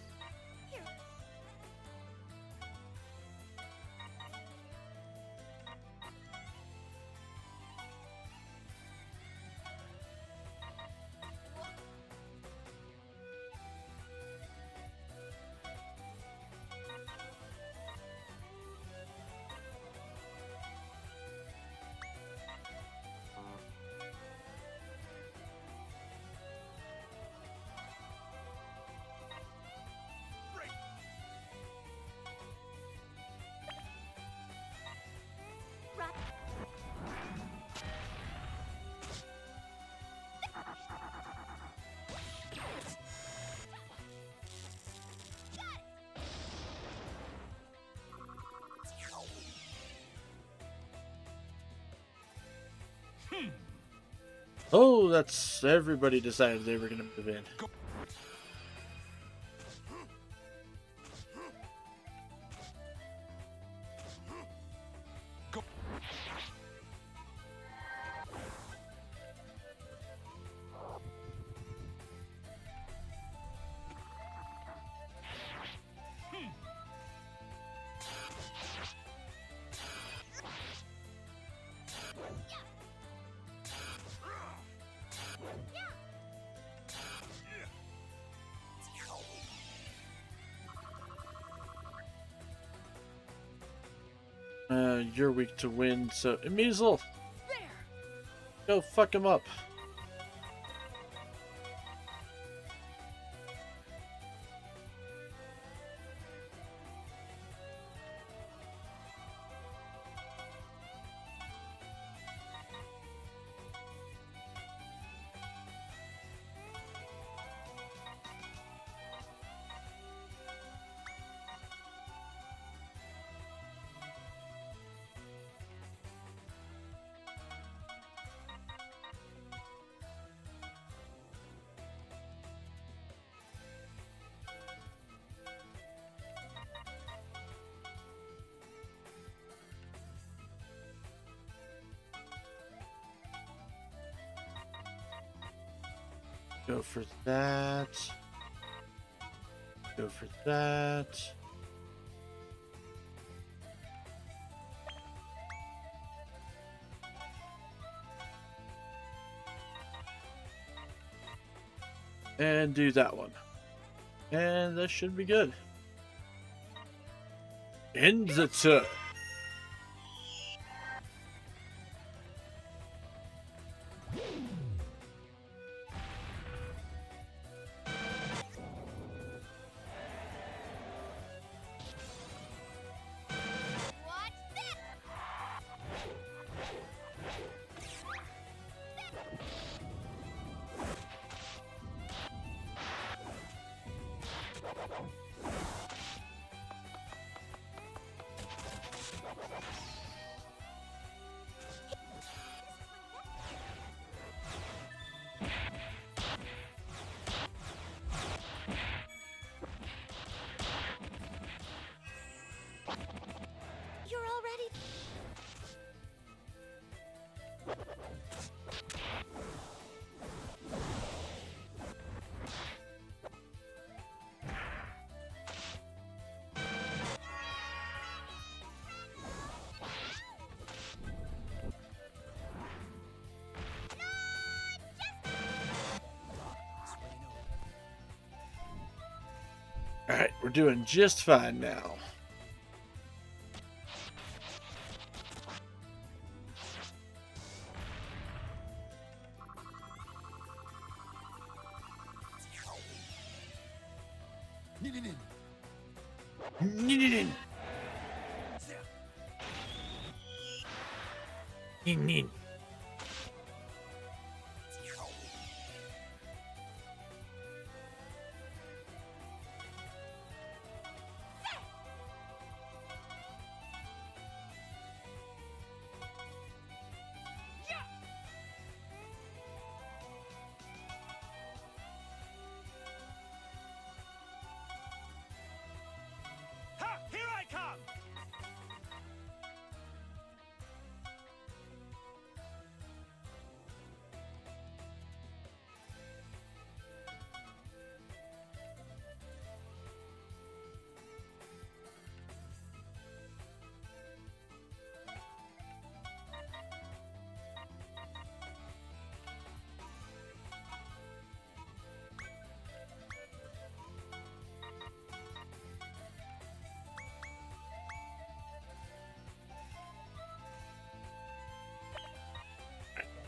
Oh, that's everybody decided they were going to move in. You're weak to wind, so Measle, go fuck him up. Go for that. Go for that. And do that one. And that should be good. End the turn. already. Alright, we're doing just fine now. Ha! Here I come!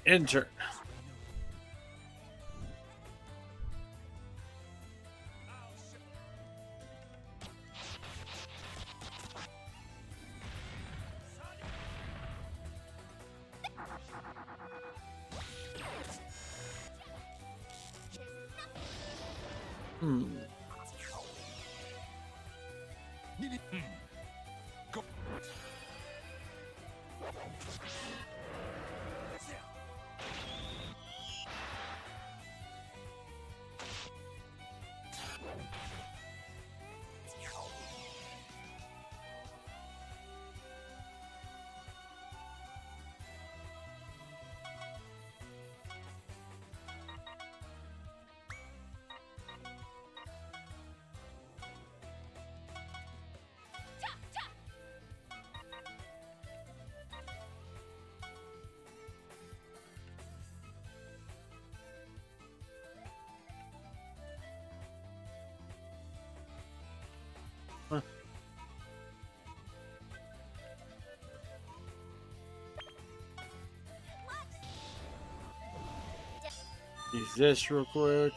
Enter. Go. Use this real quick.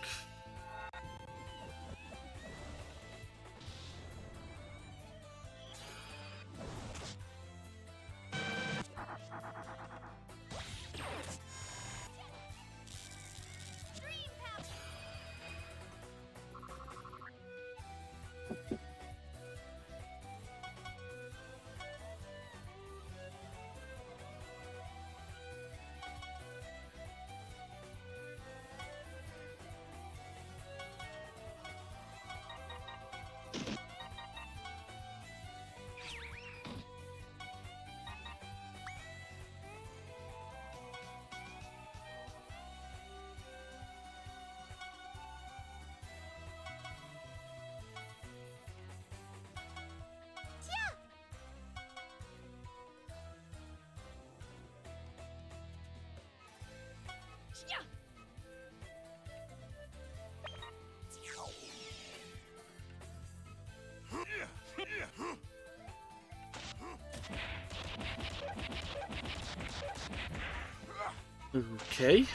Okay.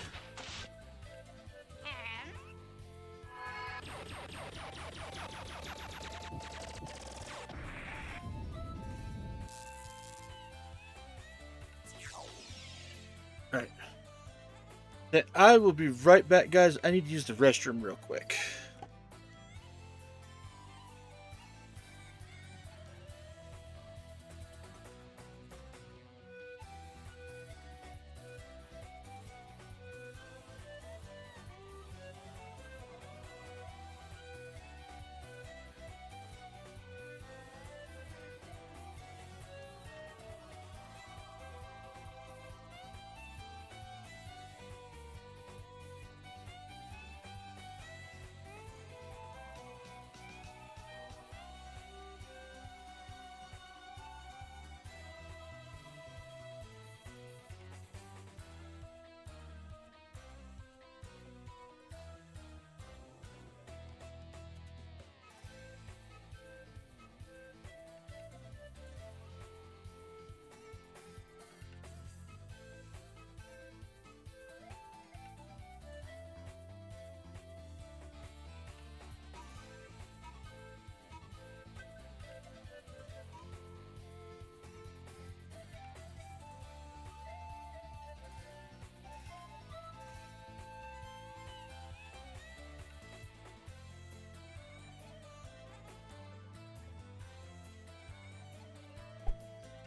Alright. Then I will be right back, guys. I need to use the restroom real quick.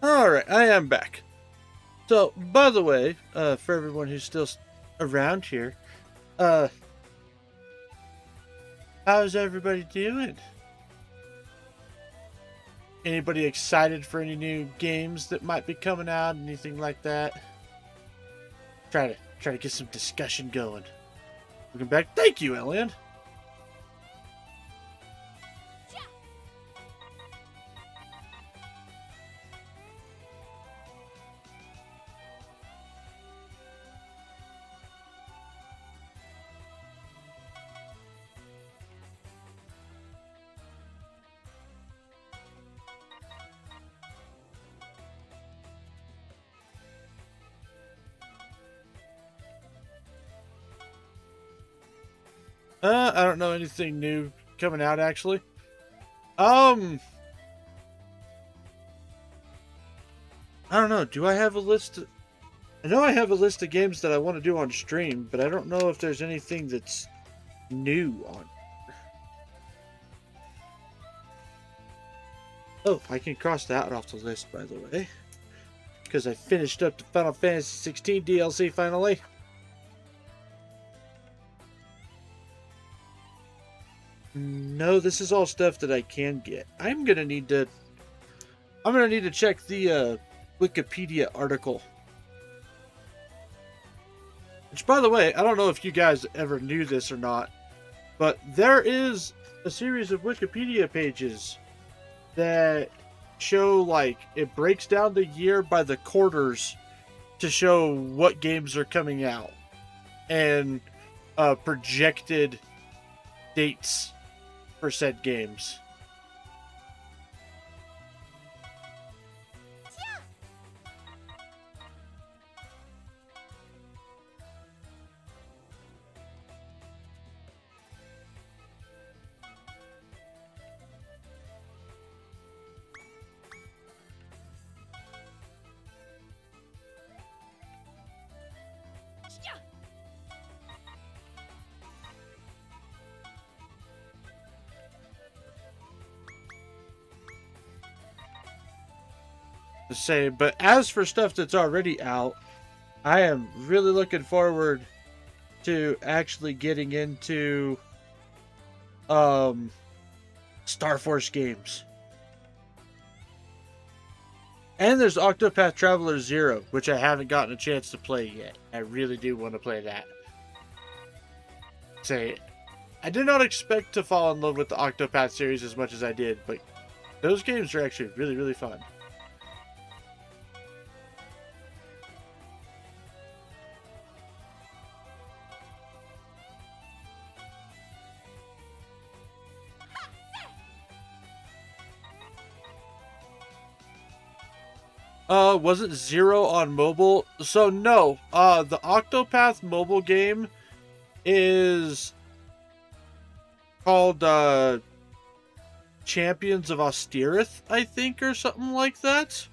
Alright, I am back. So, by the way, for everyone who's still around here, how's everybody doing? Anybody excited for any new games that might be coming out? Anything like that? Try to get some discussion going. Welcome back. Thank you, Elian. I don't know anything new coming out, actually. I don't know. Do I have a list? I know I have a list of games that I want to do on stream, but I don't know if there's anything that's new on. Oh, I can cross that off the list, by the way. Because I finished up the Final Fantasy 16 DLC finally. No, this is all stuff that I can get. I'm gonna need to check the Wikipedia article. Which, by the way, I don't know if you guys ever knew this or not, but there is a series of Wikipedia pages that show, like, it breaks down the year by the quarters to show what games are coming out and projected dates for said games. To say, but as for stuff that's already out, I am really looking forward to actually getting into Star Force games. And there's Octopath Traveler 0, which I haven't gotten a chance to play yet. I really do want to play that. Say, I did not expect to fall in love with the Octopath series as much as I did, but those games are actually really, really fun. Wasn't 0 on mobile? So no, the Octopath mobile game is called, Champions of Austerith, I think, or something like that.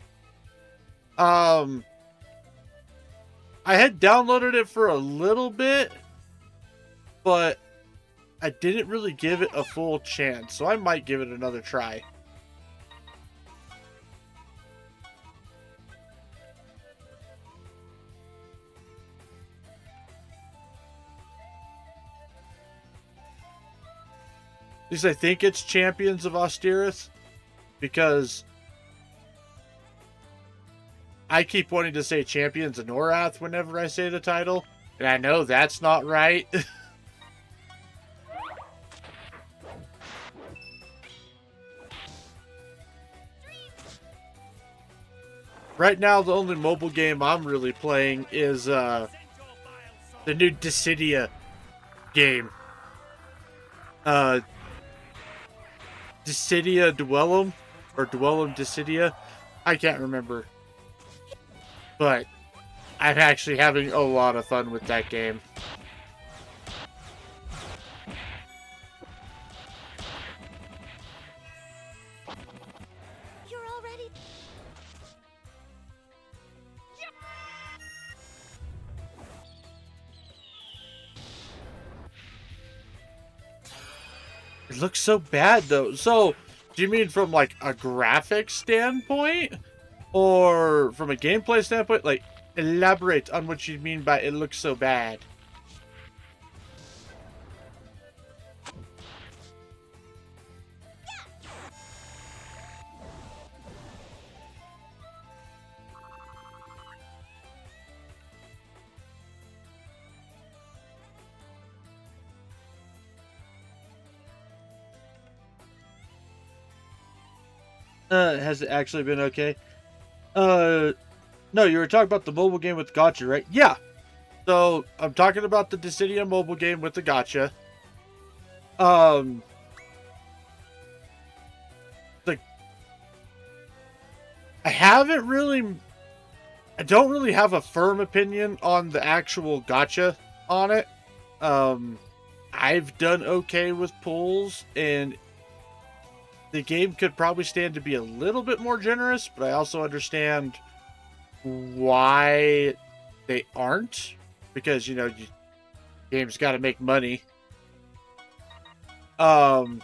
I had downloaded it for a little bit, but I didn't really give it a full chance, so I might give it another try. At least I think it's Champions of Austerith, because I keep wanting to say Champions of Norath whenever I say the title, and I know that's not right. Right now, the only mobile game I'm really playing is the new Disgaea game. Disgaea Duellum, or Duellum Disgaea, I can't remember. But I'm actually having a lot of fun with that game. You're already... It looks so bad, though. So, do you mean from, like, a graphic standpoint? Or from a gameplay standpoint, like, elaborate on what you mean by it looks so bad. Has it actually been okay? No, you were talking about the mobile game with gacha, right? Yeah. So, I'm talking about the Disgaea mobile game with the gacha. The I don't really have a firm opinion on the actual gacha on it. I've done okay with pulls, and the game could probably stand to be a little bit more generous, but I also understand why they aren't, because, you know, games got to make money. But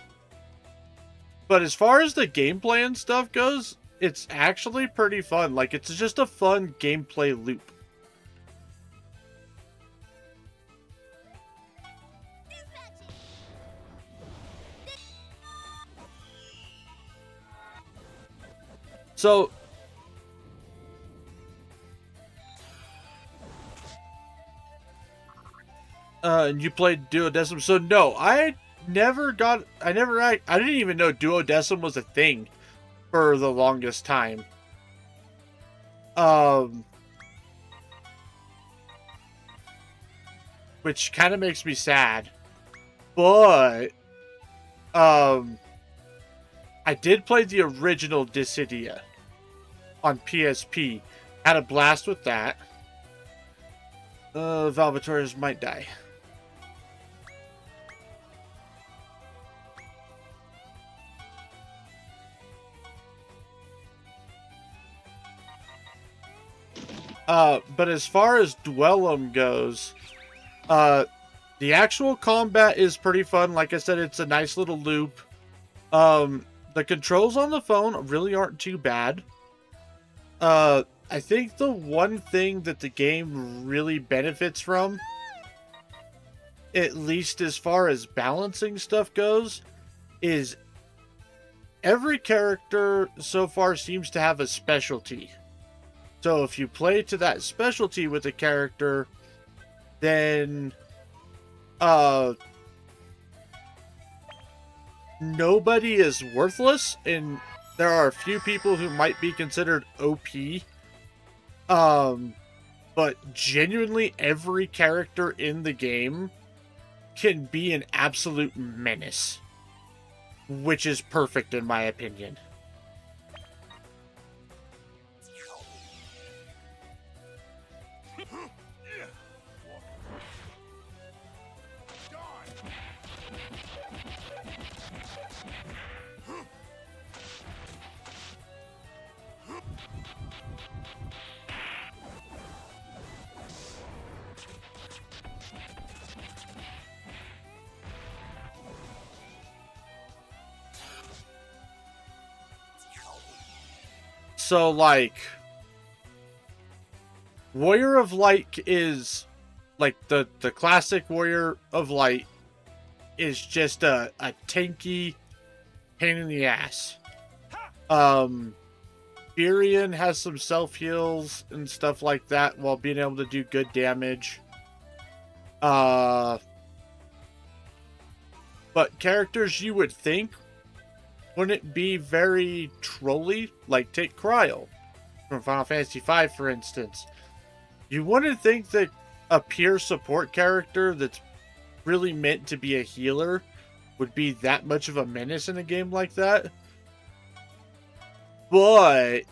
as far as the gameplay and stuff goes, it's actually pretty fun. Like, it's just a fun gameplay loop. So, and you played Duodecim. So no, I didn't even know Duodecim was a thing for the longest time. Which kind of makes me sad. But, I did play the original Disgaea on PSP. Had a blast with that. Valvatores might die. But as far as Dwellum goes, the actual combat is pretty fun. Like I said, it's a nice little loop. The controls on the phone really aren't too bad. I think the one thing that the game really benefits from, at least as far as balancing stuff goes, is every character so far seems to have a specialty. So if you play to that specialty with a character, then nobody is worthless, and there are a few people who might be considered OP. But genuinely every character in the game can be an absolute menace, which is perfect in my opinion. So, like, Warrior of Light is, like, the classic Warrior of Light is just a tanky pain in the ass. Furion has some self-heals and stuff like that while being able to do good damage. But characters you would think wouldn't be very trolly, like take Cryo from Final Fantasy V, for instance. You wouldn't think that a pure support character that's really meant to be a healer would be that much of a menace in a game like that. But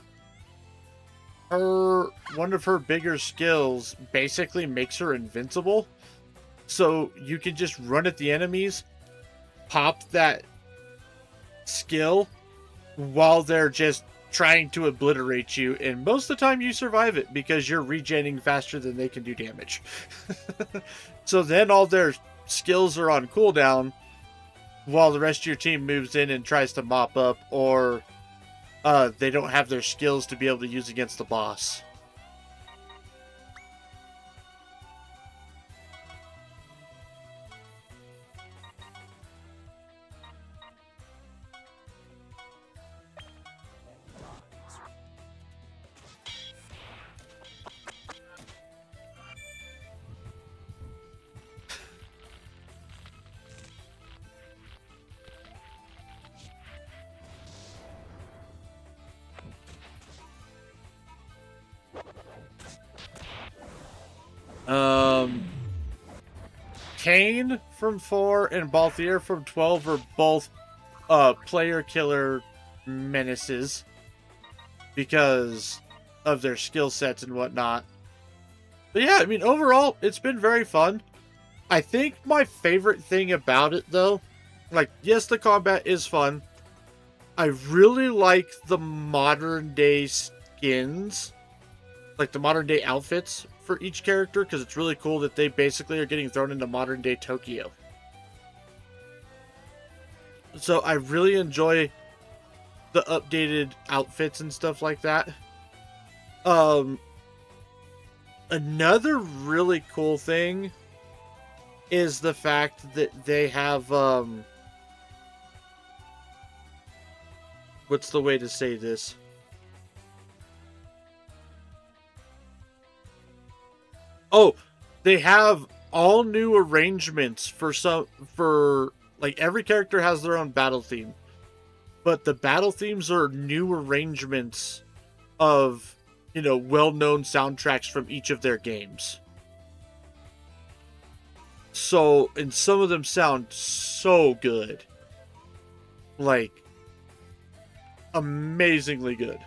one of her bigger skills basically makes her invincible. So you can just run at the enemies, pop that skill while they're just trying to obliterate you, and most of the time you survive it because you're regenerating faster than they can do damage. So then all their skills are on cooldown while the rest of your team moves in and tries to mop up, or they don't have their skills to be able to use against the boss. Kane from 4 and Balthier from 12 are both player killer menaces because of their skill sets and whatnot. But yeah, I mean, overall, it's been very fun. I think my favorite thing about it, though, like, yes, the combat is fun. I really like the modern day skins, like the modern day outfits for each character, because it's really cool that they basically are getting thrown into modern day Tokyo. So I really enjoy the updated outfits and stuff like that. Another really cool thing is the fact that they have what's the way to say this? Oh, they have all new arrangements for like every character has their own battle theme. But the battle themes are new arrangements of, you know, well-known soundtracks from each of their games. So, and some of them sound so good. Like, amazingly good.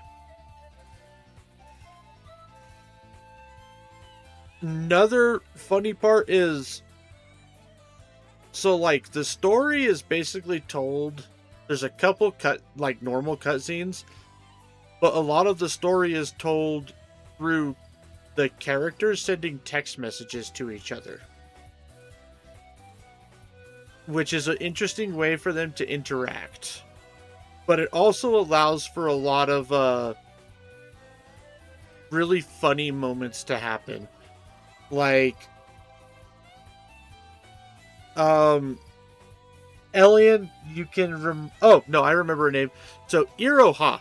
Another funny part is, so like the story is basically told, there's a couple normal cutscenes, but a lot of the story is told through the characters sending text messages to each other, which is an interesting way for them to interact. But it also allows for a lot of really funny moments to happen. Like, Elian, you can oh, no, I remember her name. So, Iroha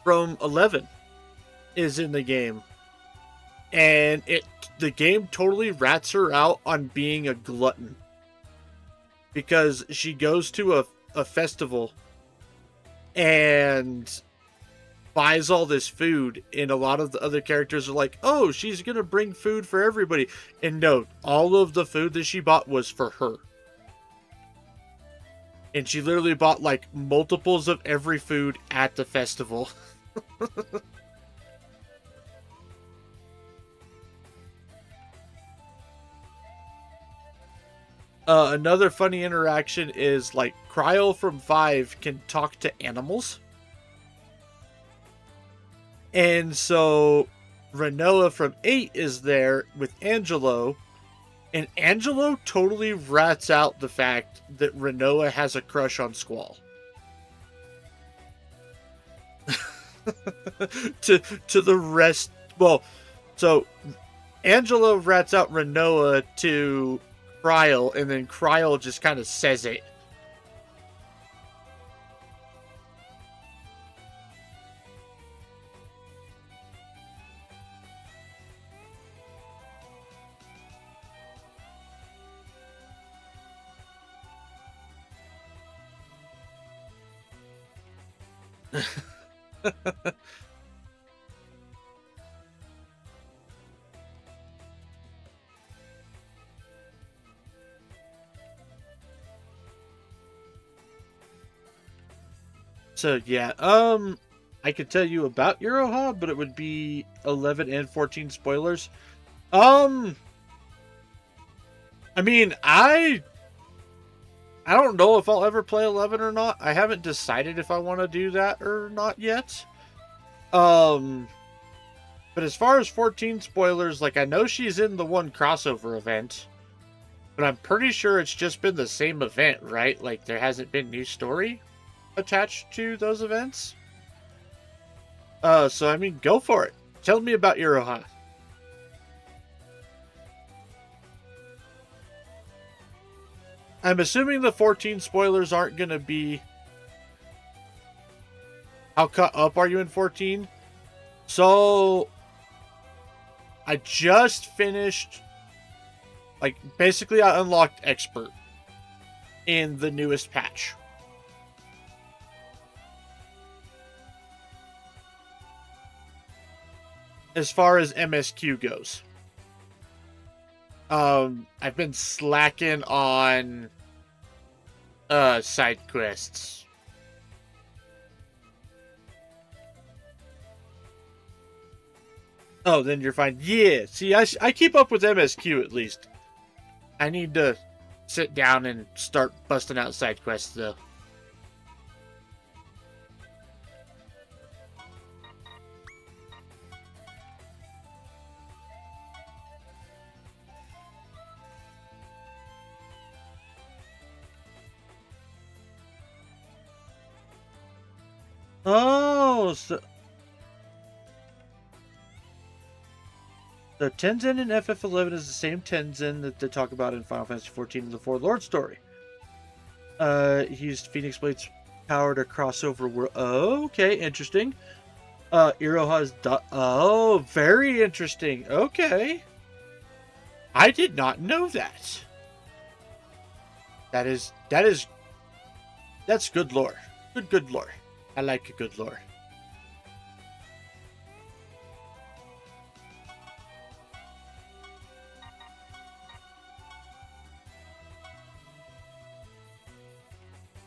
from 11 is in the game. And the game totally rats her out on being a glutton. Because she goes to a festival and buys all this food, and a lot of the other characters are like, oh, she's gonna bring food for everybody. And no, all of the food that she bought was for her. And she literally bought like multiples of every food at the festival. Another funny interaction is like Cryle from 5 can talk to animals. And so Renoa from 8 is there with Angelo. And Angelo totally rats out the fact that Renoa has a crush on Squall. to the rest. Well, so Angelo rats out Renoa to Cryle, and then Cryle just kind of says it. So yeah, I could tell you about Iroha, but it would be 11 and 14 spoilers. I mean, I don't know if I'll ever play 11 or not. I haven't decided if I want to do that or not yet. But as far as 14 spoilers, like, I know she's in the one crossover event, but I'm pretty sure it's just been the same event, right? Like, there hasn't been new story attached to those events. So I mean, go for it. Tell me about Iroha. I'm assuming the 14 spoilers aren't going to be... How caught up are you in 14? So... I just finished... Like, basically I unlocked Expert in the newest patch. As far as MSQ goes. I've been slacking on side quests. Oh, then you're fine. Yeah, see, I keep up with MSQ at least. I need to sit down and start busting out side quests, though. Oh, so the Tenzin in FF11 is the same Tenzin that they talk about in Final Fantasy XIV in the Overlord story. He used Phoenix Blade's power to cross over world. Oh, okay, interesting. Iroha's oh, very interesting. Okay. I did not know that. That's good lore. Good lore. I like good lore.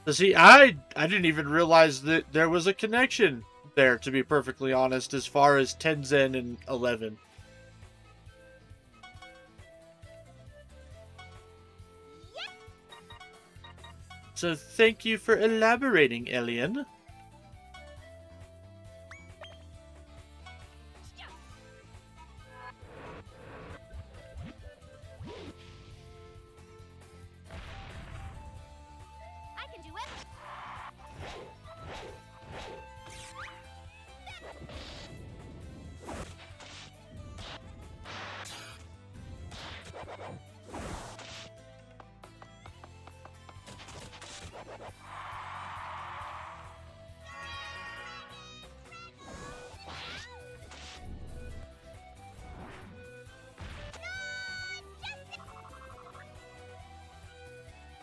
So see, I didn't even realize that there was a connection there, to be perfectly honest, as far as Tenzin and 11. So thank you for elaborating, Elian.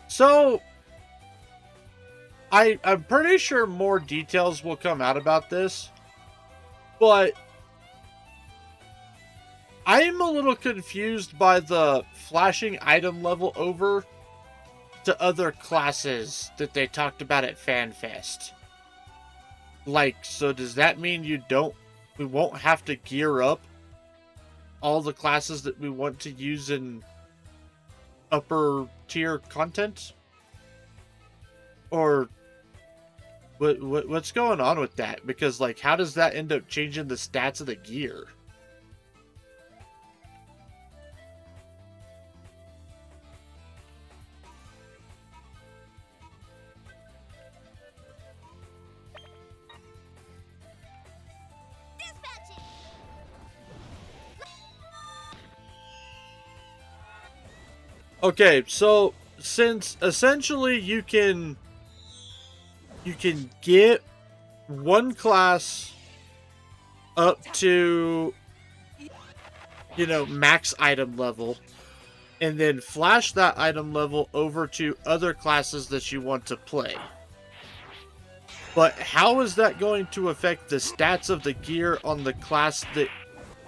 So, I'm pretty sure more details will come out about this, but I am a little confused by the flashing item level over to other classes that they talked about at FanFest. Like, so does that mean we won't have to gear up all the classes that we want to use in upper tier content? Or what's going on with that? Because, like, how does that end up changing the stats of the gear? Okay, so since essentially you can get one class up to, you know, max item level, and then flash that item level over to other classes that you want to play. But how is that going to affect the stats of the gear on the class that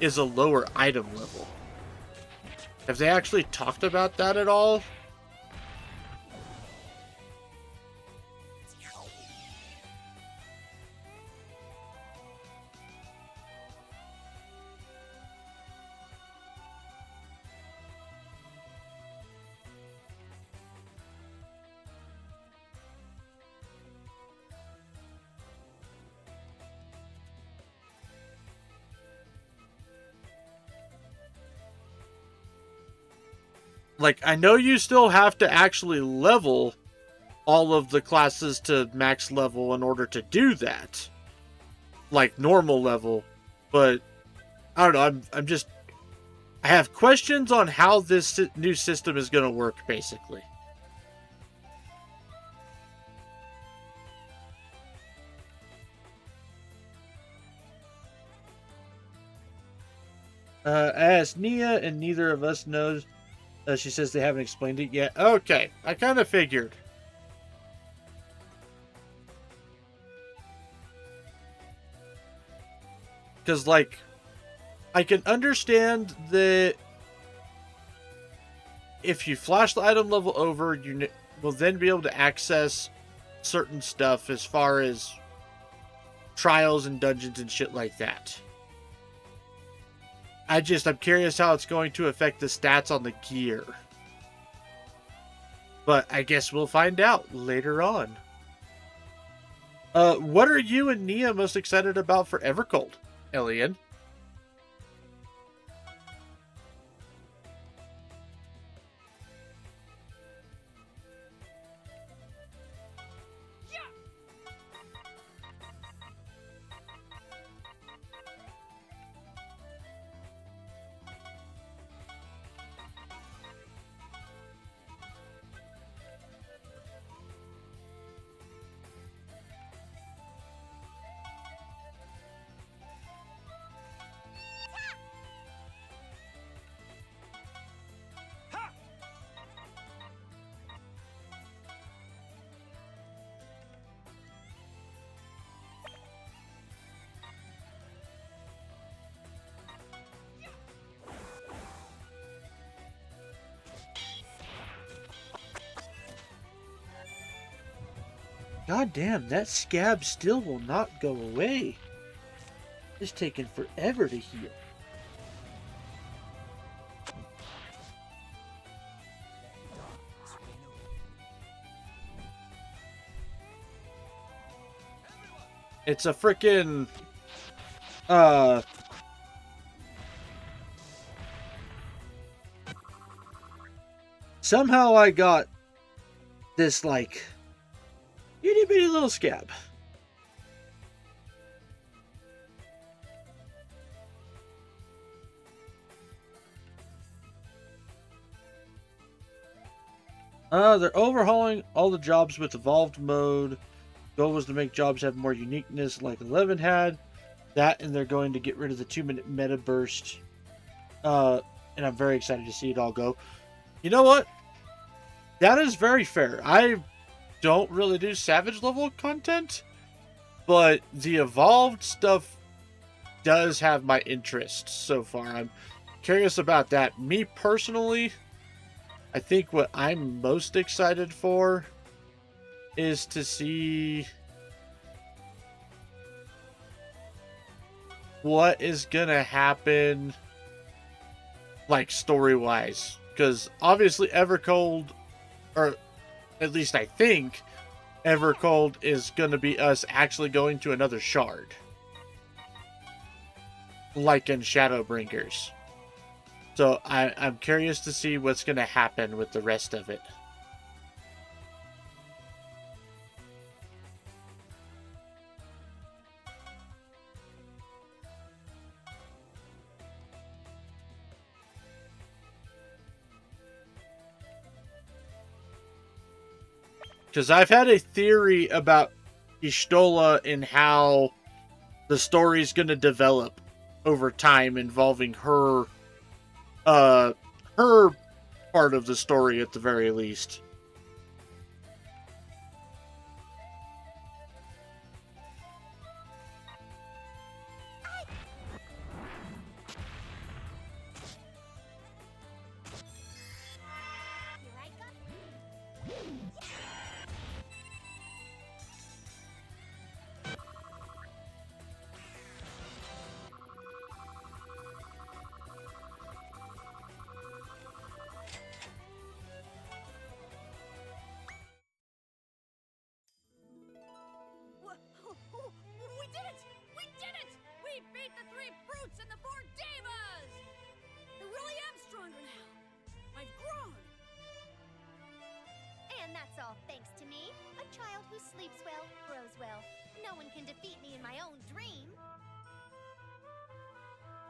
is a lower item level? Have they actually talked about that at all? Like, I know you still have to actually level all of the classes to max level in order to do that. like normal level, but I don't know. I have questions on how this new system is going to work, basically. I asked Nia, and neither of us knows. She says they haven't explained it yet. Okay, I kind of figured. Because, like, I can understand that if you flash the item level over, you will then be able to access certain stuff as far as trials and dungeons and shit like that. I'm curious how it's going to affect the stats on the gear. But I guess we'll find out later on. What are you and Nia most excited about for Evercold, Elian? God damn, that scab still will not go away. It's taking forever to heal. It's a frickin' somehow I got this, like, itty bitty little scab. They're overhauling all the jobs with evolved mode. Goal was to make jobs have more uniqueness like 11 had. That, and they're going to get rid of the 2-minute meta burst. And I'm very excited to see it all go. You know what? That is very fair. I don't really do Savage level content, but the evolved stuff does have my interest so far. I'm curious about that. Me personally, I think what I'm most excited for is to see what is gonna happen, like, story-wise. Because obviously Evercold, or at least I think Evercold, is gonna be us actually going to another shard, like in Shadowbringers. So I'm curious to see what's going to happen with the rest of it. Because I've had a theory about Y'shtola and how the story's going to develop over time involving her her part of the story at the very least. We did it! We did it! We beat the 3 brutes and the 4 divas! I really am stronger now. I've grown. And that's all thanks to me, a child who sleeps well, grows well. No one can defeat me in my own dream.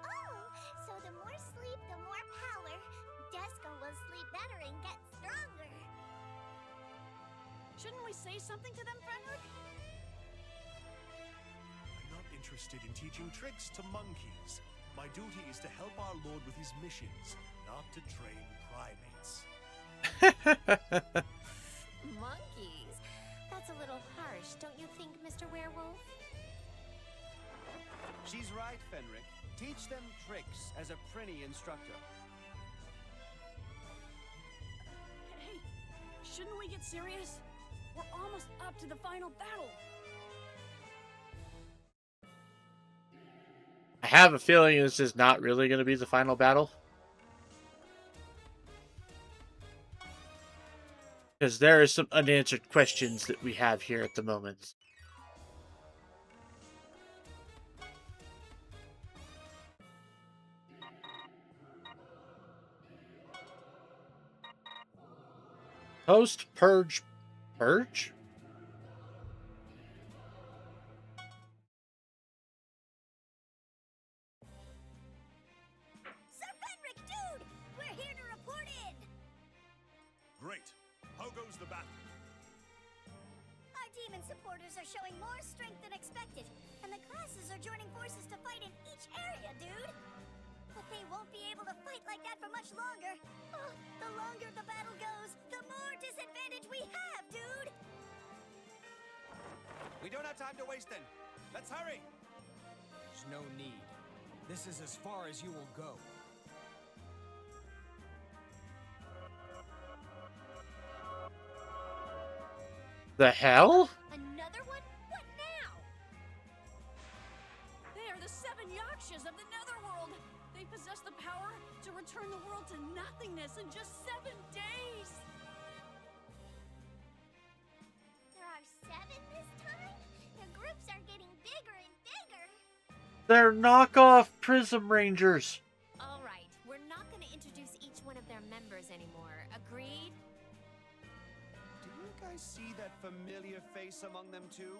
Oh, so the more sleep, the more power. Deska will sleep better and get stronger. Shouldn't we say something to them, Fenric? I'm not interested in teaching tricks to monkeys. My duty is to help our lord with his missions, not to train primates. Monkeys? That's a little harsh, don't you think, Mr. Werewolf? She's right, Fenric. Teach them tricks as a Prinny instructor. Hey, shouldn't we get serious? We're almost up to the final battle. I have a feeling this is not really going to be the final battle. Because there are some unanswered questions that we have here at the moment. Post-purge... Purge? Sir Fenric, dude! We're here to report in! Great. How goes the battle? Our demon supporters are showing more strength than expected, and the classes are joining forces to fight in each area, dude! But they won't be able to fight like that for much longer. Oh, the longer the battle goes, the more disadvantage we have, dude! We don't have time to waste then. Let's hurry! There's no need. This is as far as you will go. The hell? Another one? What now? They are the 7 Yakshas of the Netherworld. They possess the power to return the world to nothingness in just 7 days. There are 7 this time? The groups are getting bigger and bigger. They're knockoff Prism Rangers. All right, we're not going to introduce each one of their members anymore. Agreed? Do you guys see that familiar face among them too?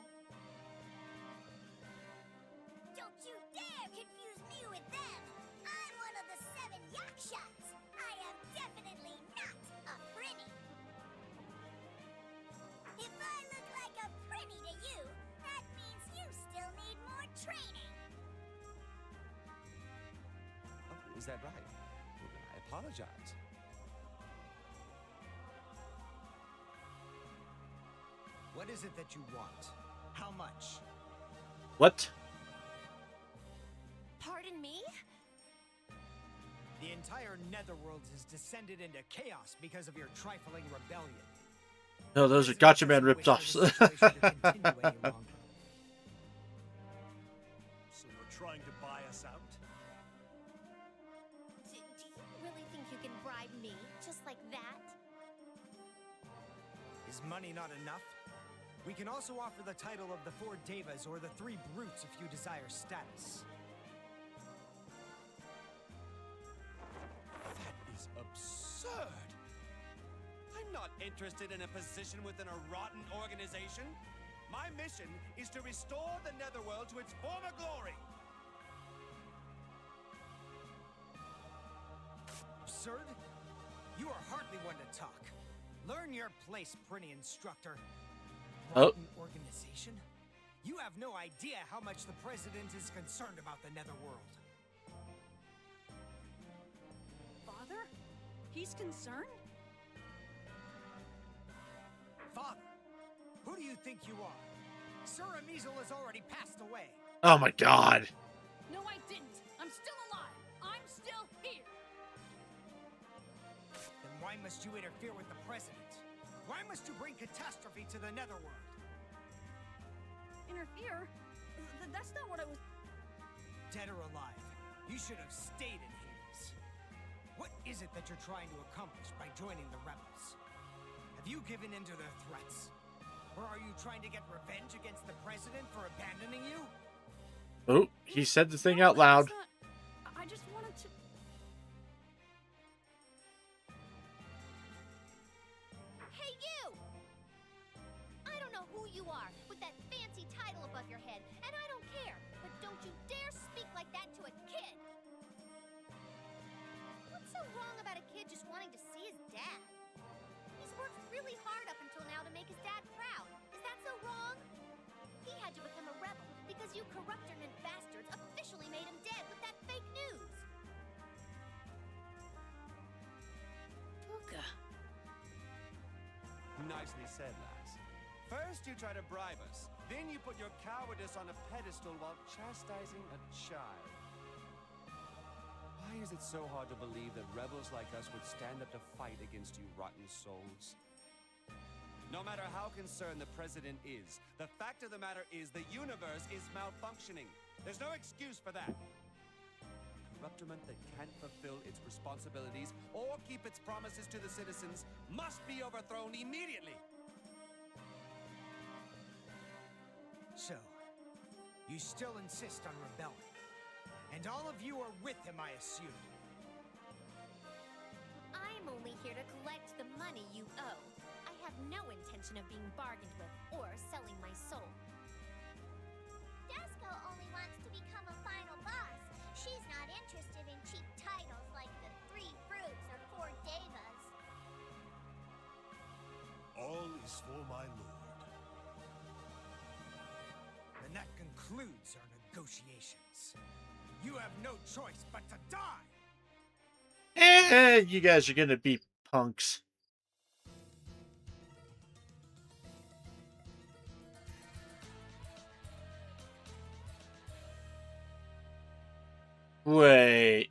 Don't you dare confuse me with them! I'm one of the 7 Yakshas! I am definitely not a Prinny! If I look like a Prinny to you, that means you still need more training! Oh, is that right? Well, then I apologize. What is it that you want? How much? What? Pardon me? The entire Netherworld has descended into chaos because of your trifling rebellion. No, those are Gotcha Man ripoffs. So you're trying to buy us out? Do you really think you can bribe me just like that? Is money not enough? We can also offer the title of the 4 Devas or the 3 Brutes if you desire status. That is absurd! I'm not interested in a position within a rotten organization. My mission is to restore the Netherworld to its former glory. Absurd? You are hardly one to talk. Learn your place, Prinny Instructor. Oh. Rotten organization? You have no idea how much the President is concerned about the Netherworld. Father? He's concerned? Father, who do you think you are? Sir Amizel has already passed away. Oh my god. No, I didn't. I'm still alive. I'm still here. Then why must you interfere with the President? Why must you bring catastrophe to the Netherworld? Interfere? That's not what I was... Dead or alive, you should have stayed in Hades. What is it that you're trying to accomplish by joining the rebels? Have you given in to their threats? Or are you trying to get revenge against the President for abandoning you? Oh, he said the thing No, out loud. that's not- I just wanted to... Hey, you! I don't know who you are with that fancy title of a you corruptornant bastards officially made him dead with that fake news. Puka. Nicely said, lass. First you try to bribe us, then you put your cowardice on a pedestal while chastising a child. Why is it so hard to believe that rebels like us would stand up to fight against you rotten souls? No matter how concerned the president is, the fact of the matter is the universe is malfunctioning. There's no excuse for that. A corruptorment that can't fulfill its responsibilities or keep its promises to the citizens must be overthrown immediately. So, you still insist on rebelling? And all of you are with him, I assume? I'm only here to collect the money you owe. I have no intention of being bargained with or selling my soul. Dusko only wants to become a final boss. She's not interested in cheap titles like the 3 Fruits or 4 Devas. All is for my lord. Then that concludes our negotiations. You have no choice but to die! You guys are gonna be punks. Wait.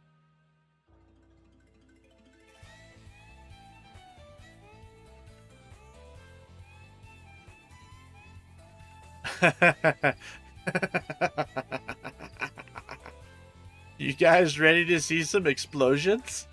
You guys ready to see some explosions?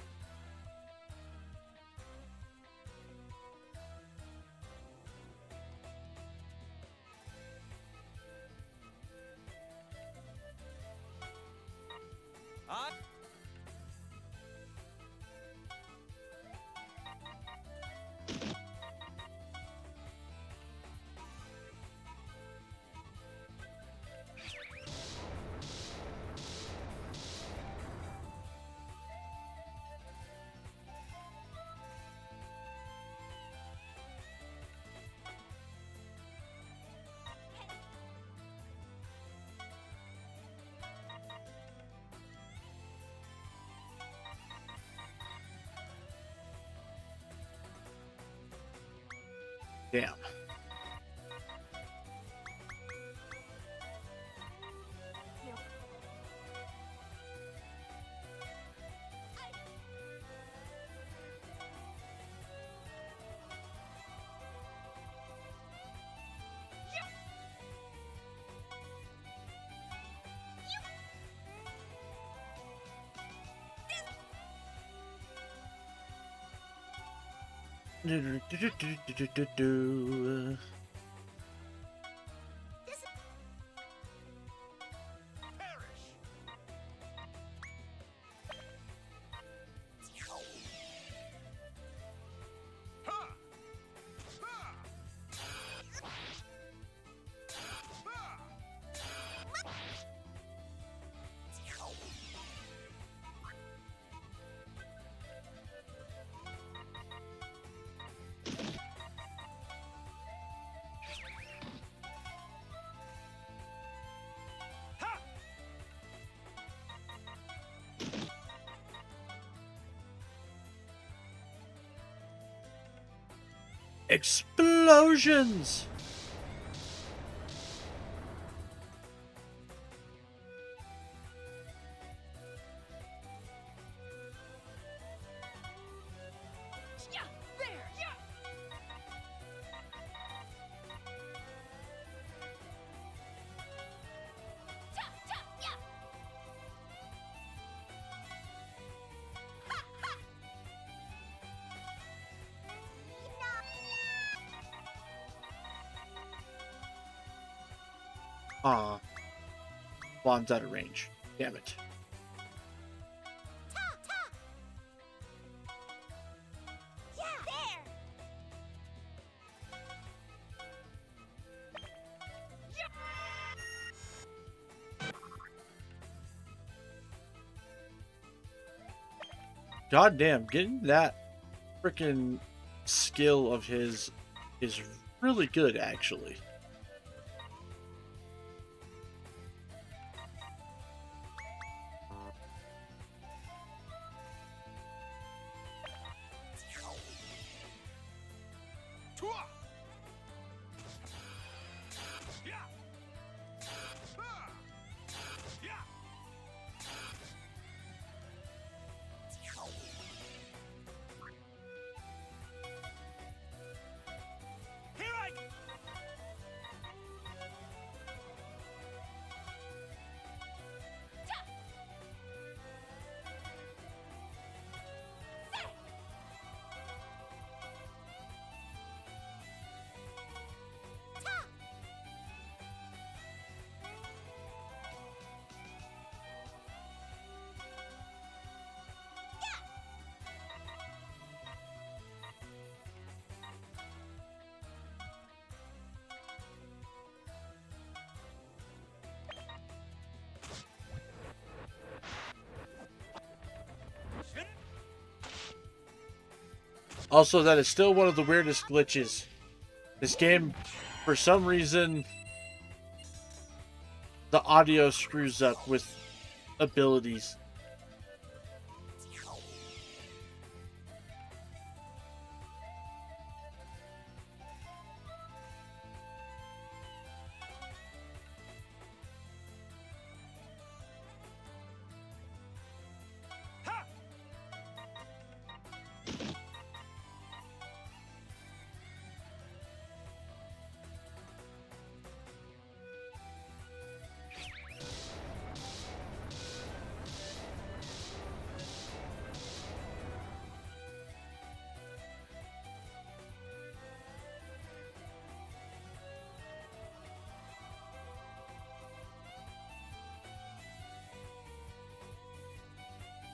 Damn. Explosions! Yeah, there, yeah. Ta, ta, yeah. Ha, ha. Aw. Bomb's out of range. Damn it. Ta, ta. Yeah, there. God damn, getting that freaking skill of his is really good, actually. Also, that is still one of the weirdest glitches. This game, for some reason, the audio screws up with abilities.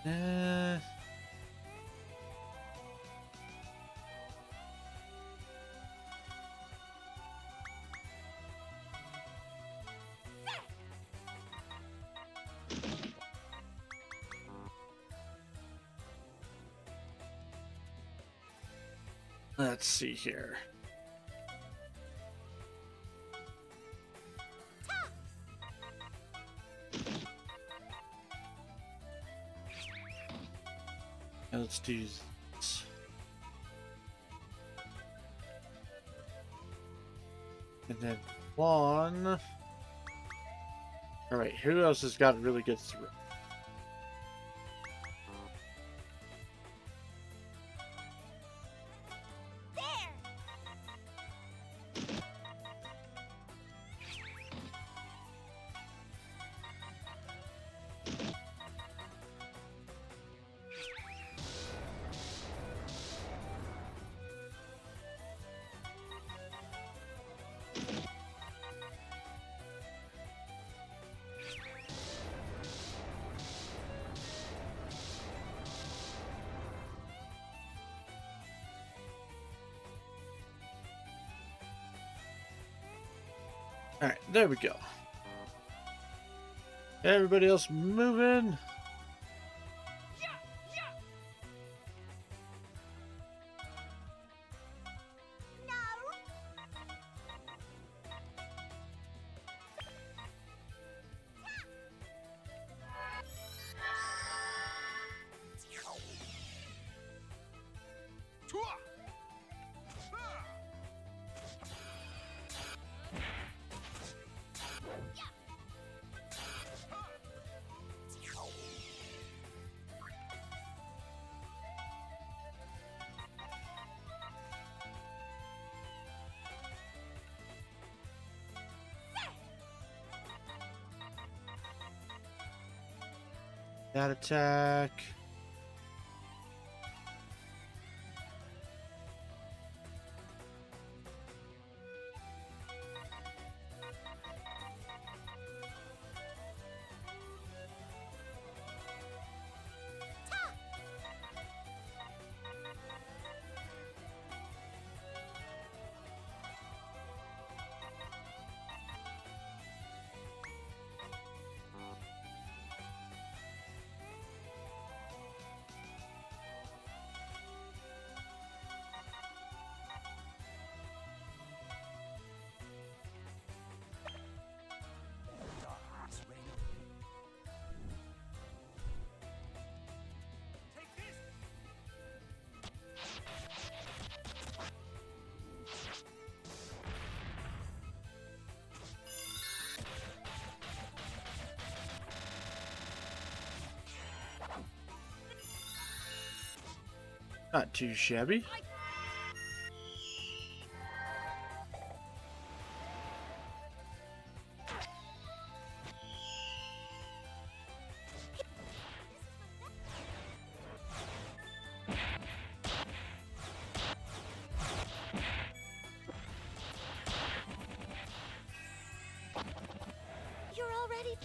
Uh, let's see here. Let's do this. And then one. Alright, who else has got a really good throw? Alright, there we go. Everybody else moving. That attack. Not too shabby. You're already...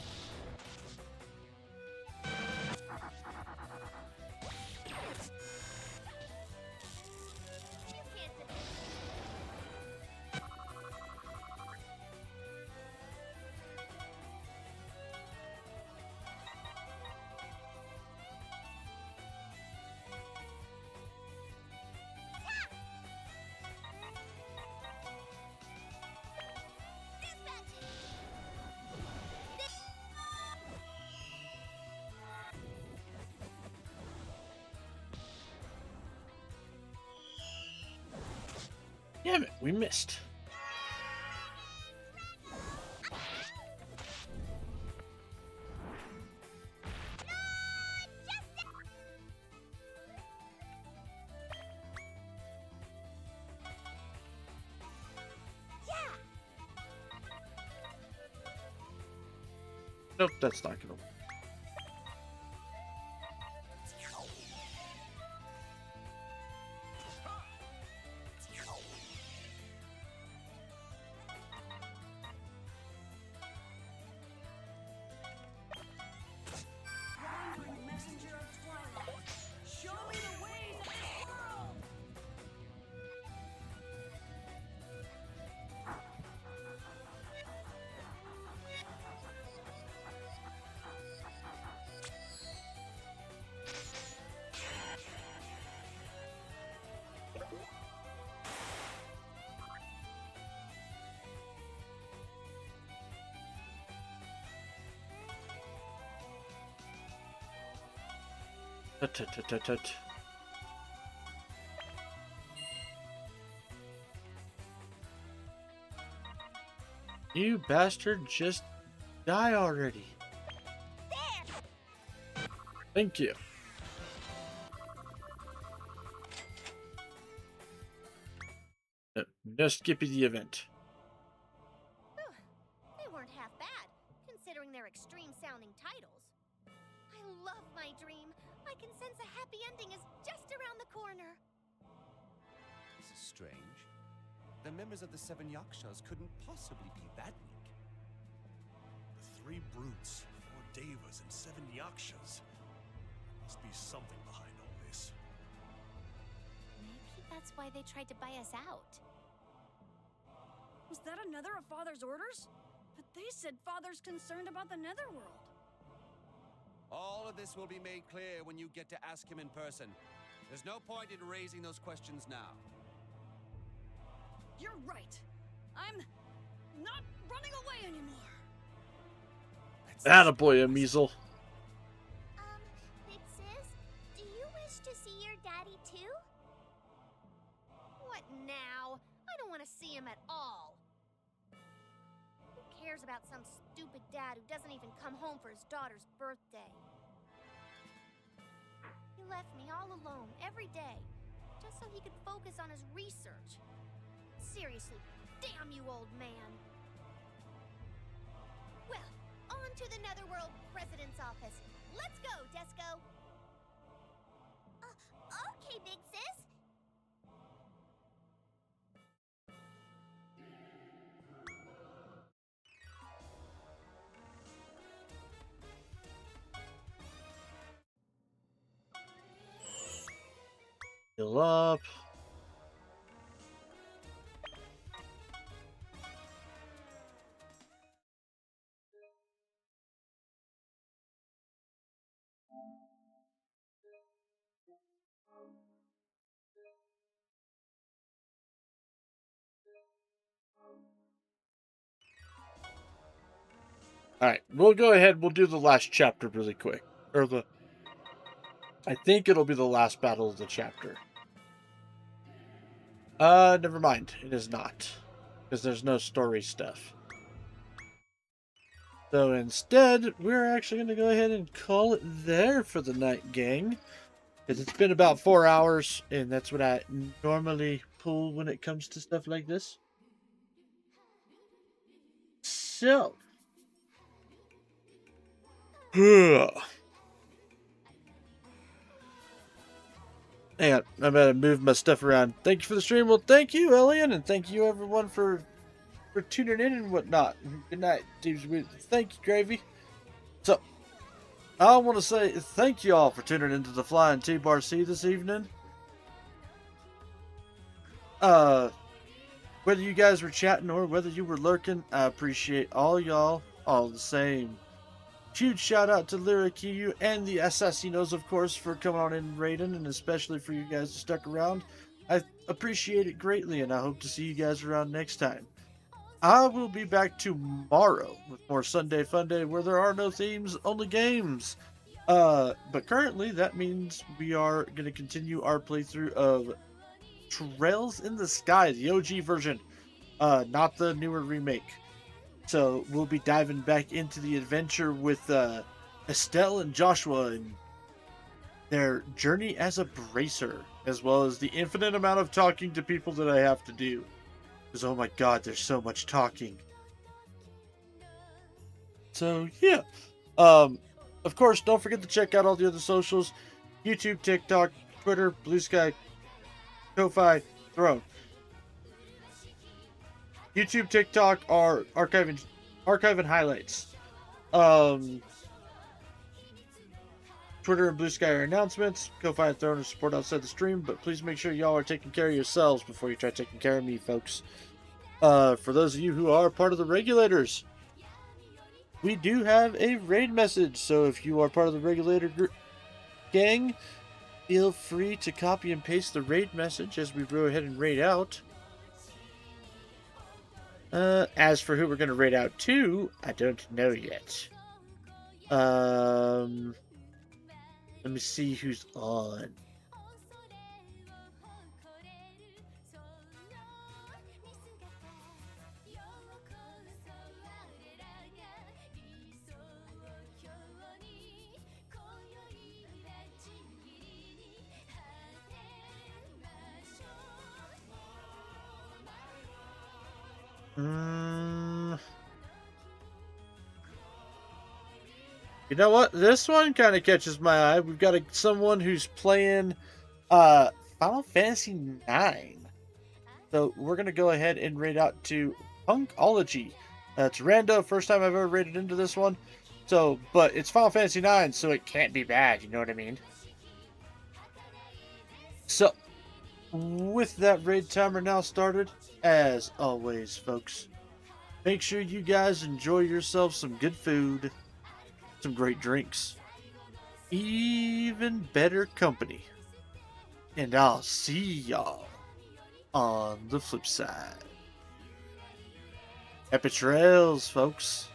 Damn it, we missed. Nope, that's not gonna work. Messenger of Twilight, show me the ways of this world! Tut, tut, tut, tut, tut. You bastard, just die already. Thank you. No skipping the event. They weren't half bad, considering their extreme-sounding titles. I love my dream. I can sense a happy ending is just around the corner. This is strange. The members of the 7 Yakshas couldn't possibly be that weak. The 3 brutes, 4 devas, and 7 yakshas. Must be something behind all this. Maybe that's why they tried to buy us out. Was that another of Father's orders? But they said Father's concerned about the Netherworld. All of this will be made clear when you get to ask him in person. There's no point in raising those questions now. You're right. I'm not running away anymore. Attaboy, a measle. Big Sis, do you wish to see your daddy too? What now? I don't want to see him at all. Who cares about some stupid dad who doesn't even come home for his daughter's birthday? He left me all alone every day, just so he could focus on his research. Seriously, damn you, old man. Well, on to the Netherworld President's office. Let's go, Desco. Okay, Big Sis. Heal up. Alright, we'll go ahead, we'll do the last chapter really quick. I think it'll be the last battle of the chapter. Never mind. It is not. Because there's no story stuff. So instead, we're actually going to go ahead and call it there for the night, gang. Because it's been about 4 hours, and that's what I normally pull when it comes to stuff like this. So. Hang on, I'm going to move my stuff around. Thank you for the stream. Well, thank you, Elian, and thank you, everyone, for tuning in and whatnot. Good night, Teams. Thank you, Gravy. So, I want to say thank you all for tuning into the Flying T-Bar C this evening. Whether you guys were chatting or whether you were lurking, I appreciate all y'all all the same. Huge shout out to Lyrikiyu and the Assassinos, of course, for coming on in and raiding, and especially for you guys who stuck around. I appreciate it greatly, and I hope to see you guys around next time. I will be back tomorrow with more Sunday Fun Day, where there are no themes, only games. But currently, that means we are going to continue our playthrough of Trails in the Sky, the OG version, not the newer remake. So we'll be diving back into the adventure with Estelle and Joshua and their journey as a bracer, as well as the infinite amount of talking to people that I have to do. Because oh my god, there's so much talking. So yeah. Of course, don't forget to check out all the other socials: YouTube, TikTok, Twitter, Blue Sky, Ko-Fi, Throne. YouTube, TikTok are archiving highlights. Twitter and Blue Sky are announcements. Ko-Fi and Throne are support outside the stream, but please make sure y'all are taking care of yourselves before you try taking care of me, folks. For those of you who are part of the regulators, we do have a raid message, so if you are part of the regulator gang, feel free to copy and paste the raid message as we go ahead and raid out. As for who we're going to raid out to, I don't know yet. Let me see who's on. You know what? This one kind of catches my eye. We've got someone who's playing Final Fantasy IX. So we're going to go ahead and raid out to Punkology. It's rando. First time I've ever raided into this one. So, but it's Final Fantasy IX, so it can't be bad. You know what I mean? So, with that raid timer now started, as always, folks, make sure you guys enjoy yourselves some good food, some great drinks, even better company. And I'll see y'all on the flip side. Happy trails, folks.